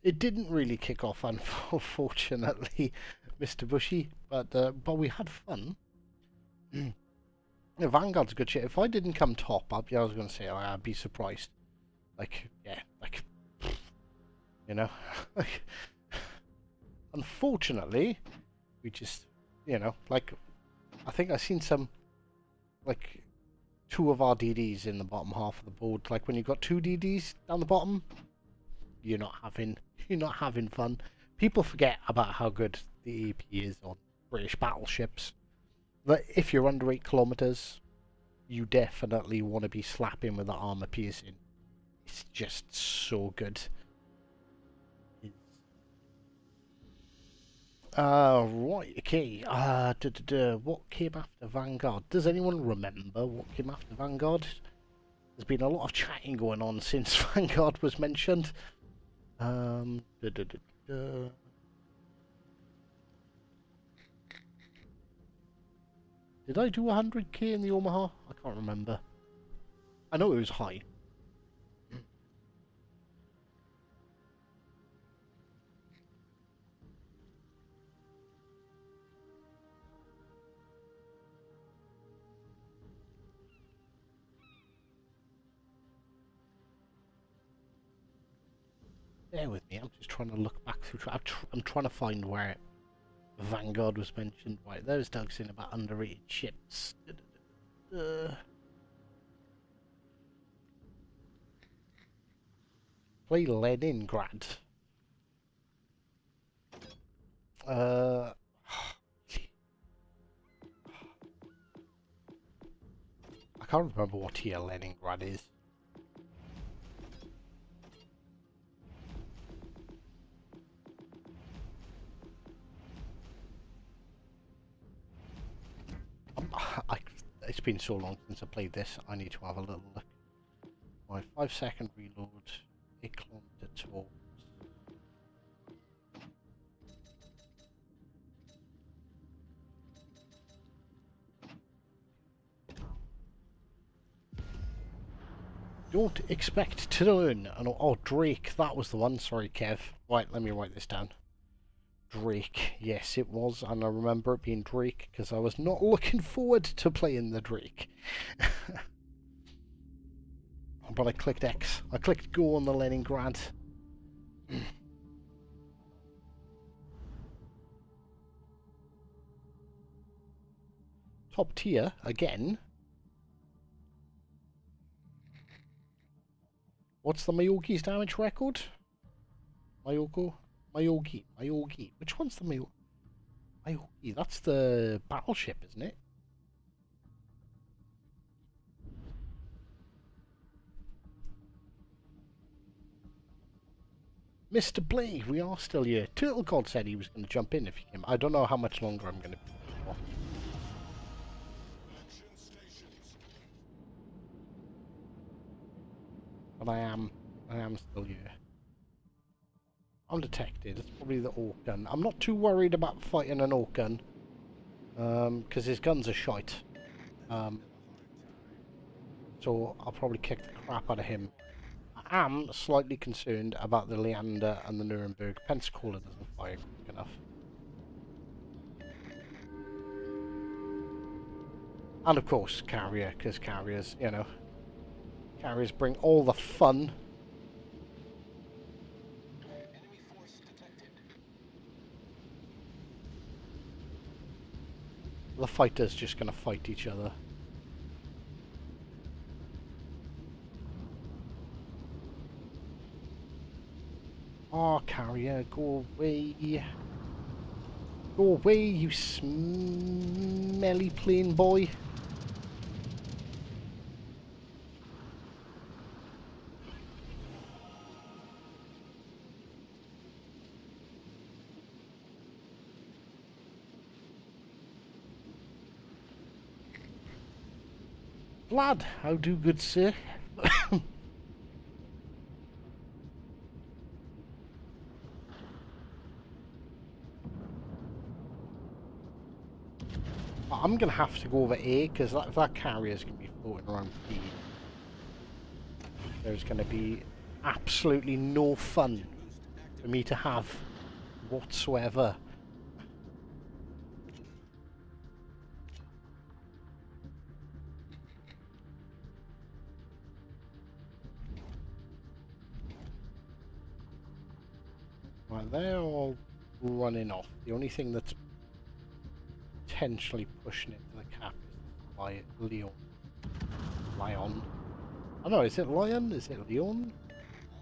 It didn't really kick off, unfortunately, Mr. Bushy, but we had fun. Yeah, Vanguard's good shit. If I didn't come top up, yeah, I was going to say, oh, I'd be surprised. Like, yeah, like, you know, like, unfortunately, we just, you know, like, I think I've seen some, like, 2 of our DDs in the bottom half of the board. Like, when you've got 2 DDs down the bottom, you're not having fun. People forget about how good the EP is on British battleships. But if you're under 8 kilometers, you definitely want to be slapping with the armor piercing. It's just so good. Right, okay. What came after Vanguard? Does anyone remember what came after Vanguard? There's been a lot of chatting going on since Vanguard was mentioned. Did I do 100k in the Omaha? I can't remember. I know it was high. Bear with me, I'm just trying to look back through. I'm trying to find where Vanguard was mentioned. Right, there's Doug's in about underrated ships. Play Leningrad. I can't remember what tier Leningrad is. It's been so long since I played this, I need to have a little look. My 5-second reload, 8 kilometer tour. Don't expect to learn. Oh, Drake, that was the one. Sorry, Kev. Right, let me write this down. Drake, yes it was, and I remember it being Drake because I was not looking forward to playing the Drake. But I clicked X. I clicked go on the Leningrad. top tier again. What's the Mayogi's damage record? Mayogi. Which one's the Mayogi? That's the battleship, isn't it? Mr. Blade, we are still here. Turtle God said he was going to jump in if he came. I don't know how much longer I'm going to be for. But I am still here. Undetected. It's probably the Orc gun. I'm not too worried about fighting an Orc gun. Because his guns are shite. So I'll probably kick the crap out of him. I am slightly concerned about the Leander and the Nuremberg. Pensacola doesn't fire quick enough. And of course, carrier, because carriers, you know, carriers bring all the fun. The fighter's just going to fight each other. Oh, carrier, go away. Go away, you smelly plane boy. Vlad, how do, good sir? I'm going to have to go over A, because that carrier's going to be floating around B. There's going to be absolutely no fun for me to have whatsoever. Right, they're all running off. The only thing that's potentially pushing into the cap is by Lion. Oh no, is it Lion? Is it Leon?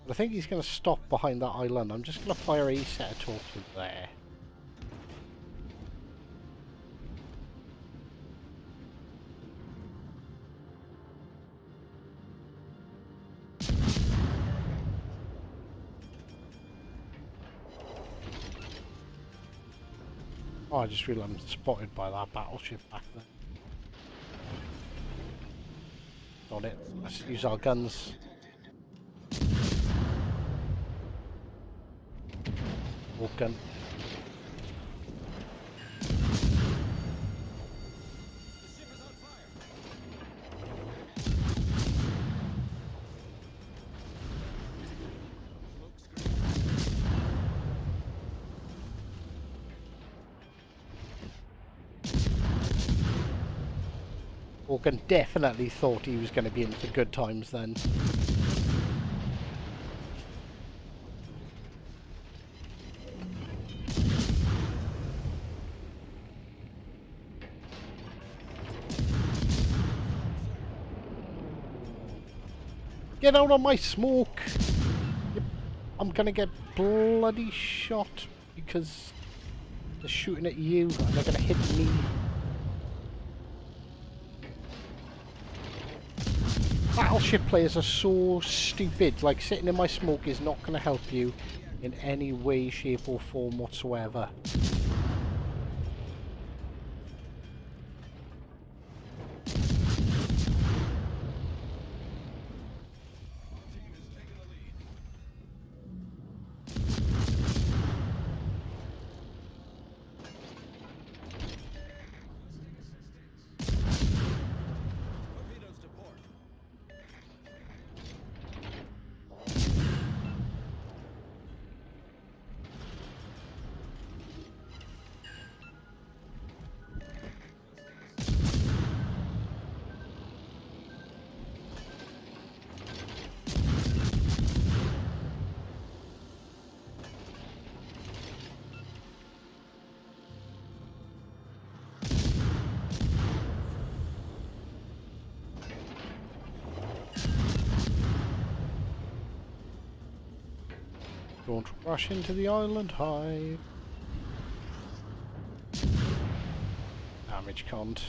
But I think he's going to stop behind that island. I'm just going to fire a set of torches there. Oh, I just realised I'm spotted by that battleship back there. Got it. Let's use our guns. Walk gun. Morgan definitely thought he was going to be in for good times then. Get out of my smoke! I'm going to get bloody shot because they're shooting at you and they're going to hit me. Battleship players are so stupid. Like, sitting in my smoke is not going to help you in any way, shape or form whatsoever. Don't rush into the island hive. Damage can't.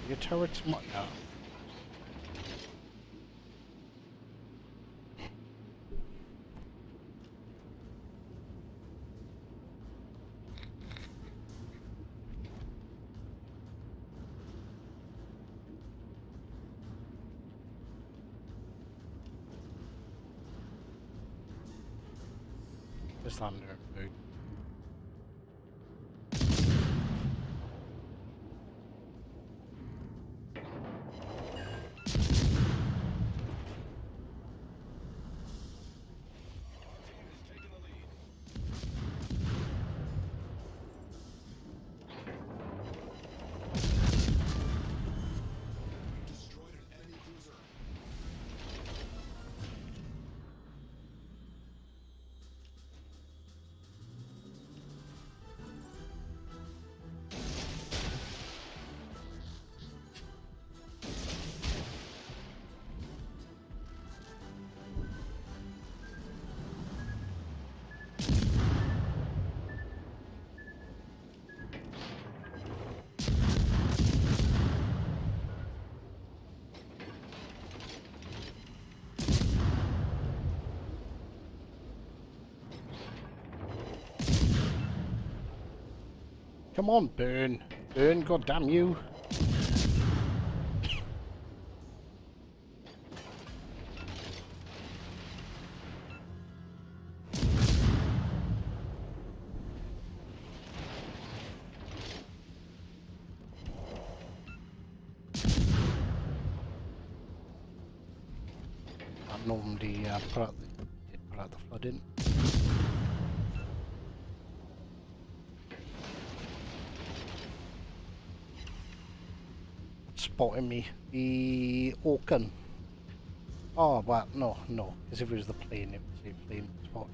Your turrets might no. Just under food. Taking the lead. Destroyed an enemy cruiser. Come on, burn. Burn, goddamn you. That normally put out the flood in. Spotting me. The Orkan. Oh, well, no, because if it was the plane, it was the plane spot.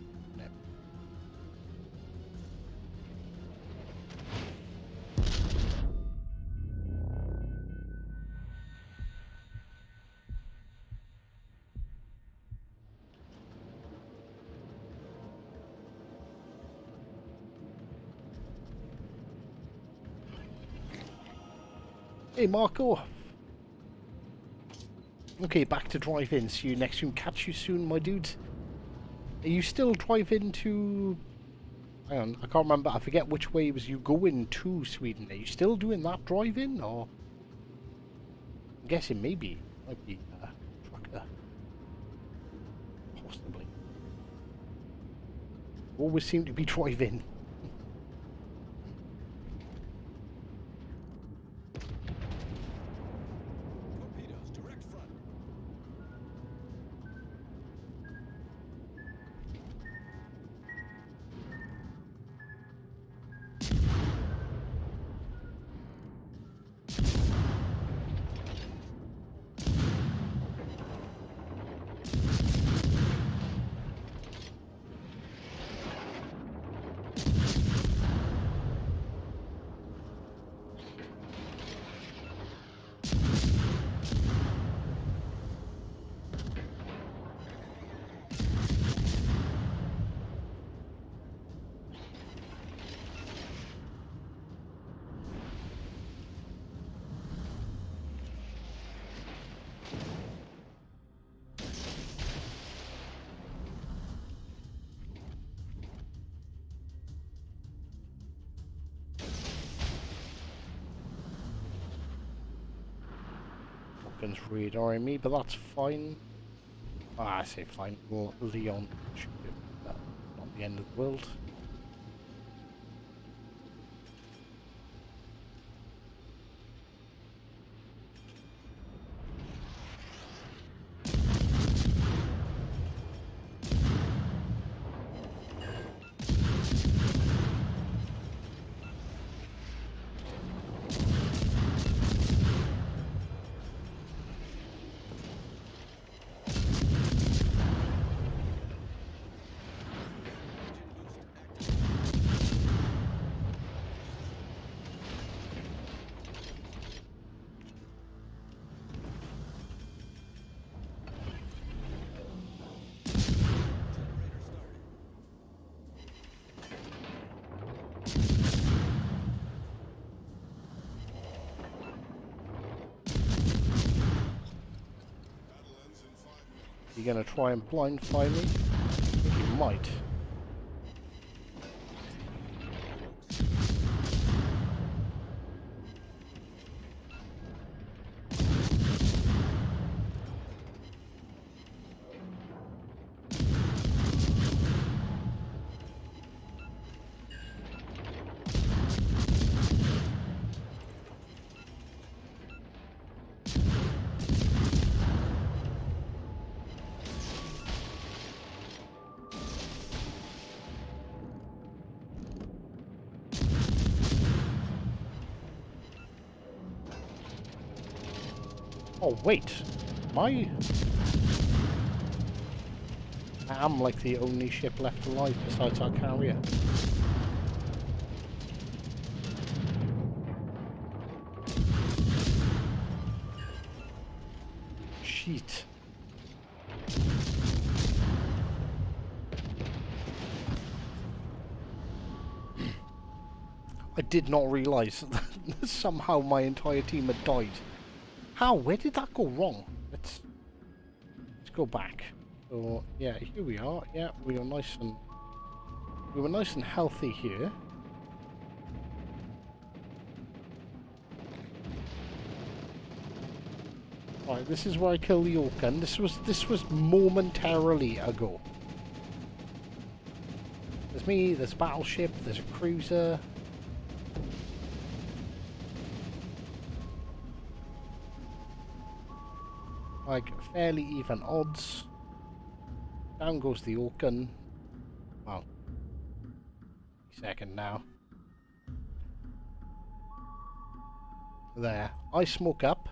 Hey, Marco. Okay, back to drive-in. See you next time. Catch you soon, my dude. Are you still driving to... Hang on, I can't remember. I forget which way was you going to Sweden. Are you still doing that drive-in, or... I'm guessing maybe. Might be trucker. Possibly. Always seem to be driving. Torpedoes, direct front. Orkan's radaring me, but that's fine. Ah, I say fine. Well, Leon should do it. That's not the end of the world. Engine boost Battle ends in 5 minutes. You gonna try and blind fire me? I think you might. Oh wait, I am like the only ship left alive besides our carrier. Shit. I did not realise that somehow my entire team had died. How? Where did that go wrong? Let's go back. So yeah, here we are. Yeah, we were nice and healthy here. Right, this is where I killed the Orkan. This was momentarily ago. There's me. There's a battleship. There's a cruiser. Like, fairly even odds. Down goes the Orkan. Well, second now. There. I smoke up.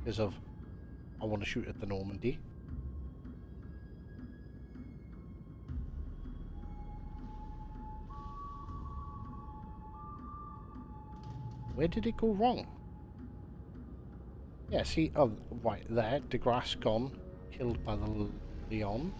Because of, I want to shoot at the Normandy. Where did it go wrong? Yeah, see, oh, right there, De Grasse gone, killed by the Leon.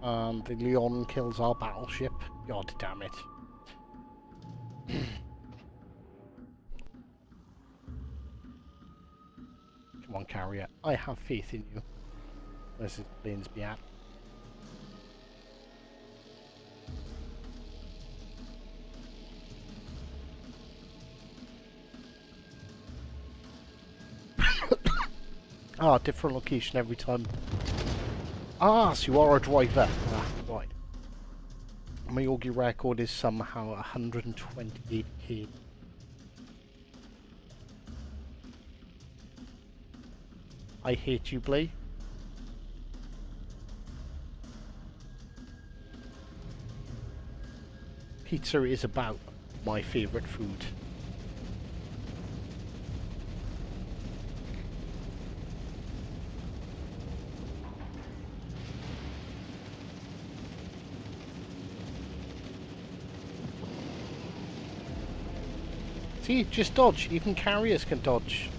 And the Leon kills our battleship. God damn it. Come on, carrier. I have faith in you. Where's his planes be at? Ah, different location every time. Ah, so you are a driver. Ah, right. My Yogi record is somehow 128k. I hate you, Blay. Pizza is about my favourite food. See, just dodge. Even carriers can dodge.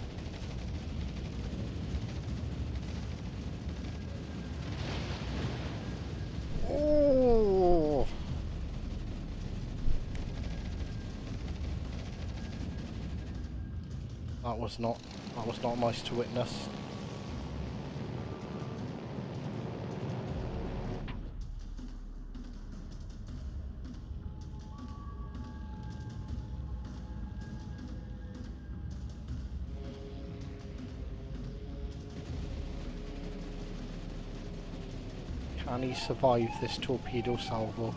Oh! That was not nice to witness. Can he survive this torpedo salvo?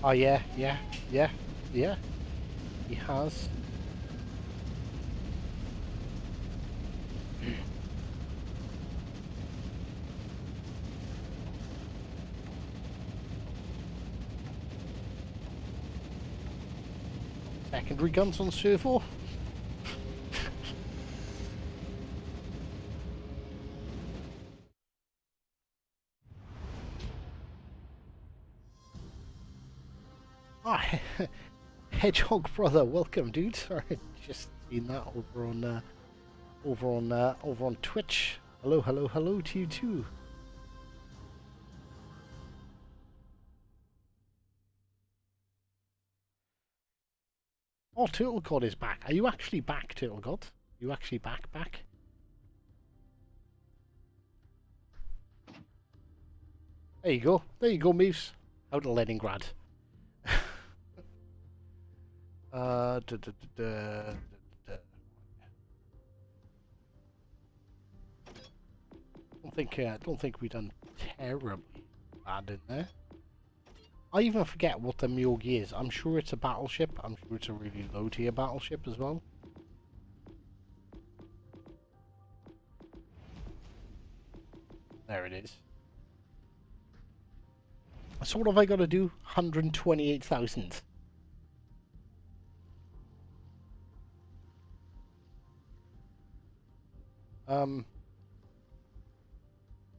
Oh yeah, he has. secondary guns on servo. Ah, Hedgehog brother, welcome, dude. Sorry, just seen that over on Twitch. Hello, hello, hello to you too. Oh, Turtle God is back. Are you actually back, Turtle God? Are you actually back? There you go. There you go, Moose. Out of Leningrad. Da, da, da, da, da. Don't think we've done terribly bad in there. I even forget what the Myogi is. I'm sure it's a battleship. I'm sure it's a really low tier battleship as well. There it is. So what have I got to do? 128,000. I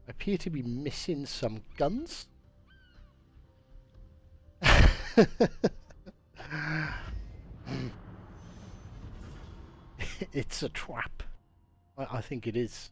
appear to be missing some guns. It's a trap. I think it is.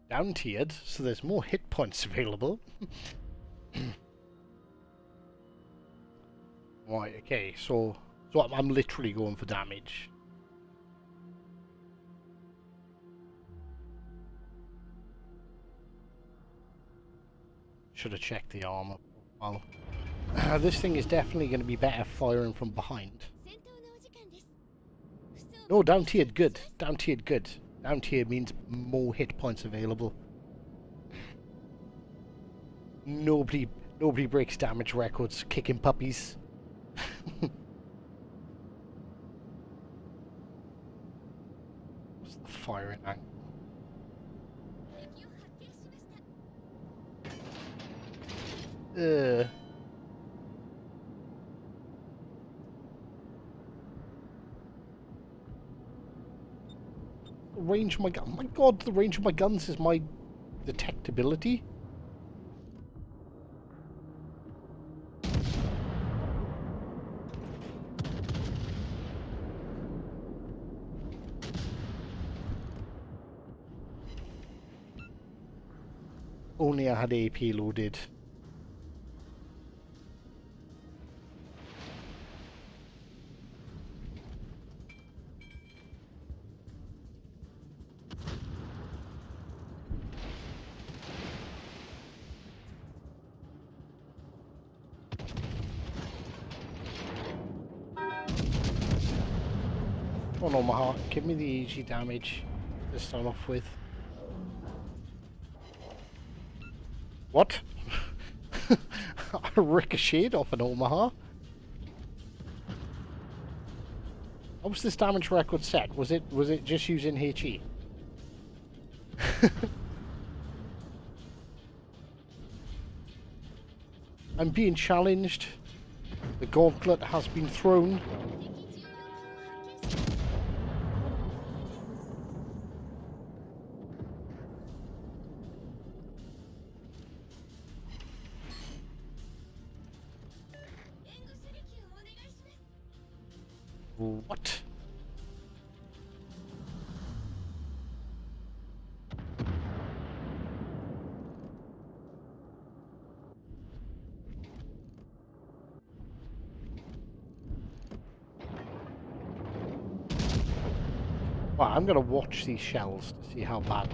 Down tiered, so there's more hit points available. Right, okay, so I'm literally going for damage. Should have checked the armor profile. This thing is definitely going to be better firing from behind. No, down tiered good. Down tiered good. Down tier means more hit points available. Nobody breaks damage records kicking puppies. What's the firing angle? The range of my gun. My god, the range of my guns is my detectability. Only I had AP loaded. Oh no, my heart. Give me the easy damage to start off with. What? I ricocheted off an Omaha. What was this damage record set? Was it just using HE? I'm being challenged. The gauntlet has been thrown. What? Well, I'm gonna watch these shells to see how bad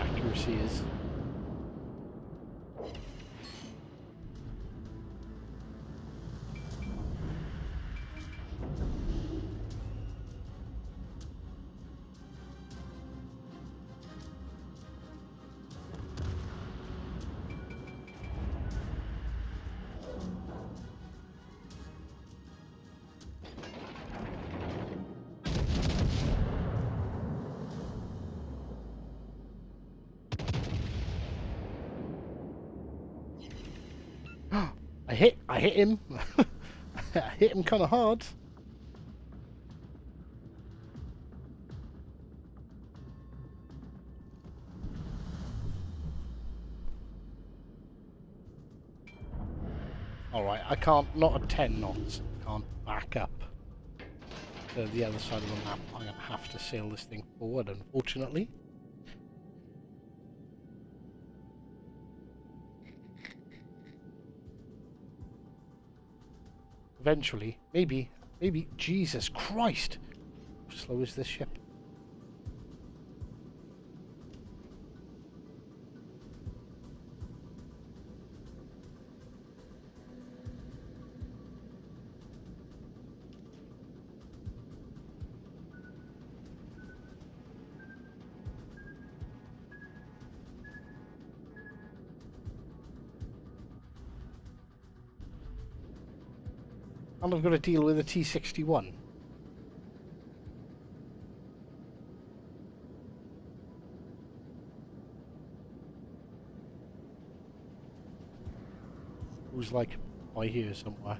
accuracy is. I hit him. I hit him kind of hard. Alright, I can't, not at 10 knots, can't back up to the other side of the map. I'm going to have to sail this thing forward, unfortunately. Eventually, maybe, Jesus Christ! How slow is this ship? And I've got to deal with a T-61. Who's like by here somewhere.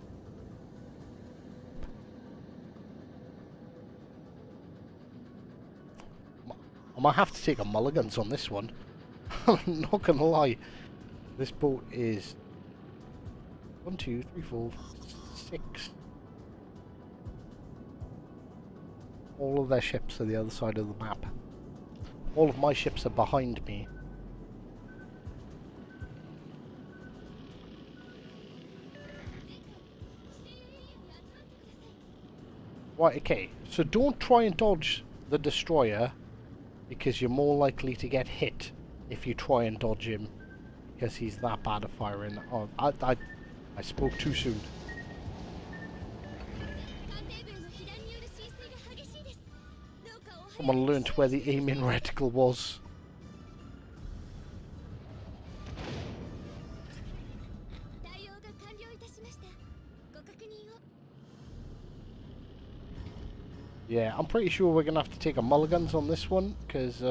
I might have to take a mulligans on this one. I'm not gonna lie. This boat is 1, 2, 3, 4, 6. All of their ships are the other side of the map. All of my ships are behind me. Right, okay. So don't try and dodge the destroyer, because you're more likely to get hit if you try and dodge him, because he's that bad at firing. Oh, I spoke too soon. Someone learnt where the aiming reticle was. Yeah, I'm pretty sure we're gonna have to take a mulligans on this one, because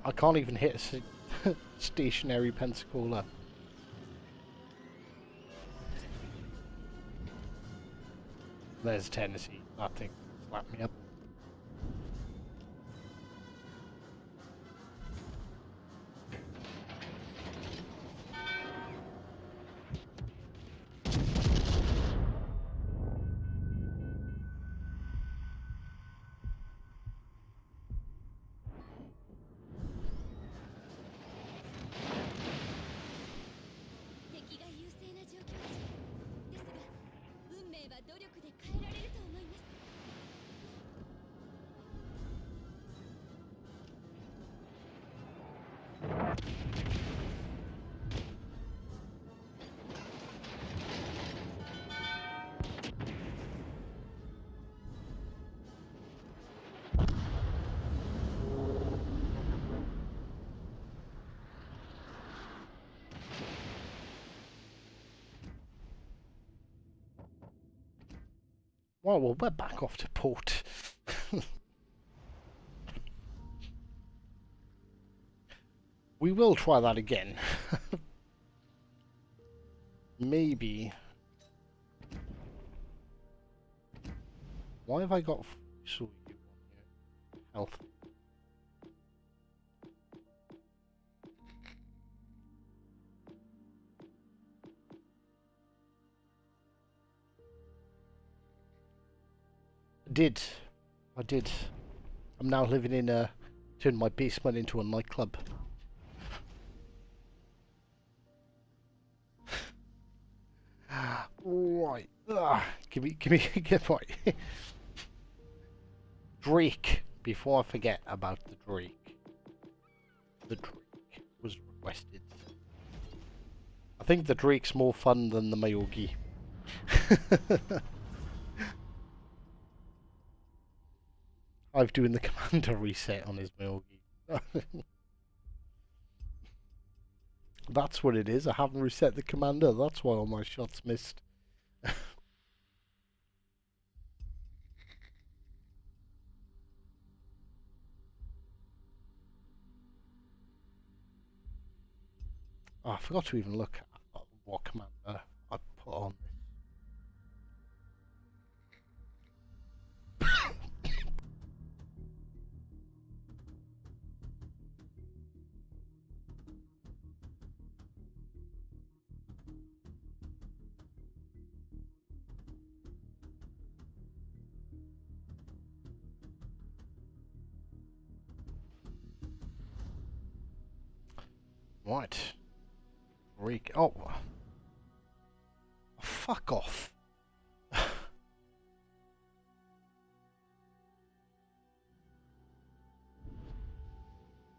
I can't even hit a stationary Pensacola. There's Tennessee. That thing slapped me up. Well, we're back off to port. We will try that again. Maybe. Why have I got health? I did. I'm now living in a... turned my basement into a nightclub. Right. Give me, get right. Drake. Before I forget about the Drake. The Drake was requested. I think the Drake's more fun than the Mayogi. I've doing the commander reset on his Mayogi. That's what it is. I haven't reset the commander. That's why all my shots missed. Oh, I forgot to even look at what commander I put on this. Right. Drake. Oh. Fuck off.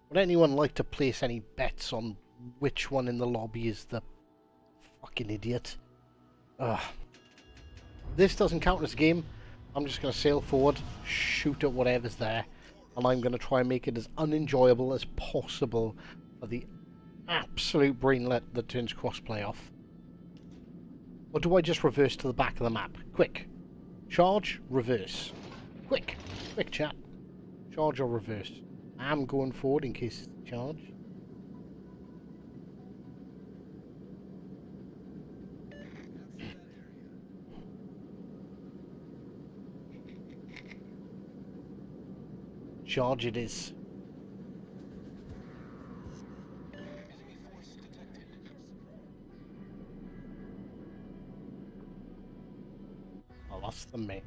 Would anyone like to place any bets on which one in the lobby is the fucking idiot? Ugh. This doesn't count as a game. I'm just going to sail forward, shoot at whatever's there, and I'm going to try and make it as unenjoyable as possible for the absolute brainlet that turns crossplay off. Or do I just reverse to the back of the map? Quick. Charge, reverse. Quick. Quick, chat. Charge or reverse. I'm going forward in case it's a charge. Charge it is. Oh, that's the main.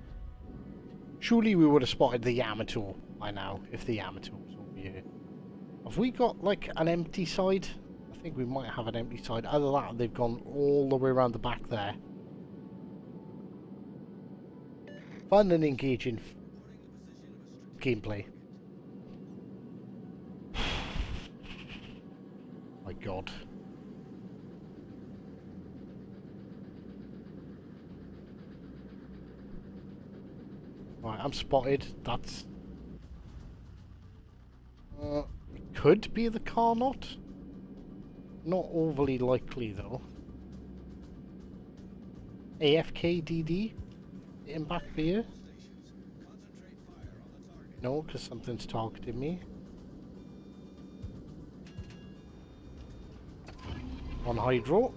Surely we would have spotted the Yamato by now, if the Yamato was over here. Have we got, like, an empty side? I think we might have an empty side. Either that or they've gone all the way around the back there. Fun and engaging gameplay. My god. Right, I'm spotted. That's... it could be the Carnot. Not overly likely, though. AFK DD? In back here? No, because something's targeting me. On Hydro.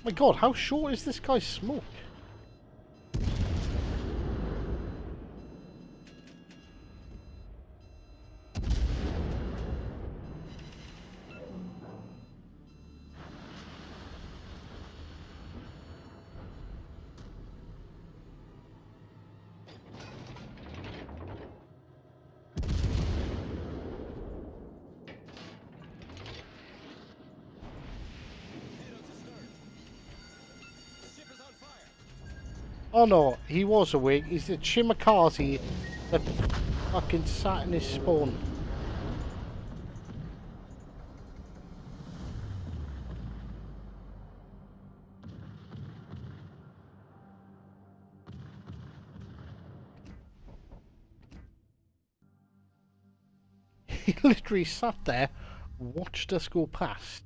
My god, how short is this guy's smoke? Oh no, he was awake. He's the Chimikaze that fucking sat in his spawn. He literally sat there, watched us go past.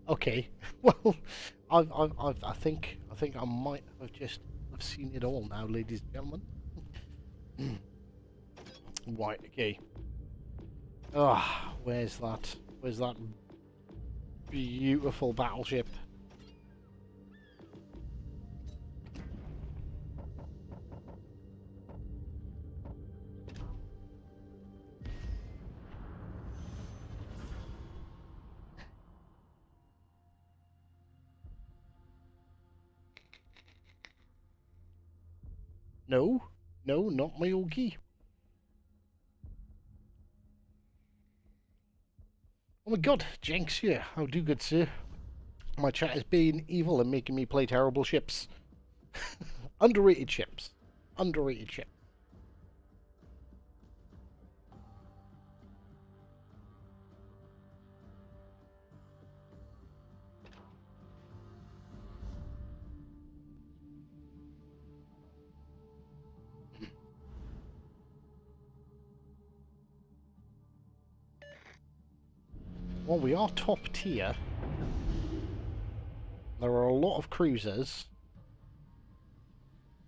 Okay, well, I think I might have seen it all now, ladies and gentlemen. Right, okay. Ah, where's that? Where's that beautiful battleship? No, no, not my Ogie. Oh my god, Jenks here. How do good, sir? My chat is being evil and making me play terrible ships. Underrated ships. Underrated ships. Well, we are top tier. There are a lot of cruisers.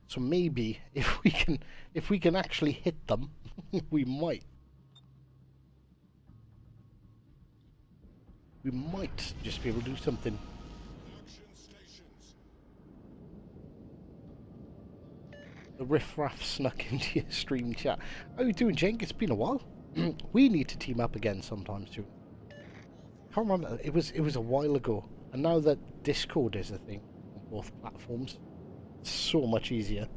So maybe if we can actually hit them, we might. We might just be able to do something. Action stations. The riffraff snuck into your stream chat. How you doing, Jenk? It's been a while. We need to team up again sometime soon. Can't remember. It was a while ago, and now that Discord is a thing on both platforms, it's so much easier.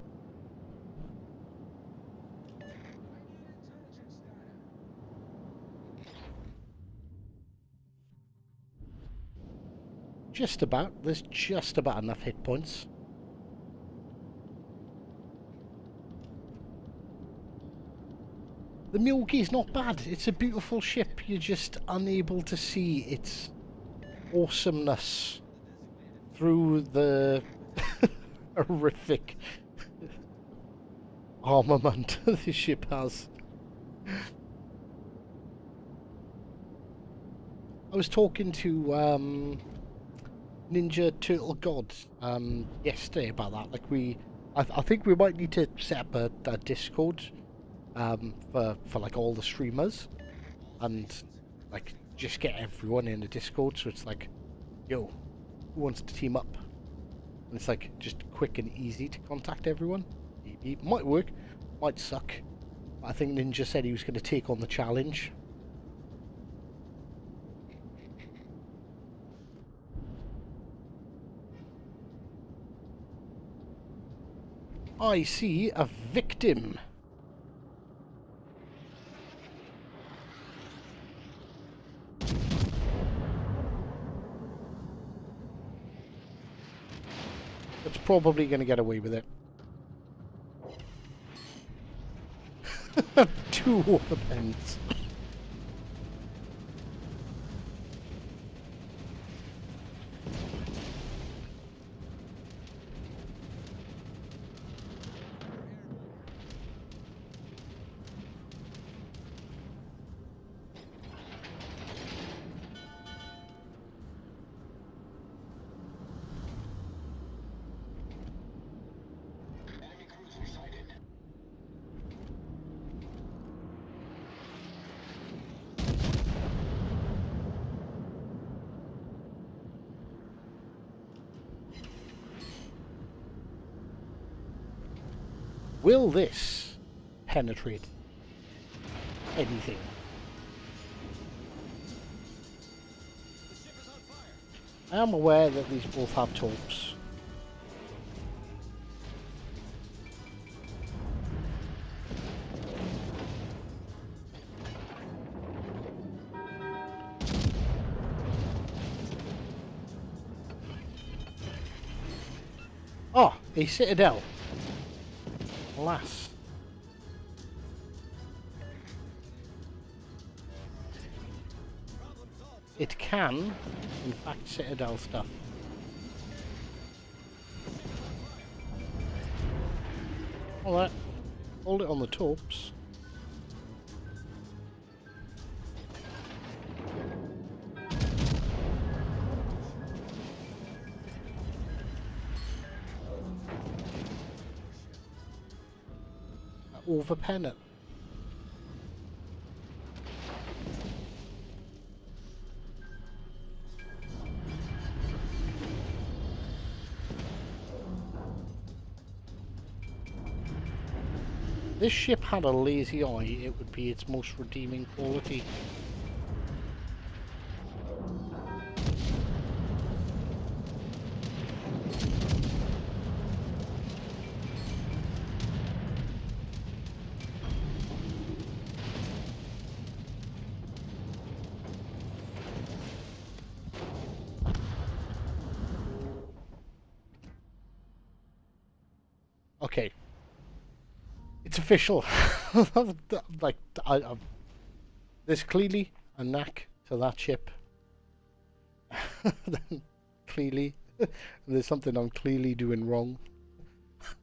Just about. There's just about enough hit points. The Milky's not bad. It's a beautiful ship. You're just unable to see its awesomeness through the horrific armament the ship has. I was talking to Ninja Turtle God yesterday about that. Like I think we might need to set up a Discord for like all the streamers, and like just get everyone in a Discord, so it's like, yo, who wants to team up? And it's like just quick and easy to contact everyone. It might work, might suck. I think Ninja said he was going to take on the challenge. I see a victim. It's probably going to get away with it. 2 overpens. Will this penetrate anything? I am aware that these both have torps. Oh, a citadel. Alas. It can, in fact, citadel stuff. Alright, hold it on the torps. Overpen it. This ship had a lazy eye, it would be its most redeeming quality. Okay. It's official. Like, there's clearly a knack to that ship. Clearly. There's something I'm clearly doing wrong.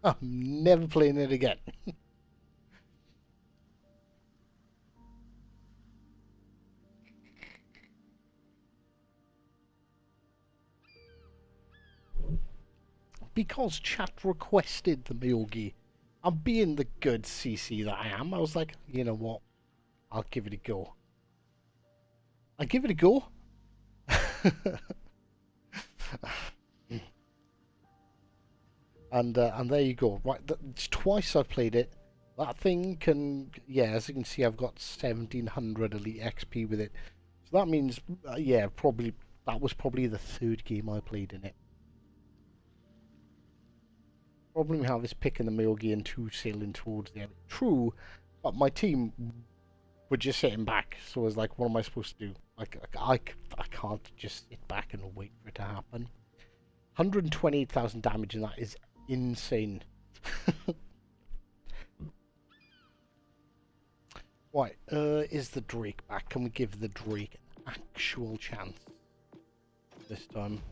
I'm never playing it again. Because chat requested the Myogi. I'm being the good CC that I am. I was like, you know what? I'll give it a go. I give it a go. And there you go. Right, it's twice I've played it. That thing can, yeah, as you can see, I've got 1700 elite XP with it. So that means, yeah, probably that was probably the third game I played in it. Problem we have is picking the Myogi and two sailing towards the area. True, but my team were just sitting back, so I was like, what am I supposed to do? Like, I can't just sit back and wait for it to happen. 128,000 damage, and that is insane. Right, is the Drake back? Can we give the Drake an actual chance this time?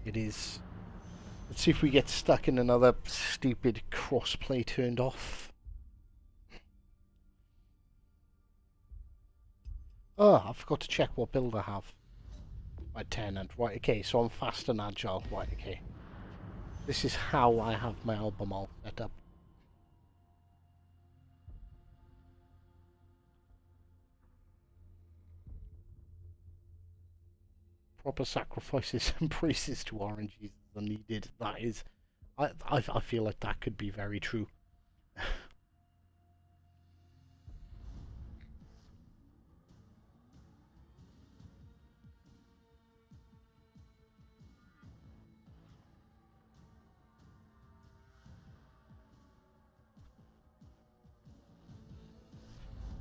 It is. Let's see if we get stuck in another stupid crossplay turned off. Oh, I forgot to check what build I have. My tenant. Right, okay, so I'm fast and agile. Right, okay. This is how I have my album all set up. Proper sacrifices and praises to RNGs are needed. That is, I feel like that could be very true.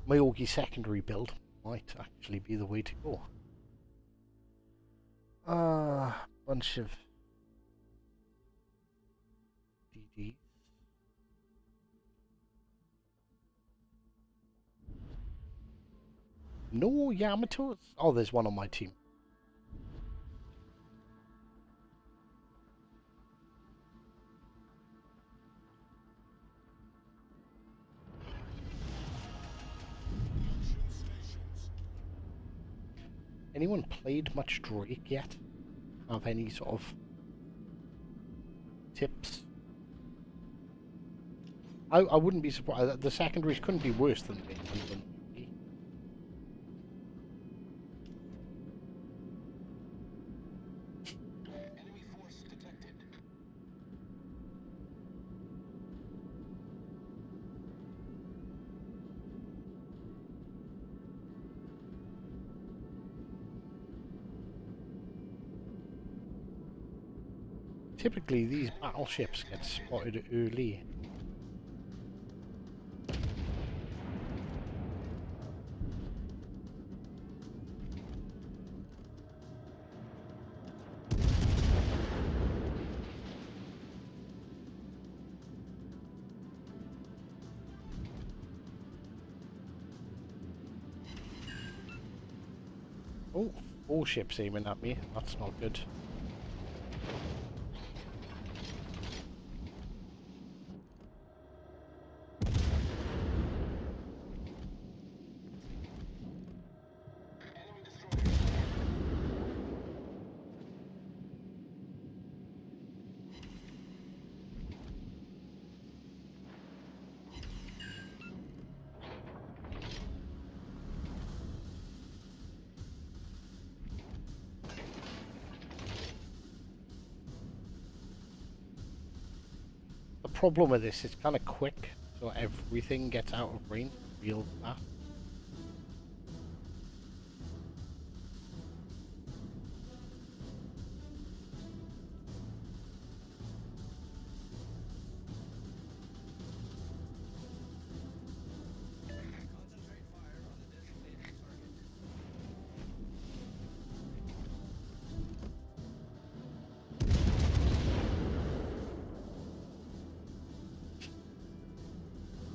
Myogi secondary build might actually be the way to go. Bunch of DD. No Yamatos? Oh, there's one on my team. Anyone played much Drake yet? Have any sort of tips? I wouldn't be surprised. The secondaries couldn't be worse than the main one. Enemy forces Typically, these battleships get spotted early. Oh, 4 ships aiming at me. That's not good. The problem with this is kind of quick, so everything gets out of range real fast.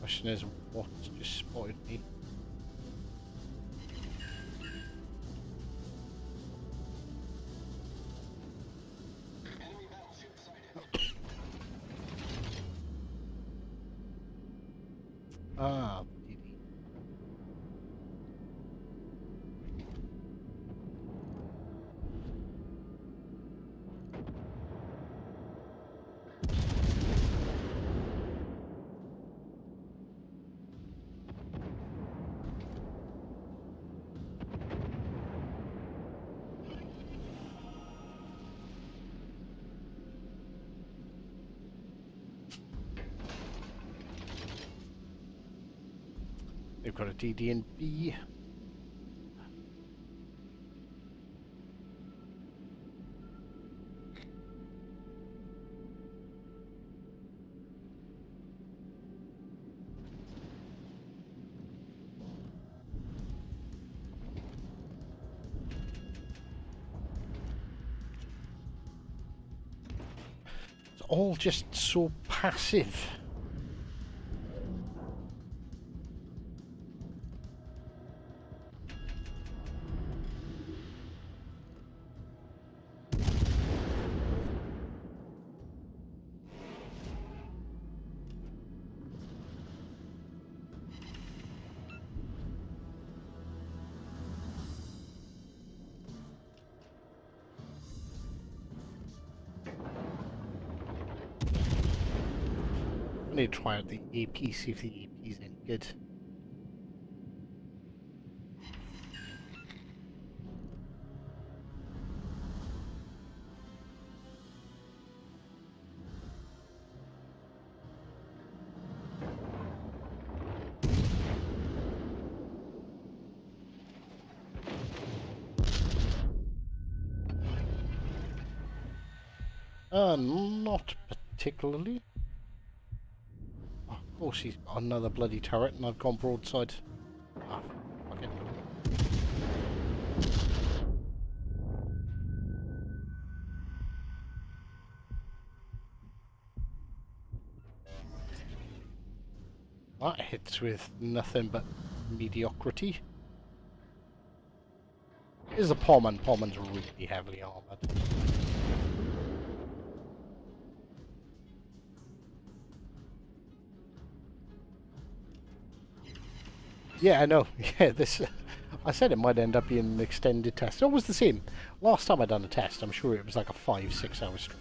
Question is, what's just spotted me? Ah, DD. They've got a DD and B. It's all just so passive. I need to try out the AP, see if the AP is any good. Not particularly. Oh, of course he's got another bloody turret and I've gone broadside. Ah, fuck it. That hits with nothing but mediocrity. Is a Pommen. Pommen's really heavily armoured. Yeah, I know. Yeah, this. I said it might end up being an extended test. It was the same. Last time I done a test, I'm sure it was like a 5-6 hour stream.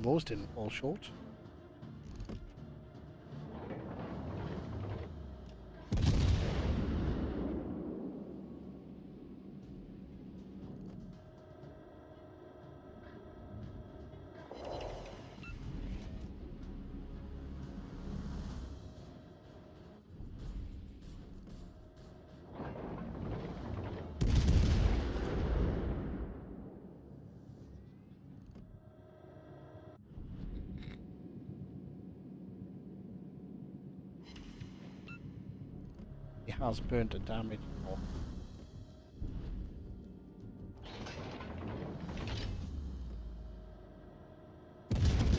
Those didn't fall short. has burnt and damaged. Oh.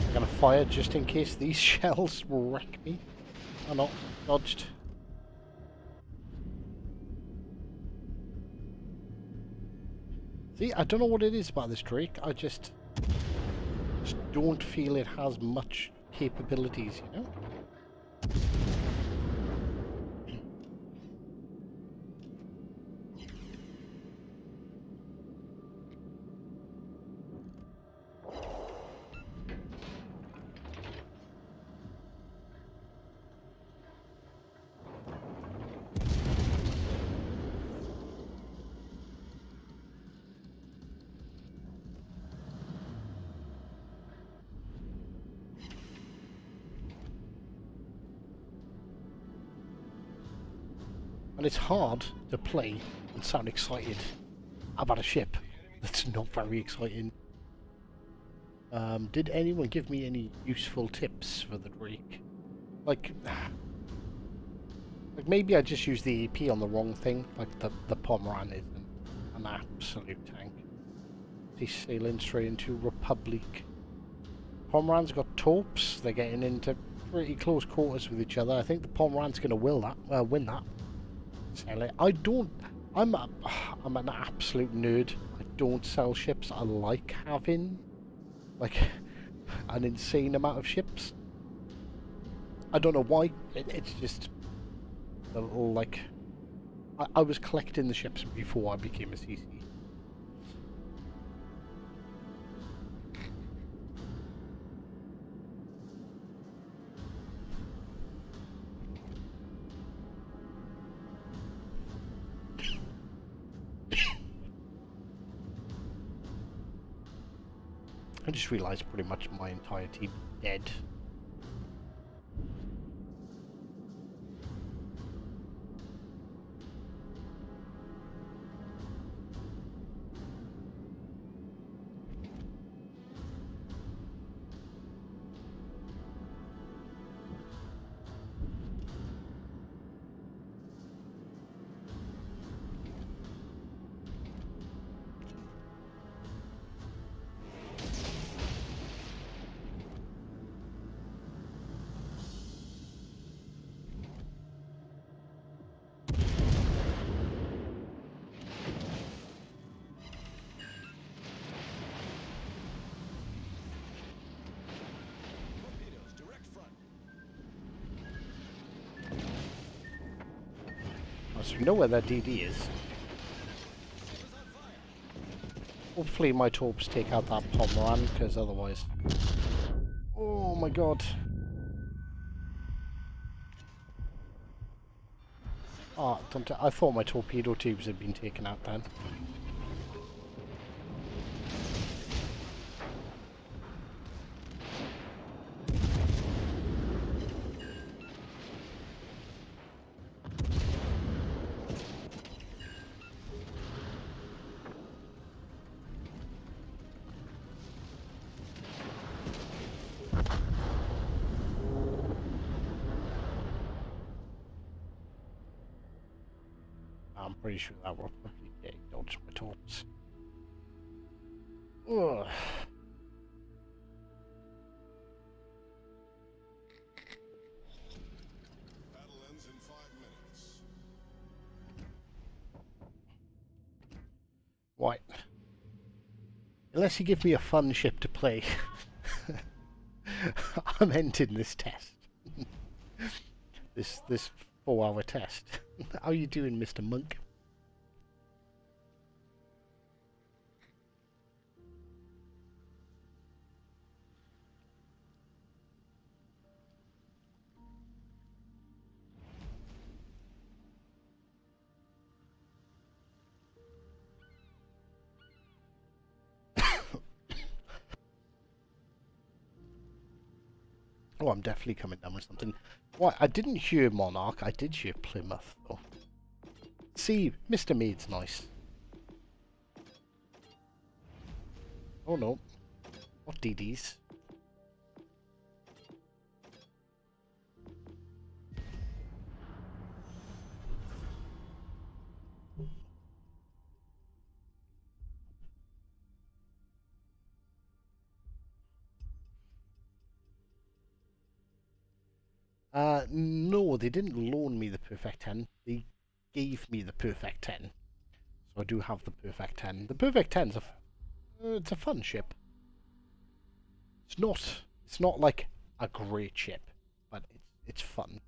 I'm gonna fire just in case these shells wreck me. Oh no, dodged. See, I don't know what it is about this Drake. I just don't feel it has much capabilities, you know? And it's hard to play and sound excited about a ship that's not very exciting. Did anyone give me any useful tips for the Drake? Like maybe I just used the AP on the wrong thing. Like the Pomeran is an absolute tank. He's sailing straight into Republic. Pomeran's got torps. They're getting into pretty close quarters with each other. I think the Pomeran's going to win that. Sell it. I'm an absolute nerd. I don't sell ships. I like having like an insane amount of ships. I don't know why. It's just a little like I was collecting the ships before I became a CC. I just realised pretty much my entire team is dead. So we know where that DD is. Hopefully my torps take out that Pomeran, because otherwise... Oh my god. Ah, I thought my torpedo tubes had been taken out then. I'm pretty sure that will probably dodge my torps. Ugh. Battle ends in 5 minutes. Right. Unless you give me a fun ship to play, I'm ending this test. this 4-hour test. How you doing, Mr. Monk? Oh, I'm definitely coming down with something. Why, I didn't hear Monarch, I did hear Plymouth, though. See, Mr. Maid's nice. Oh no. What DDs? No, they didn't loan me the Perfect 10. They gave me the Perfect 10. So I do have the Perfect 10. The Perfect 10's it's a fun ship. It's not like a great ship, but it's fun.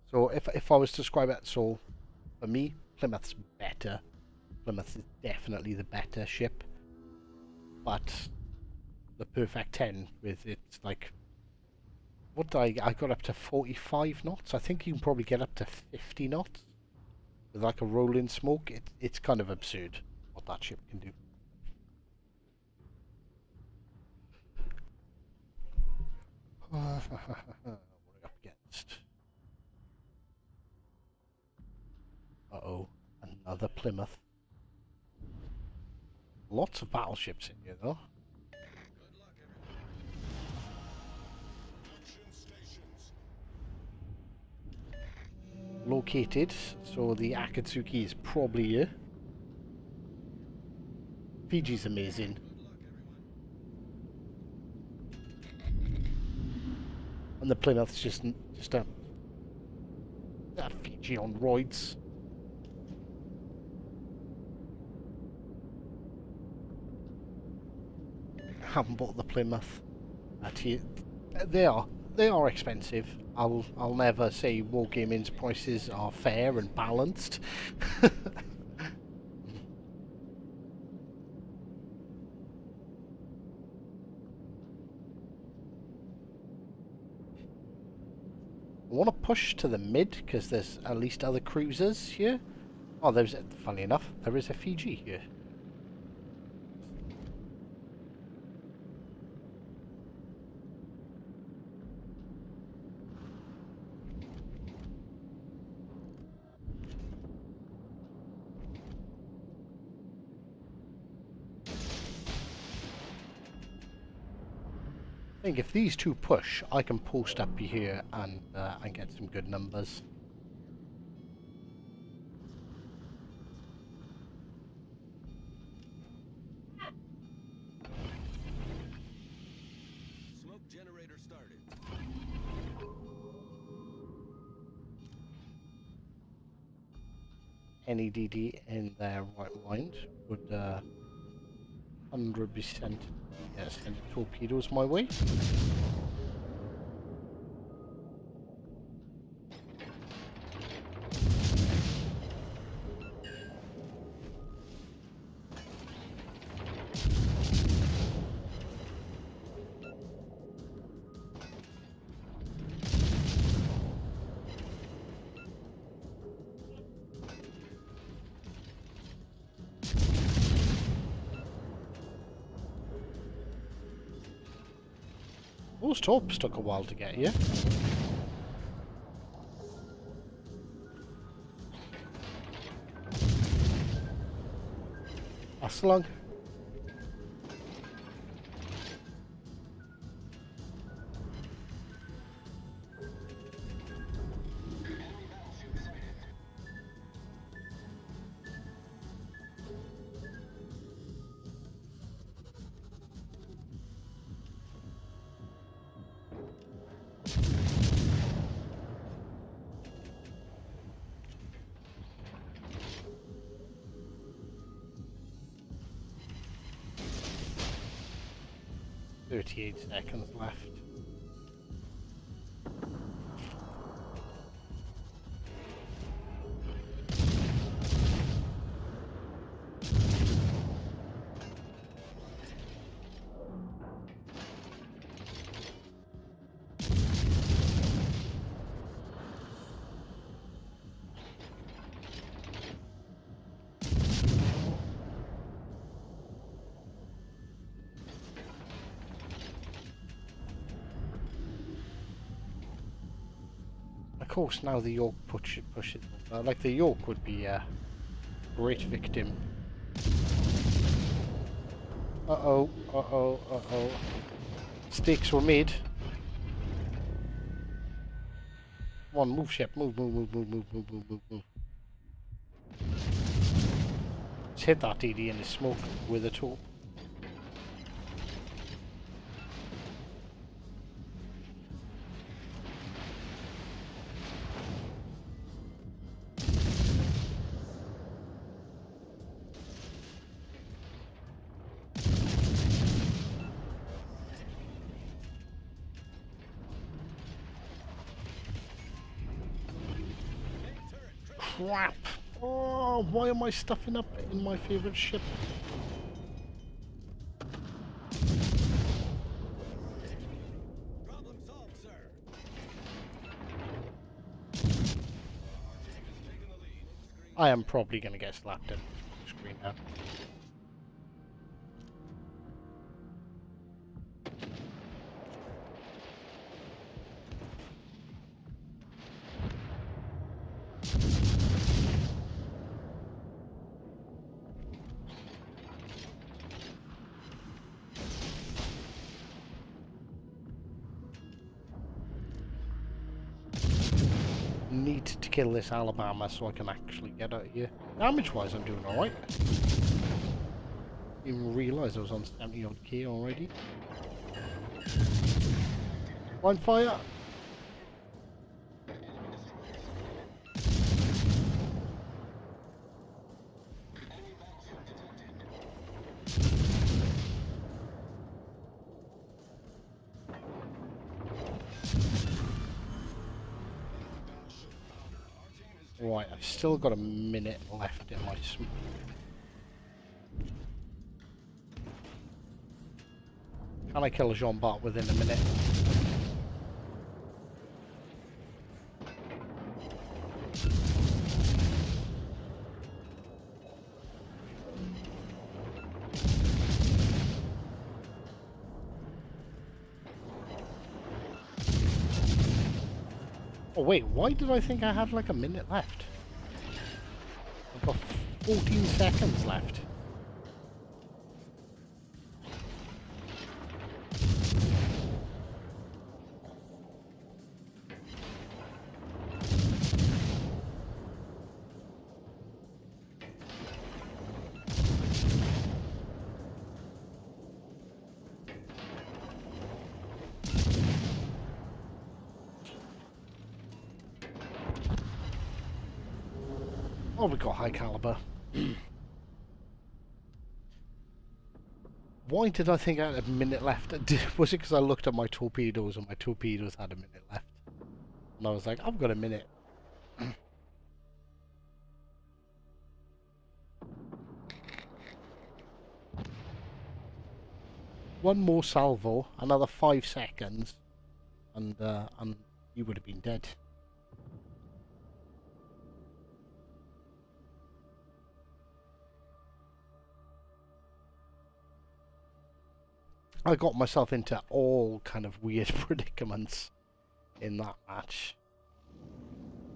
So if I was to describe it, so for me, Plymouth's better. Plymouth is definitely the better ship. But the Perfect 10 with its like, what did I got up to 45 knots. I think you can probably get up to 50 knots with like a rolling smoke. It's kind of absurd what that ship can do. What are we up against? Uh-oh, another Plymouth. Lots of battleships in here though. Action stations. Located, so the Akatsuki is probably here. Fiji's amazing. And the Plymouth's just a Fiji on roids. Haven't bought the Plymouth. They are expensive. I'll never say Wargaming's prices are fair and balanced. I want to push to the mid because there's at least other cruisers here. Oh, funny enough, there is a Fiji here. I think if these two push, I can post up here and get some good numbers. Smoke generator started. NEDD in their right mind would 100% send torpedoes my way. Those torps took a while to get here. That's long. .38 seconds left. Of course, now the York pushes. Like the York would be a great victim. Uh-oh, uh-oh, uh-oh. Stakes were made. Come on, move ship, move, move, move, move, move, move, move, move, move. Let's hit that DD in the smoke with a tool. crap! Oh, why am I stuffing up in my favourite ship? Problem solved, sir. I am probably going to get slapped in the screen now. Need to kill this Alabama so I can actually get out of here. Damage-wise, I'm doing alright. Didn't even realise I was on 70 odd K already. Line fire! Right, I've still got a minute left in my smoke. Can I kill Jean Bart within a minute? Oh wait, why did I think I had like a minute left? I've got 14 seconds left. Oh, we got high caliber. Why did I think I had a minute left? Was it because I looked at my torpedoes and my torpedoes had a minute left? And I was like, I've got a minute. One more salvo, another 5 seconds, and you would have been dead. I got myself into all kind of weird predicaments in that match.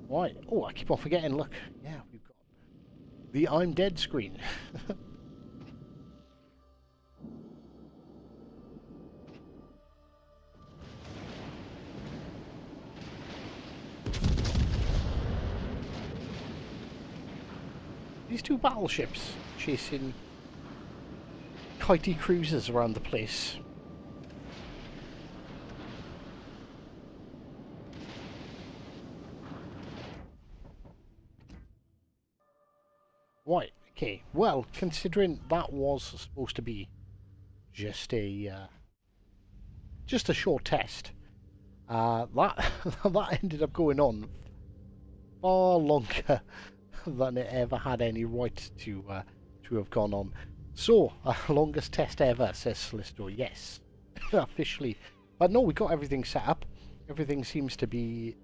Right. Oh, I keep on forgetting. Look. Yeah, we've got the I'm dead screen. These two battleships chasing kitey cruisers around the place. Right, okay. Well, considering that was supposed to be just a short test, that that ended up going on far longer than it ever had any right to have gone on. So, longest test ever, says Solicitor. Yes, officially. But no, we got everything set up. Everything seems to be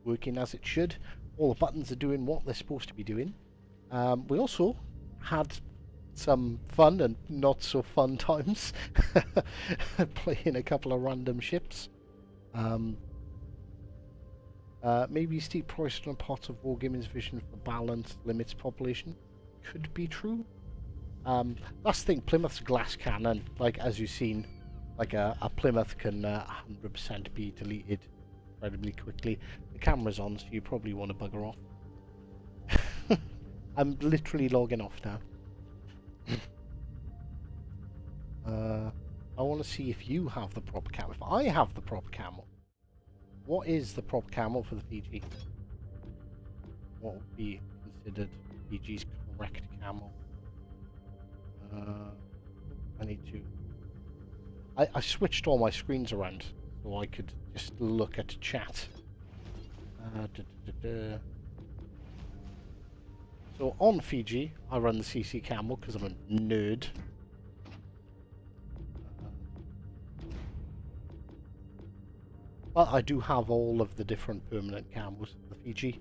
working as it should. All the buttons are doing what they're supposed to be doing. We also had some fun and not so fun times playing a couple of random ships. Maybe steep price on parts of Wargaming's vision for balance limits population could be true. That's the thing, Plymouth's glass cannon, like as you've seen, like a Plymouth can 100% be deleted incredibly quickly. The camera's on, so you probably want to bugger off. I'm literally logging off now. I want to see if you have the proper camo. If I have the proper camo, what is the proper camo for the PG? What would be considered PG's correct camo? I need to... I switched all my screens around so I could just look at chat. So on Fiji, I run the CC Camel because I'm a nerd. But I do have all of the different permanent camos for the Fiji.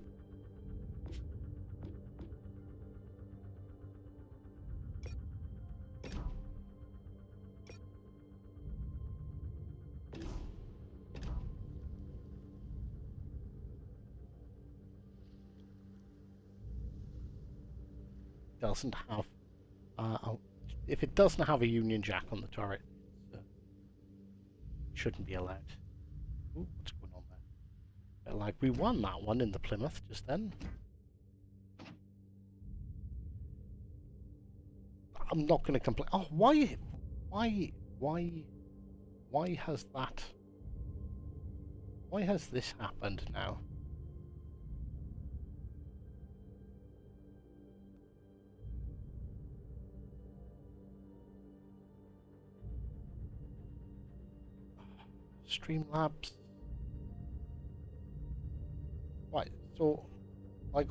Doesn't have if it doesn't have a Union Jack on the turret, it shouldn't be allowed. Ooh, what's going on there? Like, we won that one in the Plymouth just then. I'm not going to complain. Oh, why has that? Why has this happened now? Streamlabs. Right, so, like,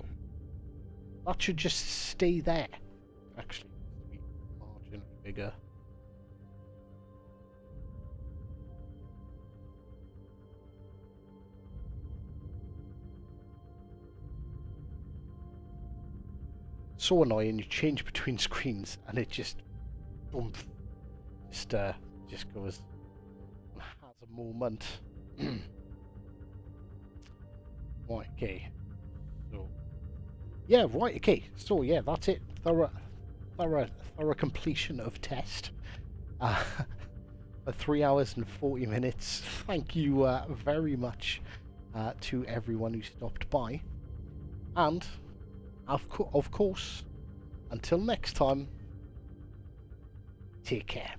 that should just stay there. Actually, be marginally bigger. So annoying, you change between screens and it just, boom, just goes. Has a moment. Right, okay. So, yeah, right, okay. So, yeah, that's it. Thorough completion of test. For 3 hours and 40 minutes. Thank you very much to everyone who stopped by. And, of course, until next time, take care.